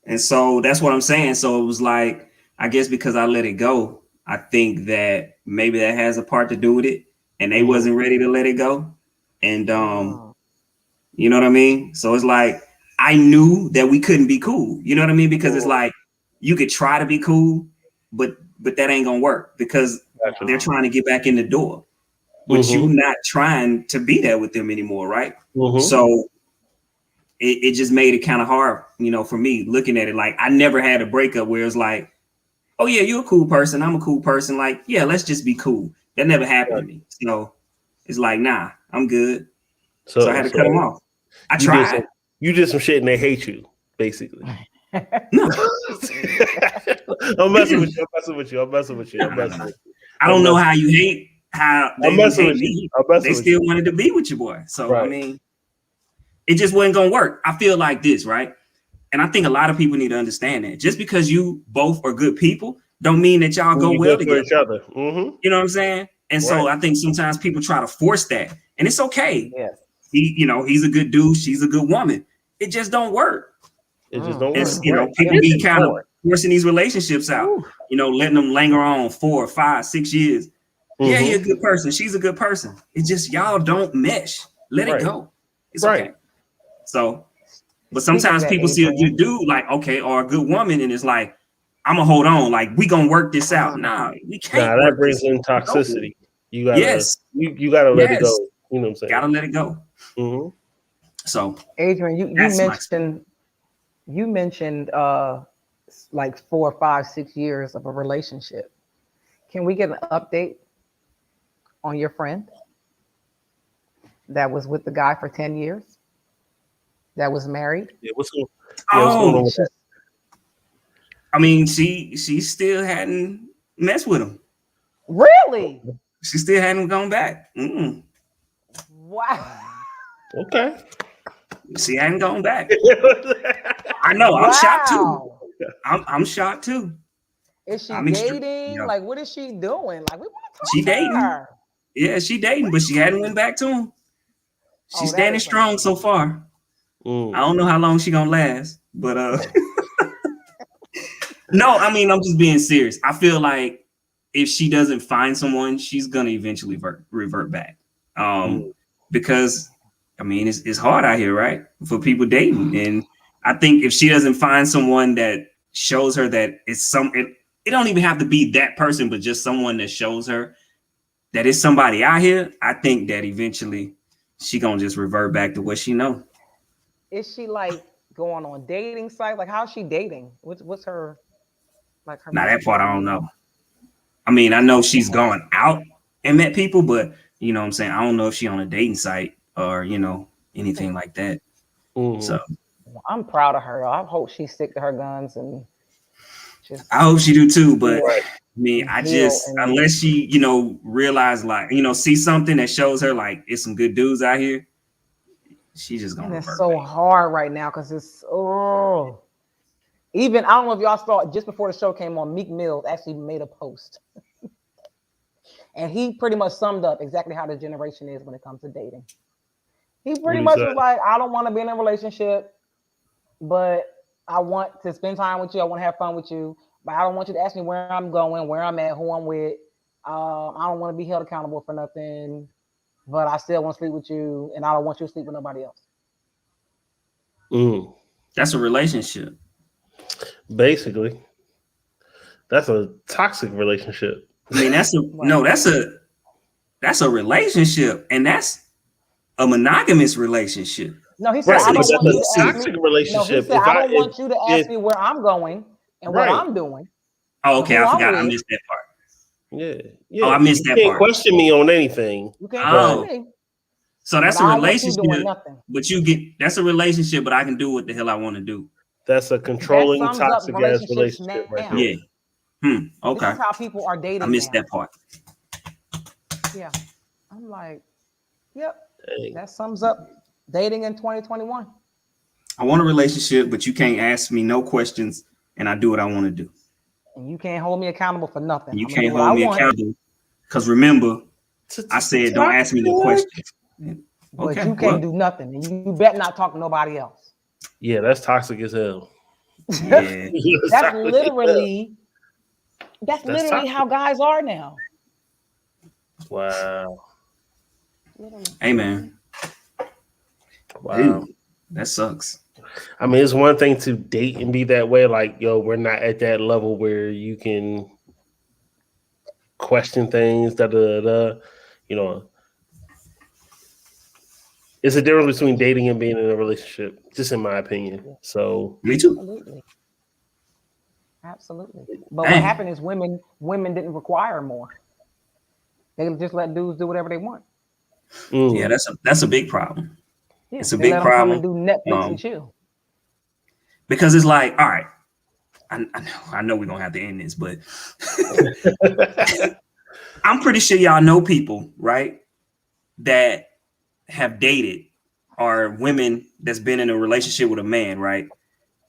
And so that's what I'm saying. So it was like, I guess because I let it go, I think that maybe that has a part to do with it. And they wasn't ready to let it go. And you know what I mean? So it's like, I knew that we couldn't be cool. You know what I mean? Because it's like, you could try to be cool, but that ain't gonna work because they're trying to get back in the door. But you not trying to be there with them anymore, right? So it just made it kind of hard, you know, for me looking at it. Like, I never had a breakup where it's like, oh yeah, you're a cool person, I'm a cool person. Like, yeah, let's just be cool. That never happened to me. So it's like, nah, I'm good. So I had to cut them off. I tried. You did some shit and they hate you, basically. No. I'm messing with you. I don't know how you hate how they hate me. They still wanted to be with your boy. So I mean, it just wasn't gonna work. I feel like this, right? And I think a lot of people need to understand that. Just because you both are good people, don't mean that y'all go well together. Each other. You know what I'm saying? And so I think sometimes people try to force that, and it's okay. Yes. He's a good dude. She's a good woman. It just don't work. It just don't work. You know, people be kind of forcing these relationships out. You know, letting them linger on 4, 5, 6 years. Yeah, he's a good person. She's a good person. It's just y'all don't mesh. Let it go. It's okay. So, but sometimes people see a good dude, like, okay, or a good woman, and it's like, I'm gonna hold on, like, we gonna work this out. Nah, we can't. That brings in toxicity. You gotta, you gotta let it go. You know what I'm saying? Gotta let it go. So, Adrian, you mentioned like 4, 5, 6 years of a relationship. Can we get an update on your friend that was with the guy for 10 years? That was married? Yeah, what's going on with that? I mean, she still hadn't messed with him. Really? She still hadn't gone back. Wow. Okay. She hadn't gone back. I know. I'm shocked too. I'm shocked too. Is she dating? Like, what is she doing? Like, we want to talk to dating. Her. Yeah, she dating, but she hadn't went back to him. She's standing strong so far. I don't know how long she gonna last, but no, I mean, I'm just being serious. I feel like if she doesn't find someone, she's gonna eventually revert back. Because I mean, it's hard out here, right? For people dating. And I think if she doesn't find someone that shows her that it don't even have to be that person, but just someone that shows her that it's somebody out here, I think that eventually she gonna just revert back to what she know. Is she like going on dating sites? Like, how's she dating? What's her like? Now that part I don't know. I mean, I know she's going out and met people, but you know what I'm saying, I don't know if she on a dating site or anything like that. So I'm proud of her. I hope she stick to her guns and just I hope she do too, but Right. I mean, I heal just and unless she, realize like, see something that shows her like it's some good dudes out here, she just gonna and it's revert so back. hard right now because it's even I don't know if y'all saw it just before the show came on. Meek Mills actually made a post, and he pretty much summed up exactly how the generation is when it comes to dating. He pretty much was like, I don't want to be in a relationship, but I want to spend time with you. I want to have fun with you, but I don't want you to ask me where I'm going, where I'm at, who I'm with. I don't want to be held accountable for nothing, but I still want to sleep with you, and I don't want you to sleep with nobody else. That's a relationship. Basically, that's a toxic relationship. I mean, that's a relationship, and that's a monogamous relationship. No, he said, I don't want you to ask me. Relationship. No, he said, I don't want you to ask me where I'm going and what I'm doing. Oh, okay, I forgot. I missed that part. Yeah. Oh, I missed that part. Question me on anything. You can't question me. So that's a relationship, but that's a relationship, but I can do what the hell I want to do. That's a controlling, toxic ass relationship right there. Yeah. Okay. This is how people are dating. I missed that part. Yeah. I'm like, yep. Dang. That sums up dating in 2021. I want a relationship, but you can't ask me no questions, and I do what I want to do. And you can't hold me accountable for nothing. And you can't hold me accountable because remember, I said don't ask me no questions. But you can't do nothing, and you bet not talk to nobody else. Yeah, that's toxic as hell. Yeah, that's literally how guys are now. Wow. Hey man. Wow. Dude, that sucks. I mean, it's one thing to date and be that way. Like, yo, we're not at that level where you can question things. It's a difference between dating and being in a relationship, just in my opinion. So, me too. Absolutely. But what happened is women didn't require more. They just let dudes do whatever they want. Yeah, that's a big problem. Yeah, it's a big problem. Do Netflix and chill. Because it's like, all right, I know we're gonna have to end this, but I'm pretty sure y'all know people, right, that have dated or women that's been in a relationship with a man, right?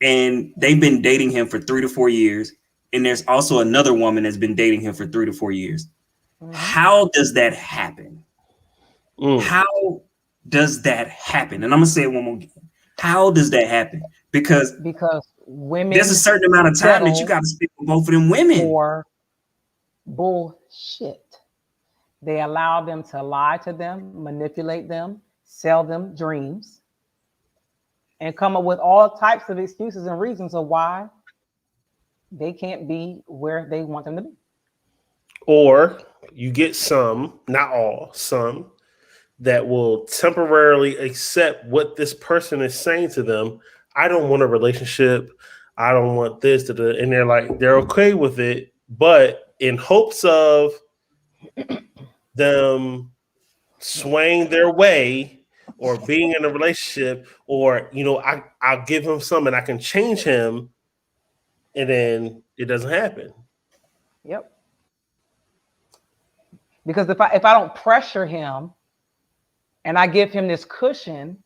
And they've been dating him for 3 to 4 years. And there's also another woman that's been dating him for 3 to 4 years. Mm-hmm. How does that happen? How does that happen? And I'm gonna say it one more again. How does that happen? Because women, there's a certain amount of time that you got to spend with both of them women. For bullshit. They allow them to lie to them, manipulate them, sell them dreams, and come up with all types of excuses and reasons of why they can't be where they want them to be. Or you get some, not all, some that will temporarily accept what this person is saying to them. I don't want a relationship. I don't want this. And they're okay with it, but in hopes of them swaying their way or being in a relationship, or I'll give him some and I can change him, and then it doesn't happen. Yep. Because if I don't pressure him and I give him this cushion,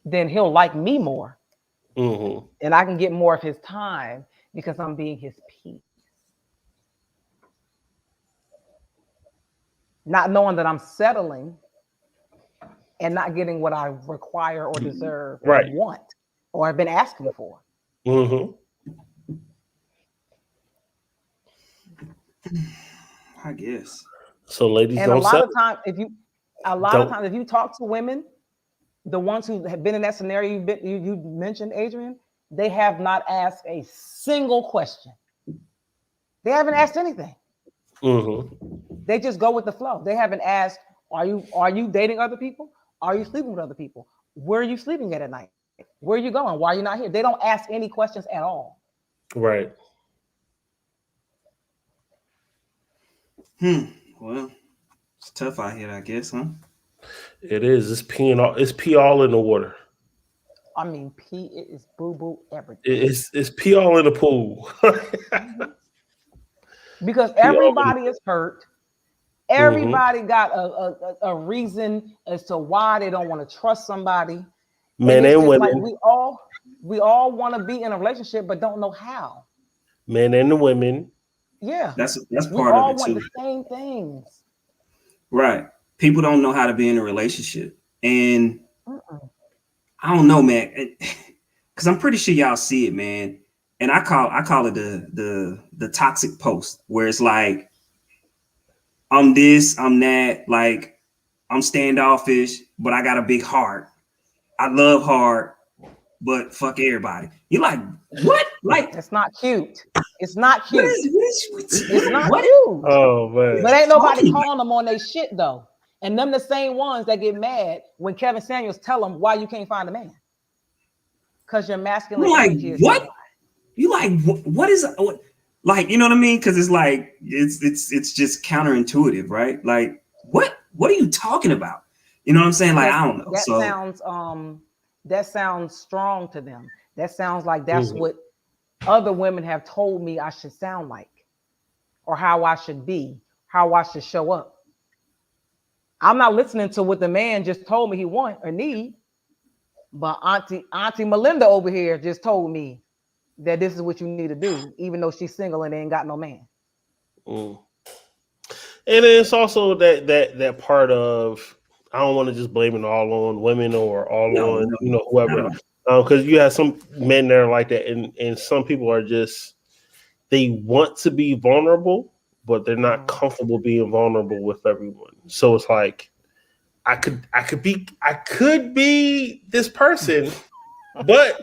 then he'll like me more. Mm-hmm. And I can get more of his time because I'm being his peace. Not knowing that I'm settling and not getting what I require or deserve or want or have been asking for. Mm-hmm. I guess. So ladies, and don't a lot settle. of times if you talk to women, the ones who have been in that scenario you mentioned, Adrian, they have not asked a single question. They haven't asked anything. Mm-hmm. They just go with the flow. They haven't asked, are you dating other people? Are you sleeping with other people? Where are you sleeping at night? Where are you going? Why are you not here? They don't ask any questions at all. Right. Well, It's tough out here, I guess, huh? It is. It's pee all in the water. I mean, pee it is boo boo everything. It's pee all in the pool. Because everybody is hurt. Everybody got a reason as to why they don't want to trust somebody. Men and women. Like we all want to be in a relationship, but don't know how. Men and the women. Yeah, that's we part all of it want too. the same things. Right. People don't know how to be in a relationship, and I don't know, man, because I'm pretty sure y'all see it, man. And I call it the toxic post, where it's like, I'm this, I'm that, like I'm standoffish, but I got a big heart. I love hard, but fuck everybody. You're like, what? Like, It's not cute. It's not cute. It's not what? cute. Oh man. But ain't nobody calling them on their shit though. And them the same ones that get mad when Kevin Samuels tell them why you can't find a man. Because your masculine energy is what? too high. You like what is like, you know what I mean? Because it's like it's just counterintuitive, right? Like, what are you talking about? You know what I'm saying? Like, I don't know. That sounds strong to them. That sounds like that's what other women have told me I should sound like, or how I should be, how I should show up. I'm not listening to what the man just told me he want or need, but Auntie Melinda over here just told me that this is what you need to do, even though she's single and ain't got no man. And it's also that part of, I don't want to just blame it all on women or all on whoever, because you have some men that are like that, and some people are just, they want to be vulnerable, but they're not comfortable being vulnerable with everyone. So it's like, I could be this person, but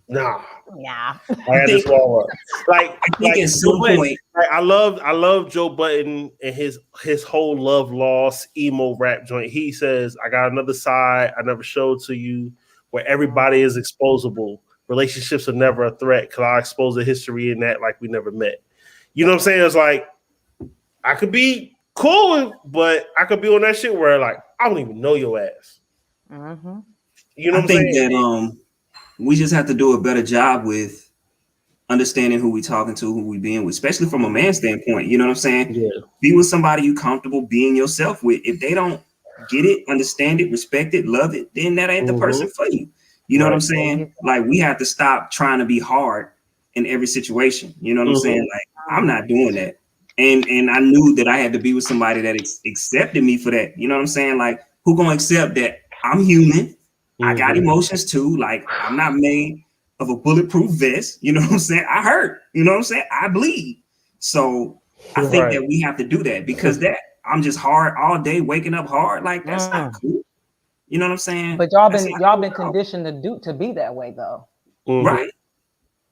nah. Yeah. I had to swallow up. Like at some point, I love Joe Budden and his whole love lost emo rap joint. He says, I got another side I never showed to you, where everybody is exposable. Relationships are never a threat because I expose the history in that like we never met. You know what I'm saying? It's like, I could be cool, but I could be on that shit where like, I don't even know your ass. You know what I'm saying? That we just have to do a better job with understanding who we talking to, who we being with, especially from a man standpoint. You know what I'm saying? Yeah. Be with somebody you comfortable being yourself with. If they don't get it, understand it, respect it, love it, then that ain't the person for you. You know what I'm saying? Like, we have to stop trying to be hard in every situation. You know what I'm saying? Like, I'm not doing that. And I knew that I had to be with somebody that accepted me for that. You know what I'm saying? Like, who gonna accept that I'm human? I got emotions too. Like, I'm not made of a bulletproof vest. You know what I'm saying? I hurt. You know what I'm saying? I bleed. So I think that we have to do that, because that I'm just hard all day, waking up hard. Like, that's not cool. You know what I'm saying? But y'all been conditioned to be that way though. Right.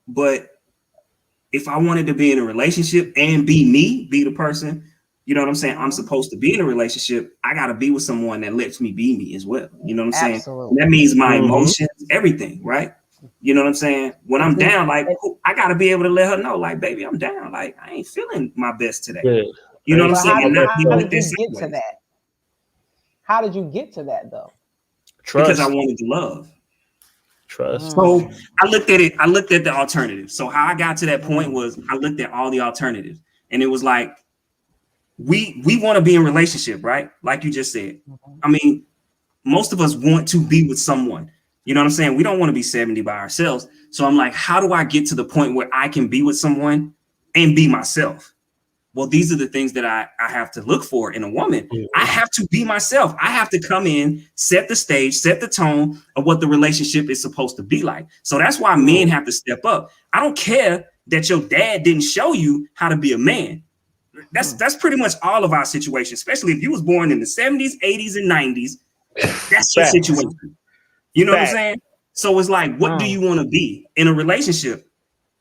But if I wanted to be in a relationship and be me, be the person, you know what I'm saying, I'm supposed to be in a relationship, I got to be with someone that lets me be me as well. You know what I'm saying? Absolutely. That means my emotions, everything, right? You know what I'm saying? When I'm down, like, I got to be able to let her know, like, baby, I'm down. Like, I ain't feeling my best today. Yeah. You know what I'm saying? How did you get to that? How did you get to that though? Trust. Because I wanted to love. Trust. So I looked at it. I looked at the alternatives. So how I got to that point was I looked at all the alternatives, and it was like, we want to be in a relationship, right? Like you just said. I mean, most of us want to be with someone. You know what I'm saying? We don't want to be 70 by ourselves. So I'm like, how do I get to the point where I can be with someone and be myself? Well, these are the things that I have to look for in a woman. I have to be myself. I have to come in, set the stage, set the tone of what the relationship is supposed to be like. So that's why men have to step up. I don't care that your dad didn't show you how to be a man. That's pretty much all of our situation, especially if you was born in the 70s, 80s, and 90s. That's your situation. You know what I'm saying? So it's like, what do you want to be in a relationship?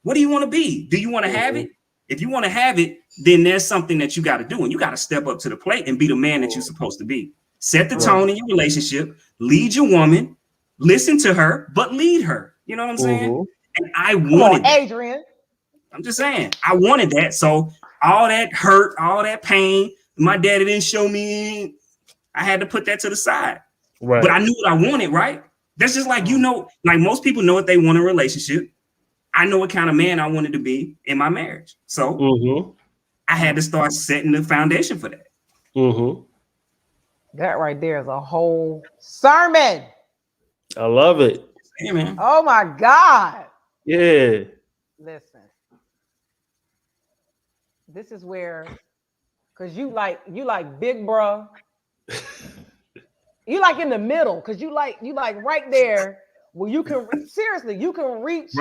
What do you want to be? Do you want to have it? If you want to have it, then there's something that you got to do, and you got to step up to the plate and be the man that you're supposed to be. Set the tone in your relationship, lead your woman, listen to her, but lead her. You know what I'm saying? And I wanted Adrian. I'm just saying, I wanted that. So all that hurt, all that pain, my daddy didn't show me. I had to put that to the side. Right. But I knew what I wanted, right? That's just like, like most people know what they want in a relationship. I know what kind of man I wanted to be in my marriage. So I had to start setting the foundation for that. That right there is a whole sermon. I love it. Hey, man. Oh my God. Yeah. Listen. This is where, because you like big bro. You like in the middle, because you like right there where you can seriously you can reach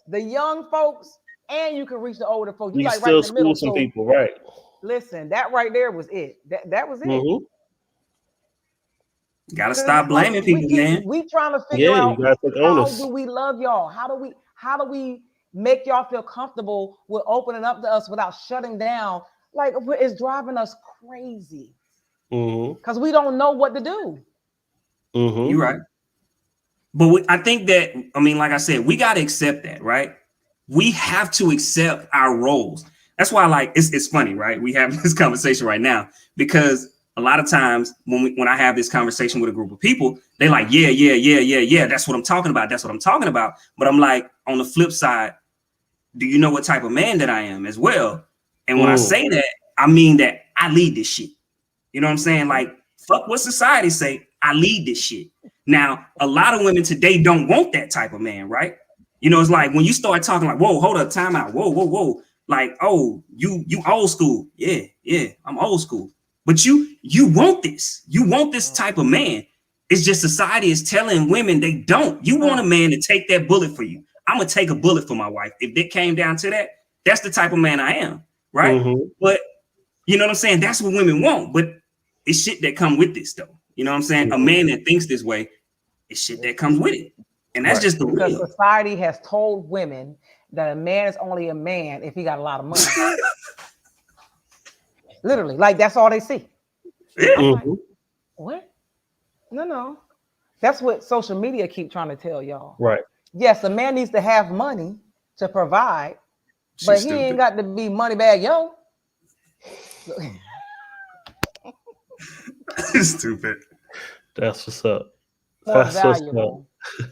the young folks and you can reach the older folks. You like right in the middle. Some people, right? Listen, that right there was it. That was it. Gotta stop blaming people, man. We trying to figure out how do we love y'all? How do we make y'all feel comfortable with opening up to us without shutting down? Like, it's driving us crazy because we don't know what to do. You're right. But I think that, I mean, like I said, we got to accept that, right? We have to accept our roles. That's why, like, it's funny, right? We have this conversation right now because a lot of times when I have this conversation with a group of people, they like, yeah. That's what I'm talking about. That's what I'm talking about. But I'm like, on the flip side, do you know what type of man that I am as well? And when I say that, I mean that I lead this shit. You know what I'm saying? Like, fuck what society say. I lead this shit. Now, a lot of women today don't want that type of man, right? You know, it's like when you start talking like, whoa, hold up, time out. Whoa. Like, oh, you old school. Yeah, I'm old school. But you want this. You want this type of man. It's just society is telling women they don't. You want a man to take that bullet for you. I'm going to take a bullet for my wife. If it came down to that, that's the type of man I am, right? But you know what I'm saying? That's what women want. But it's shit that come with this, though. You know what I'm saying? A man that thinks this way, it's shit that comes with it. And that's just the real. Because society has told women that a man is only a man if he got a lot of money. Literally, like that's all they see. Yeah. Like, what? No. That's what social media keep trying to tell y'all. Right. Yes, a man needs to have money to provide, but he ain't got to be money bag yo. Stupid. That's what's up. More valuable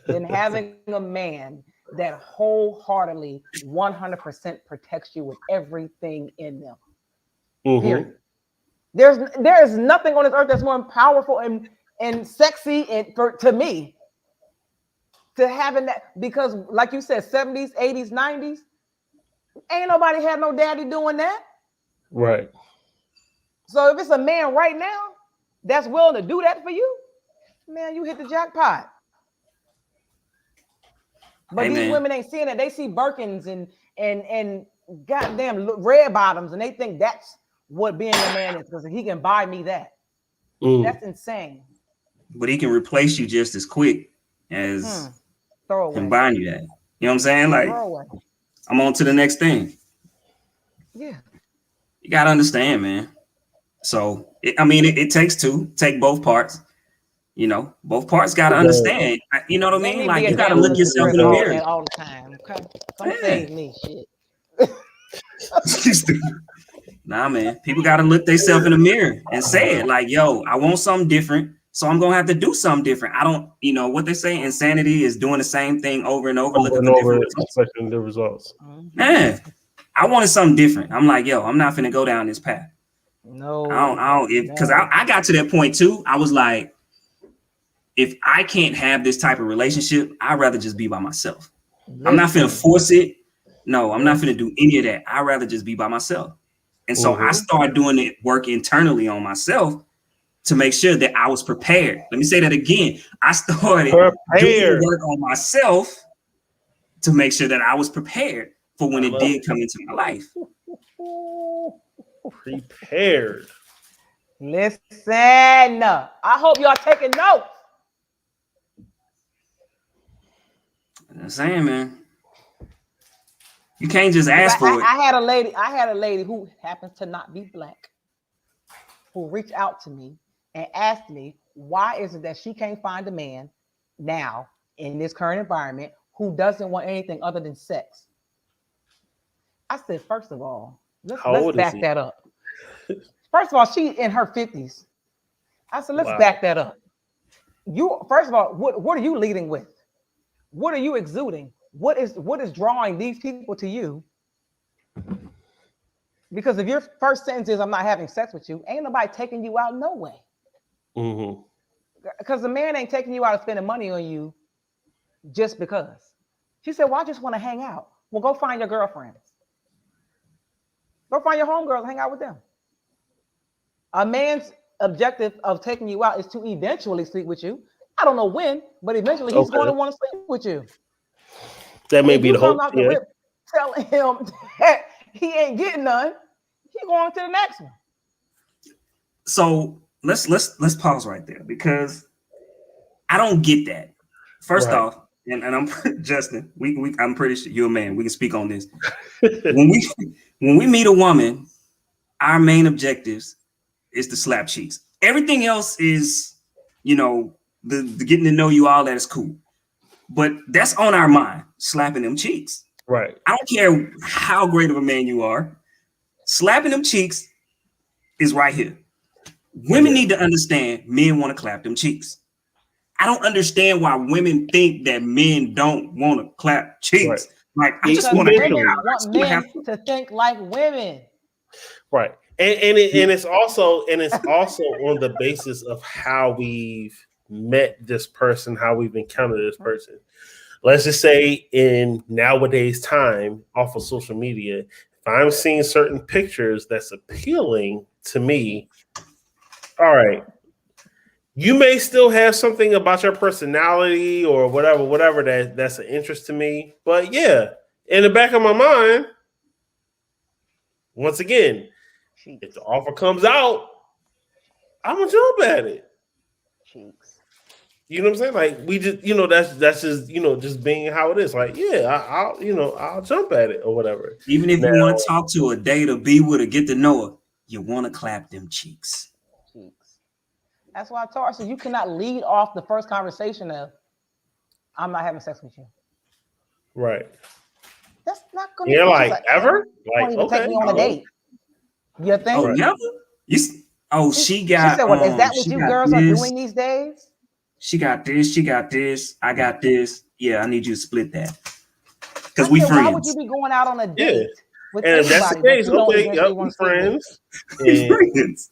than having a man that wholeheartedly 100% protects you with everything in them. Period. There is nothing on this earth that's more powerful and sexy and to me to having that, because like you said, 70s, 80s, 90s, ain't nobody had no daddy doing that. Right. So if it's a man right now that's willing to do that for you, man, you hit the jackpot. But these women ain't seeing it. They see Birkins and goddamn red bottoms, and they think that's what being a man is, because he can buy me that. That's insane. But he can replace you just as quick as him buying you that. You know what I'm saying? Like, I'm on to the next thing. Yeah. You got to understand, man. So, it takes two. Take both parts. You know, both parts got to understand. You know what I mean? Like, you got to look yourself in the mirror all the time. Come save me, shit. Nah, man. People got to look themselves in the mirror and say it. Like, yo, I want something different, so I'm gonna have to do something different. I don't, you know what they say? Insanity is doing the same thing over and over, looking for different results. Expecting the results. Man, I wanted something different. I'm like, yo, I'm not finna go down this path. No, I don't, because I got to that point too. I was like, if I can't have this type of relationship, I'd rather just be by myself. I'm not finna force it. No, I'm not finna do any of that. I'd rather just be by myself. And so I started doing the work internally on myself to make sure that I was prepared. Let me say that again. I started doing work on myself to make sure that I was prepared for when it did come into my life. Prepared. Listen, I hope y'all taking notes. I'm saying, man. You can't just ask for it. I had a lady who happens to not be black, who reached out to me and asked me, why is it that she can't find a man now in this current environment who doesn't want anything other than sex? I said, first of all, let's back that up. First of all, she in her 50s. I said, let's Wow. back that up. You first of all, what are you leading with? What are you exuding? What is drawing these people to you? Because if your first sentence is I'm not having sex with you, ain't nobody taking you out no way. Mm-hmm. Because the man ain't taking you out and spending money on you just because. She said, well, I just want to hang out. Well, go find your girlfriends. Go find your homegirls and hang out with them. A man's objective of taking you out is to eventually sleep with you. I don't know when, but eventually he's going to want to sleep with you. That may If be you the come hope. out the rip telling him that he ain't getting none, he going to the next one. So let's pause right there because I don't get that. First off, and I'm Justin, I'm pretty sure you're a man. We can speak on this. when we meet a woman, our main objectives is to slap cheeks. Everything else is, the getting to know you, all that is cool. But that's on our mind, slapping them cheeks. Right. I don't care how great of a man you are. Slapping them cheeks is right here. Women need to understand men want to clap them cheeks. I don't understand why women think that men don't want to clap cheeks. Right. Like, I just want to want men to think like women. Right. And it's also on the basis of how we've met this person, how we've encountered this person. Let's just say in nowadays time off of social media, if I'm seeing certain pictures that's appealing to me, all right, you may still have something about your personality or whatever that's an interest to me. But yeah, in the back of my mind, once again, if the offer comes out, I'm gonna jump at it. Cheeks. You know what I'm saying? Like we just, that's just, just being how it is. Like, yeah, I'll jump at it or whatever. Even if you want to talk to her, date her, be with her, get to know her, you want to clap them cheeks. That's why I told her, so you cannot lead off the first conversation of, I'm not having sex with you. Right. That's not going to be like ever? Like, even take me on a date. You think? Oh, never? She got. She said, well, is that what you girls are doing these days? She got this. She got this. I got this. Yeah, I need you to split that. Because we friends. Why would you be going out on a date with and anybody? That's the case. Okay, yep, we friends. Friends.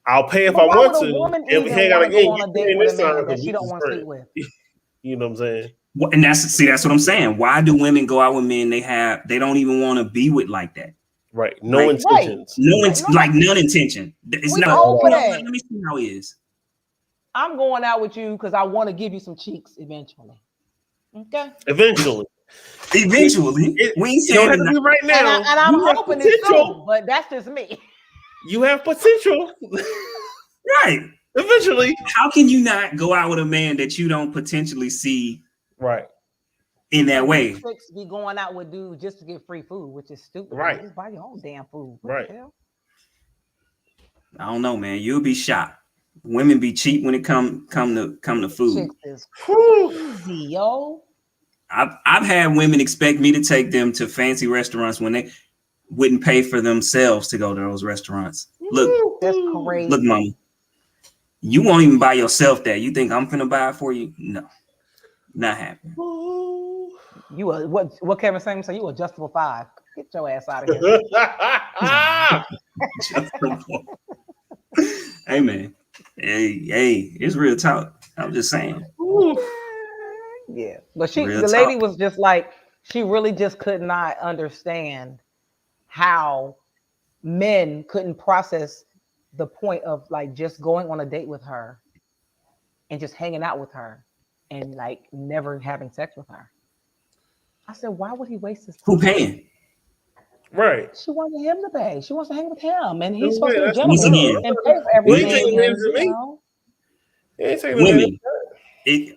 I'll pay if I want to. And we hang out again. On a date with a man that she don't want to sleep with. You know what I'm saying? Well, and that's what I'm saying. Why do women go out with men they don't even want to be with like that? Right. No intentions. None intention. It's not. Let me see how he is. I'm going out with you because I want to give you some cheeks eventually. Okay. Eventually. We ain't saying it to right now. And I'm hoping it's soon, but that's just me. You have potential. Right. Eventually. How can you not go out with a man that you don't potentially see in that way? Chicks be going out with dudes just to get free food, which is stupid. Right. Just buy your own damn food. Right. I don't know, man. You'll be shocked. Women be cheap when it come to food. Chicks is crazy, yo. I've had women expect me to take them to fancy restaurants when they wouldn't pay for themselves to go to those restaurants. Look, that's crazy. Look, mama, you won't even buy yourself that. You think I'm finna buy it for you? No, not happening. You are what Kevin Samuel said. You adjustable 5. Get your ass out of here. Hey man, hey, it's real talk. I'm just saying. Yeah, but the lady was just like, she really just could not understand how men couldn't process the point of like just going on a date with her and just hanging out with her and like never having sex with her. I said, why would he waste his time? Who paying? Right. She wanted him to pay. She wants to hang with him, and he's supposed to be a gentleman and pay for everything. Women,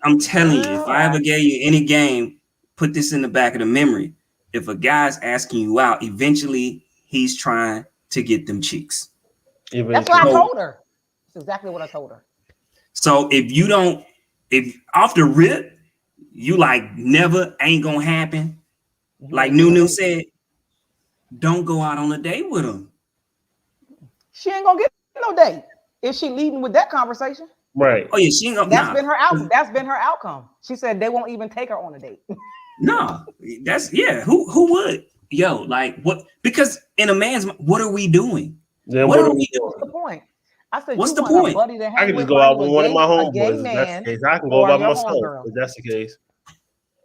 I'm telling you, if I ever gave you any game, put this in the back of the memory. If a guy's asking you out, eventually he's trying to get them cheeks. That's what I told her. That's exactly what I told her. So if off the rip, you like never ain't gonna happen, like Nunu said, don't go out on a date with him. she ain't gonna get no date if she leading with that conversation. Right. Oh yeah, she ain't gonna. That's been her outcome. That's been her outcome. She said they won't even take her on a date. No, that's yeah. Who would? Yo, like what? Because in a man's, what are we doing? Then What what are are we we doing? What's the point? I said What's you the want a point? buddy to I hang can with, just go buddy, out with one of my a gay homeboys. If that's the man, case, I can go or by your myself. homegirl. If that's the case,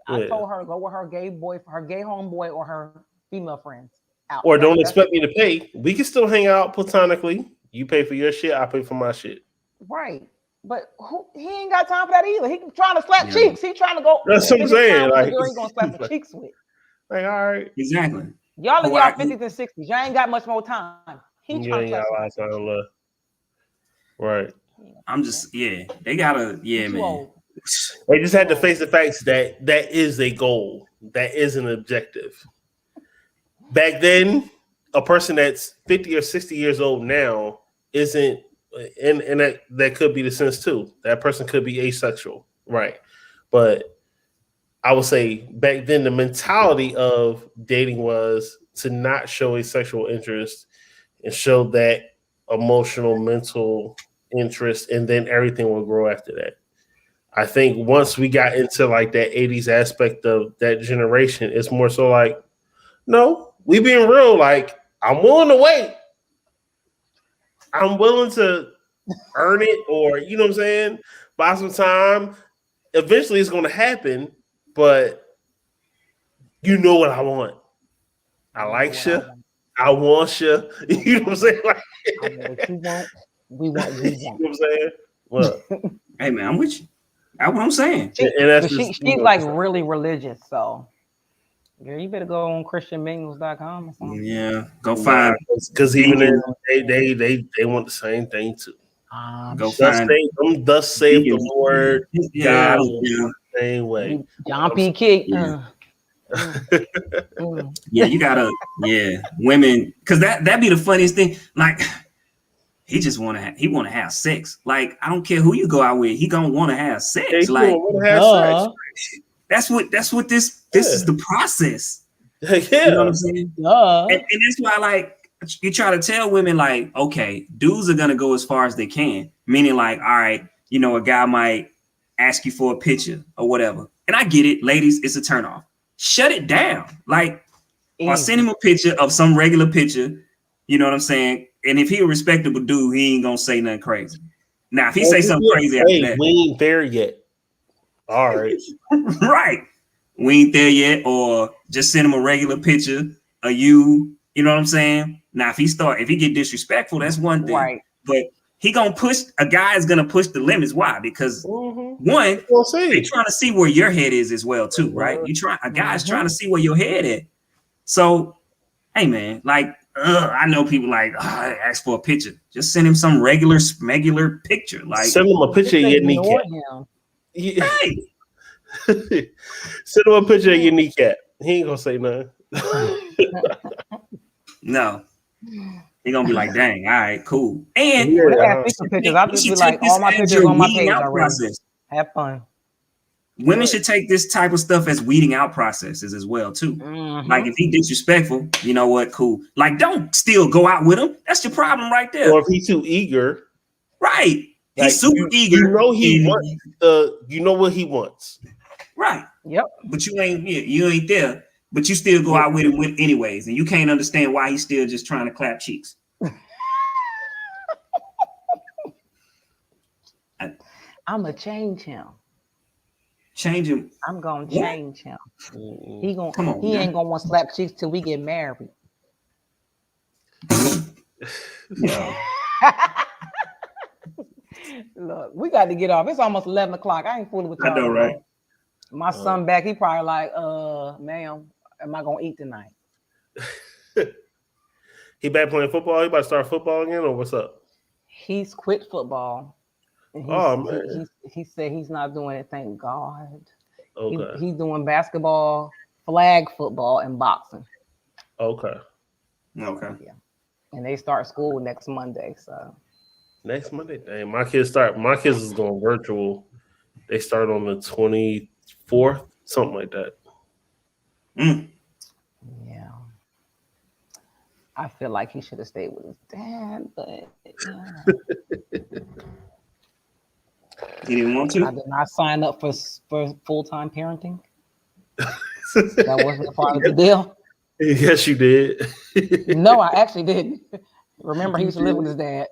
I yeah. told her to go with her gay boy, her gay homeboy, or her female friends. Out. Or don't That's expect me to pay. We can still hang out platonically. You pay for your shit, I pay for my shit. right. But he ain't got time for that either. He trying to slap Yeah. cheeks. He trying to go. That's what I'm spend his time saying. with Like, the girl he gonna slap some cheeks with. like, all right, Exactly. Y'all in Oh, y'all I- 50s and 60s. Y'all ain't got much more time. He you trying ain't to got slap a lot of some time left. Right. I'm just they gotta You man. old. They just had to face the facts that that is a goal. That is an objective. Back then, a person that's 50 or 60 years old now isn't, and that could be the sense too. That person could be asexual, right? But I would say back then the mentality of dating was to not show a sexual interest and show that emotional, mental interest, and then everything will grow after that. I think once we got into like that 80s aspect of that generation, it's more so like, no, we being real, like I'm willing to wait. I'm willing to earn it, or you know what I'm saying, buy some time. Eventually it's gonna happen, but you know what I want. I like you. I want you. You know what I'm saying? Like, I know what you want. We want. We you know want. what I'm saying? Well, Hey man, I'm with you. That's what I'm saying. and that's She's just, like really religious, so girl, you better go on christianmingles.com or something. Yeah, go find. because even then they want the same thing too. Go Thus find. save the Lord. Yeah, I God don't, yeah. the same way. John P. King. Yeah. Yeah, you gotta, women, because that be the funniest thing. Like, he just he want to have sex. Like, I don't care who you go out with, he gonna want to have sex. Hey, like, want to have sex. that's what this is the process. Yeah. You know what I'm saying? Duh. And that's why, like, you try to tell women, like, okay, dudes are gonna go as far as they can. Meaning, like, all right, you know, a guy might ask you for a picture or whatever. And I get it, ladies, it's a turnoff. Shut it down. Like, or send him a picture of some regular picture. You know what I'm saying? And if he a respectable dude, he ain't gonna say nothing crazy. Now, if he say something crazy after that, we ain't there yet. All right. right. We ain't there yet, or just send him a regular picture of you. You know what I'm saying? Now, if he get disrespectful, that's one thing. Right. But a guy is gonna push the limits. Why? Because one, they trying to see where your head is as well, too, right? A guy's trying to see where your head at. So, hey man, like, I know people like ask for a picture. Just send him some regular picture. Like, send him a picture of your kneecap. Hey. Send him a picture of your kneecap. He ain't gonna say nothing. No. He gonna be like, dang, all right, cool. And pictures. I'll just be like, all my pictures on my page already. Have fun. Women should take this type of stuff as weeding out processes as well, too. Like, if he disrespectful, you know what? Cool. Like, don't still go out with him. That's your problem right there. Or if he's too eager. Right. Like, he's super eager. You know you know what he wants. Right. Yep. But you ain't there. But you still go out with him anyways. And you can't understand why he's still just trying to clap cheeks. I'm going to change him. Change him. I'm gonna change him. He ain't gonna want to slap cheeks till we get married. Yeah. Look, we got to get off. It's almost 11 o'clock. I ain't fooling with y'all. I know, right? My son back, he probably like, ma'am, am I gonna eat tonight? He back playing football? He about to start football again, or what's up? He's quit football. Man. He said he's not doing it. Thank God. Okay. He's doing basketball, flag football, and boxing. Okay. Yeah. And they start school next Monday. So next Monday, dang, my kids is going virtual. They start on the 24th, something like that. Yeah. I feel like he should have stayed with his dad, but He didn't want I to. did not sign up for full-time parenting. That wasn't a part of the deal. Yes, you did. No, I actually didn't. Remember, he You used to live did. with his dad.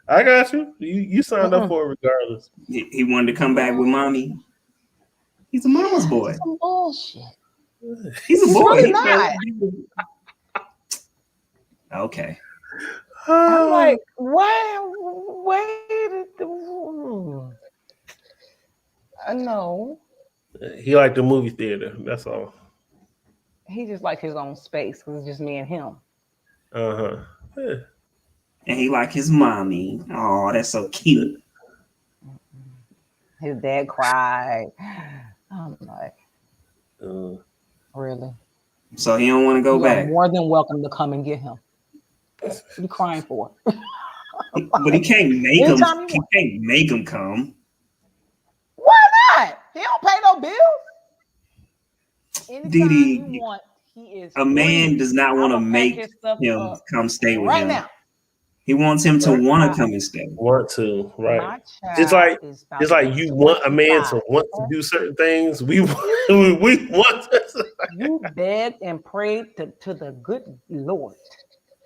I got you. You signed up for it regardless. He wanted to come back with mommy. He's a mama's boy. Some bullshit. He's a He's boy. really not. Okay. I'm like, why? Wait. No. He liked the movie theater. That's all. He just like his own space because it's just me and him. Yeah. And he like his mommy. Oh, that's so cute. His dad cried. I'm like, really? So he don't want to go You back. are more than welcome to come and get him. What are you crying for? But he can't make him. Anytime you He want. can't make him come. Why not? He don't pay no bills. Anytime Didi, you want, he is. A man free. does not want to I'ma pack make his stuff him up come stay with right him. now. He wants him to want to come and stay. Want to, right? My It's child like is about it's like you want a man to 25. want to do certain things. We want You begged and prayed to the good Lord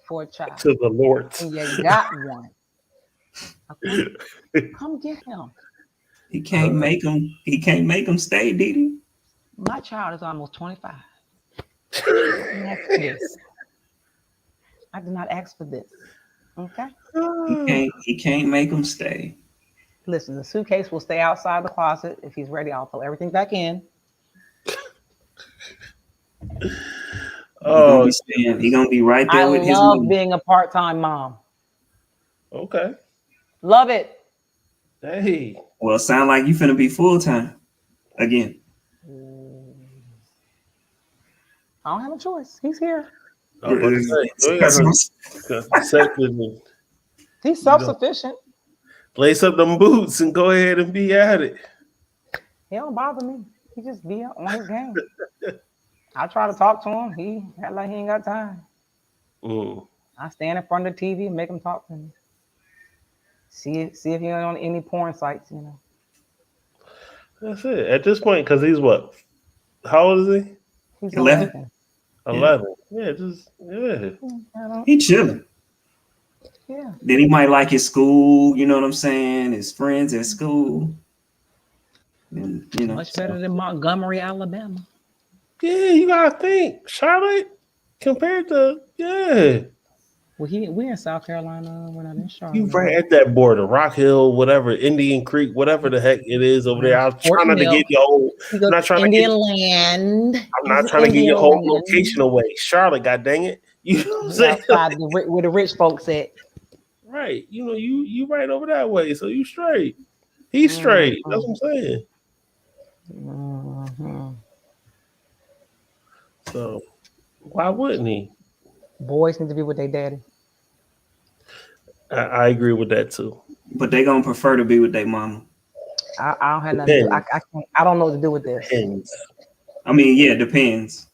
for a child, to the Lord. and you got one. Okay? Come get him. He can't make him. He can't make him stay, Didi. My child is almost 25. I didn't ask for this. I did not ask for this. Okay. He can't make him stay. Listen, the suitcase will stay outside the closet. If he's ready, I'll throw everything back in. Oh, He gonna be right there I with his love mom. being a part-time mom. okay. Love it. Hey, Well, sound like you finna be full time again. I don't have a choice. He's here. I'm about to say, you ain't got no He's self-sufficient. lace up them boots and go ahead and be at it. He don't bother me. He just be on his game. I try to talk to him. He act like he ain't got time. I stand in front of the TV and make him talk to me. See if he ain't on any porn sites, you know. That's it. At this point, because he's what? How old is he? He's 11. 11. 11. Yeah. He chilling. Yeah. Then he might like his school. You know what I'm saying? His friends at school. And, you know, Much better than Montgomery, Alabama. Yeah, you gotta think. Charlotte compared to Well, we're in South Carolina. We're not in Charlotte. You right at that border, Rock Hill, whatever, Indian Creek, whatever the heck it is over there. I was trying not to get your whole. I'm not trying Indian to get. land. I'm not trying to get your whole location away, Charlotte. God dang it! You know what I'm saying? Outside where the rich folks at. Right. You know you right over that way, so you straight. He's straight. That's what I'm saying. So why wouldn't he? Boys need to be with their daddy. I agree with that too. But they gonna prefer to be with their mama. I don't have nothing to do. I don't know what to do with this. Depends. I mean, yeah, depends.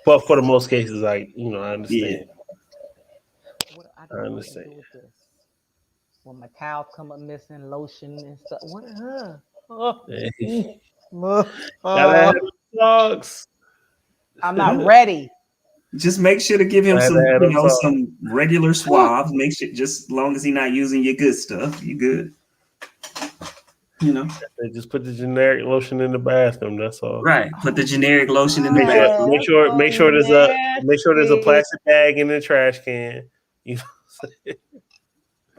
But for the most cases, I understand. Yeah. I understand. When my cows come up missing, lotion and stuff. What? Gotta have dogs. I'm not ready. Just make sure to give him some regular swabs. Make sure, just as long as he's not using your good stuff, you good. You know, they just put the generic lotion in the bathroom. That's all. Right. Put the generic lotion in the bathroom. Make sure there's a plastic bag in the trash can. You know,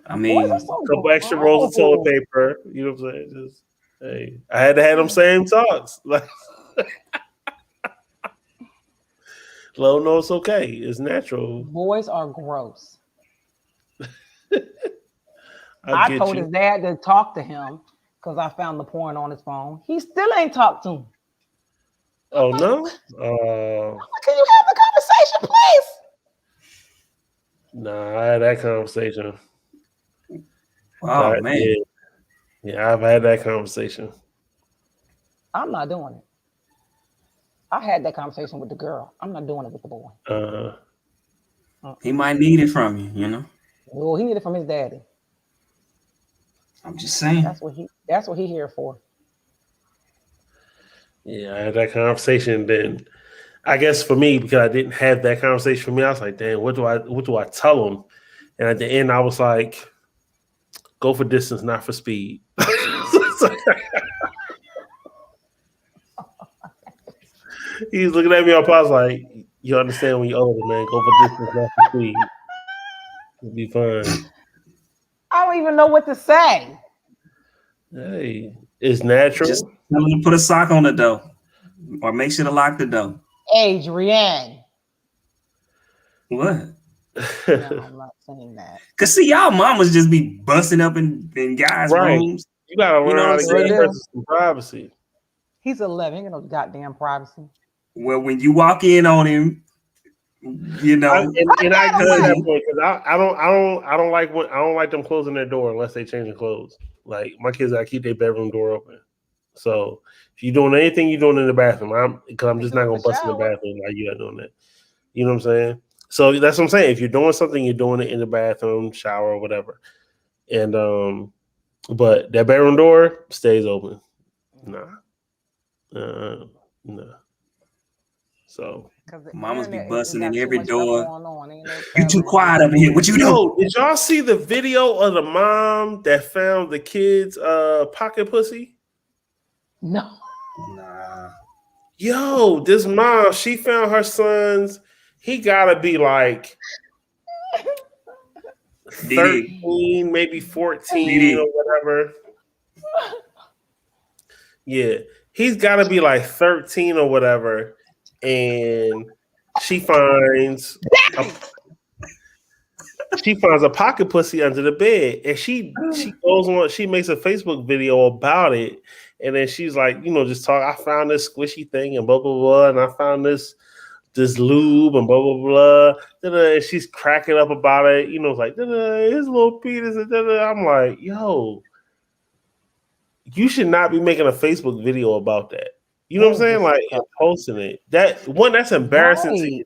I mean, a couple extra rolls of toilet paper. You know what I'm saying? Just hey, I had to have them same talks. Like, Lo, no, it's okay. It's natural. Boys are gross. I told his dad to talk to him because I found the porn on his phone. He still ain't talked to him. Oh no! Can you have the conversation, please? Nah, I had that conversation. Oh man. Yeah, I've had that conversation. I'm not doing it. I had that conversation with the girl. I'm not doing it with the boy. He might need it from you, you know. Well, he need it from his daddy. I'm just saying. That's what he here for. Yeah, I had that conversation. Then I guess for me, because I didn't have that conversation for me, I was like, damn, what do I tell him? And at the end, I was like, go for distance, not for speed. He's looking at me up. I was like, you understand when you're older, man. Go for distance, not for speed. It'll be fine. I don't even know what to say. Hey, it's natural. Just tell him to put a sock on the door, or make sure to lock the door. Adrienne. What? No, I'm not saying that. Cause see, y'all mamas just be busting up in guys' Right. rooms. You gotta learn how to Sure give do. person some privacy. He's 11. He ain't got no goddamn privacy. Well, when you walk in on him, you know, And I agree with that point because I don't like them closing their door unless they changing clothes. Like my kids, I keep their bedroom door open. So if you're doing anything, you're doing in the bathroom. I'm just not gonna bust in the bathroom while you're doing that. You know what I'm saying? So that's what I'm saying. If you're doing something, you're doing it in the bathroom, shower, or whatever. And but that bedroom door stays open. Nah. So mamas be busting in every door. No You too quiet up in here. What you doing? Did y'all see the video of the mom that found the kid's pocket pussy? No. Nah. Yo, this mom, she found her son's. He gotta be like 13, maybe 14 or whatever. Yeah, he's gotta be like 13 or whatever. And she finds a pocket pussy under the bed, and she goes on. She makes a Facebook video about it, and then she's like, just talk. I found this squishy thing, and blah blah blah, and I found this lube, and blah blah blah. And she's cracking up about it. Like his little penis, and I'm like, yo, you should not be making a Facebook video about that. You know what I'm saying? Like posting it. That's embarrassing to your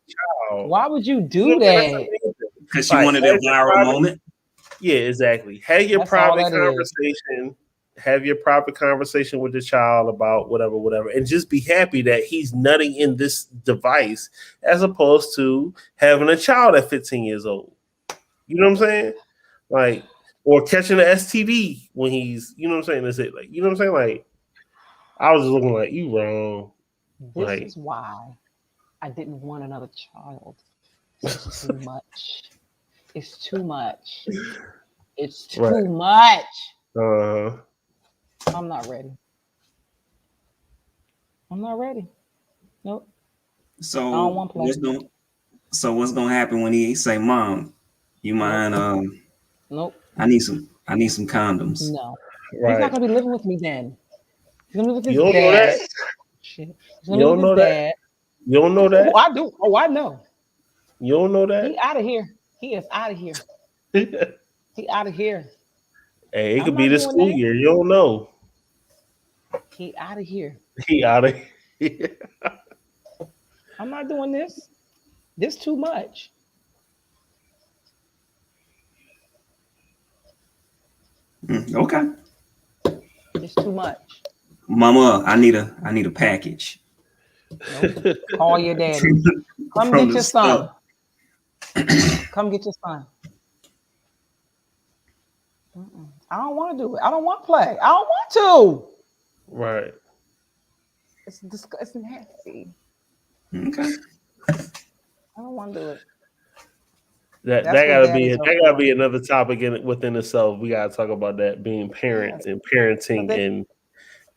child. Why would you do that? Because she wanted a viral moment. Yeah, exactly. Have your private conversation. Have your private conversation with the child about whatever, and just be happy that he's nutting in this device as opposed to having a child at 15 years old. You know what I'm saying? Like, or catching an STD when he's, you know what I'm saying? That's it. Like, you know what I'm saying? Like, I was just looking like, you wrong. This is why I didn't want another child. It's too much. It's too much. It's too much. I'm not ready. Nope. So I don't want play. What's gonna happen when he say, "Mom, you mind? Nope. I need some condoms." No. Right. He's not gonna be living with me then. He's gonna live with his dad. Know that? Shit. You don't know that? You don't know that? Oh, I do. Oh, I know. You don't know that? He out of here. He is out of here. He out of here. Hey, it could be the school year. You don't know. He out of here. He out of here. I'm not doing this. This too much. Okay. It's too much. Mama, I need a package. Nope. Call your daddy. Come get your son. Come get your son. I don't want to do it. I don't want to play. I don't want to. Right. It's disgusting, nasty. Okay. I don't want to do it. That gotta be another topic within itself. We gotta talk about that, being parents and parenting and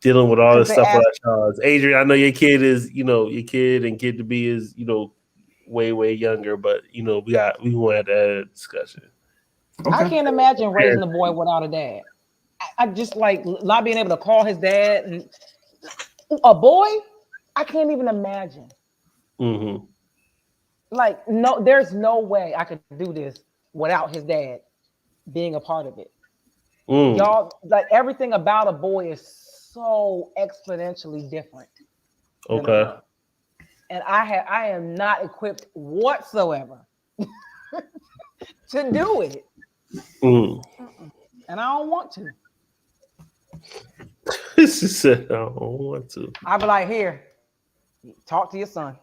dealing with all this stuff with our child. Adrian, I know your kid is, your kid and kid to be is, way younger, but we want to have that discussion. Okay. I can't imagine raising a boy without a dad. I just like not being able to call his dad and a boy. I can't even imagine. Mm-hmm. Like, no, there's no way I could do this without his dad being a part of it. Y'all, like everything about a boy is so exponentially different. Okay. And I am not equipped whatsoever to do it. Mm. And I don't want to. She said, I don't want to. I'd be like, here, talk to your son.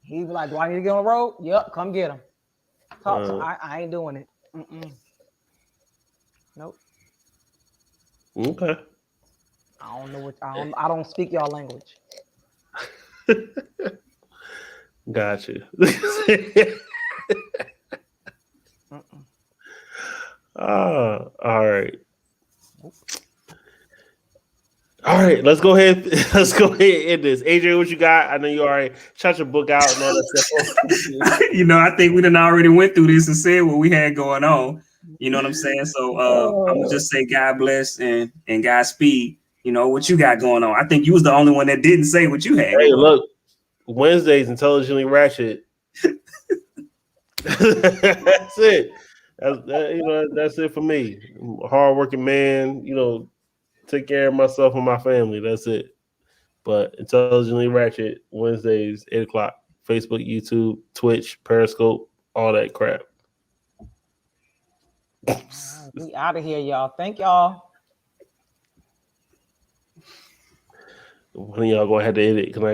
He'd be like, do I need to get on the road? Yep, come get him. Talk to him. I ain't doing it. Nope. Okay. I don't know what I don't speak y'all language. Got you. All right. All right, let's go ahead. Let's go ahead and end this. AJ, what you got? I know you already shot your book out and all that stuff. You know, I think we done already went through this and said what we had going on. You know what I'm saying? So I'm gonna just say God bless and Godspeed. You know what you got going on. I think you was the only one that didn't say what you had. Hey, look, Wednesdays intelligently ratchet. That's it. That's it for me. I'm a hardworking man. You know, take care of myself and my family. That's it. But intelligently ratchet Wednesdays 8:00. Facebook, YouTube, Twitch, Periscope, all that crap. We out of here, y'all. Thank y'all. When y'all gonna have to edit?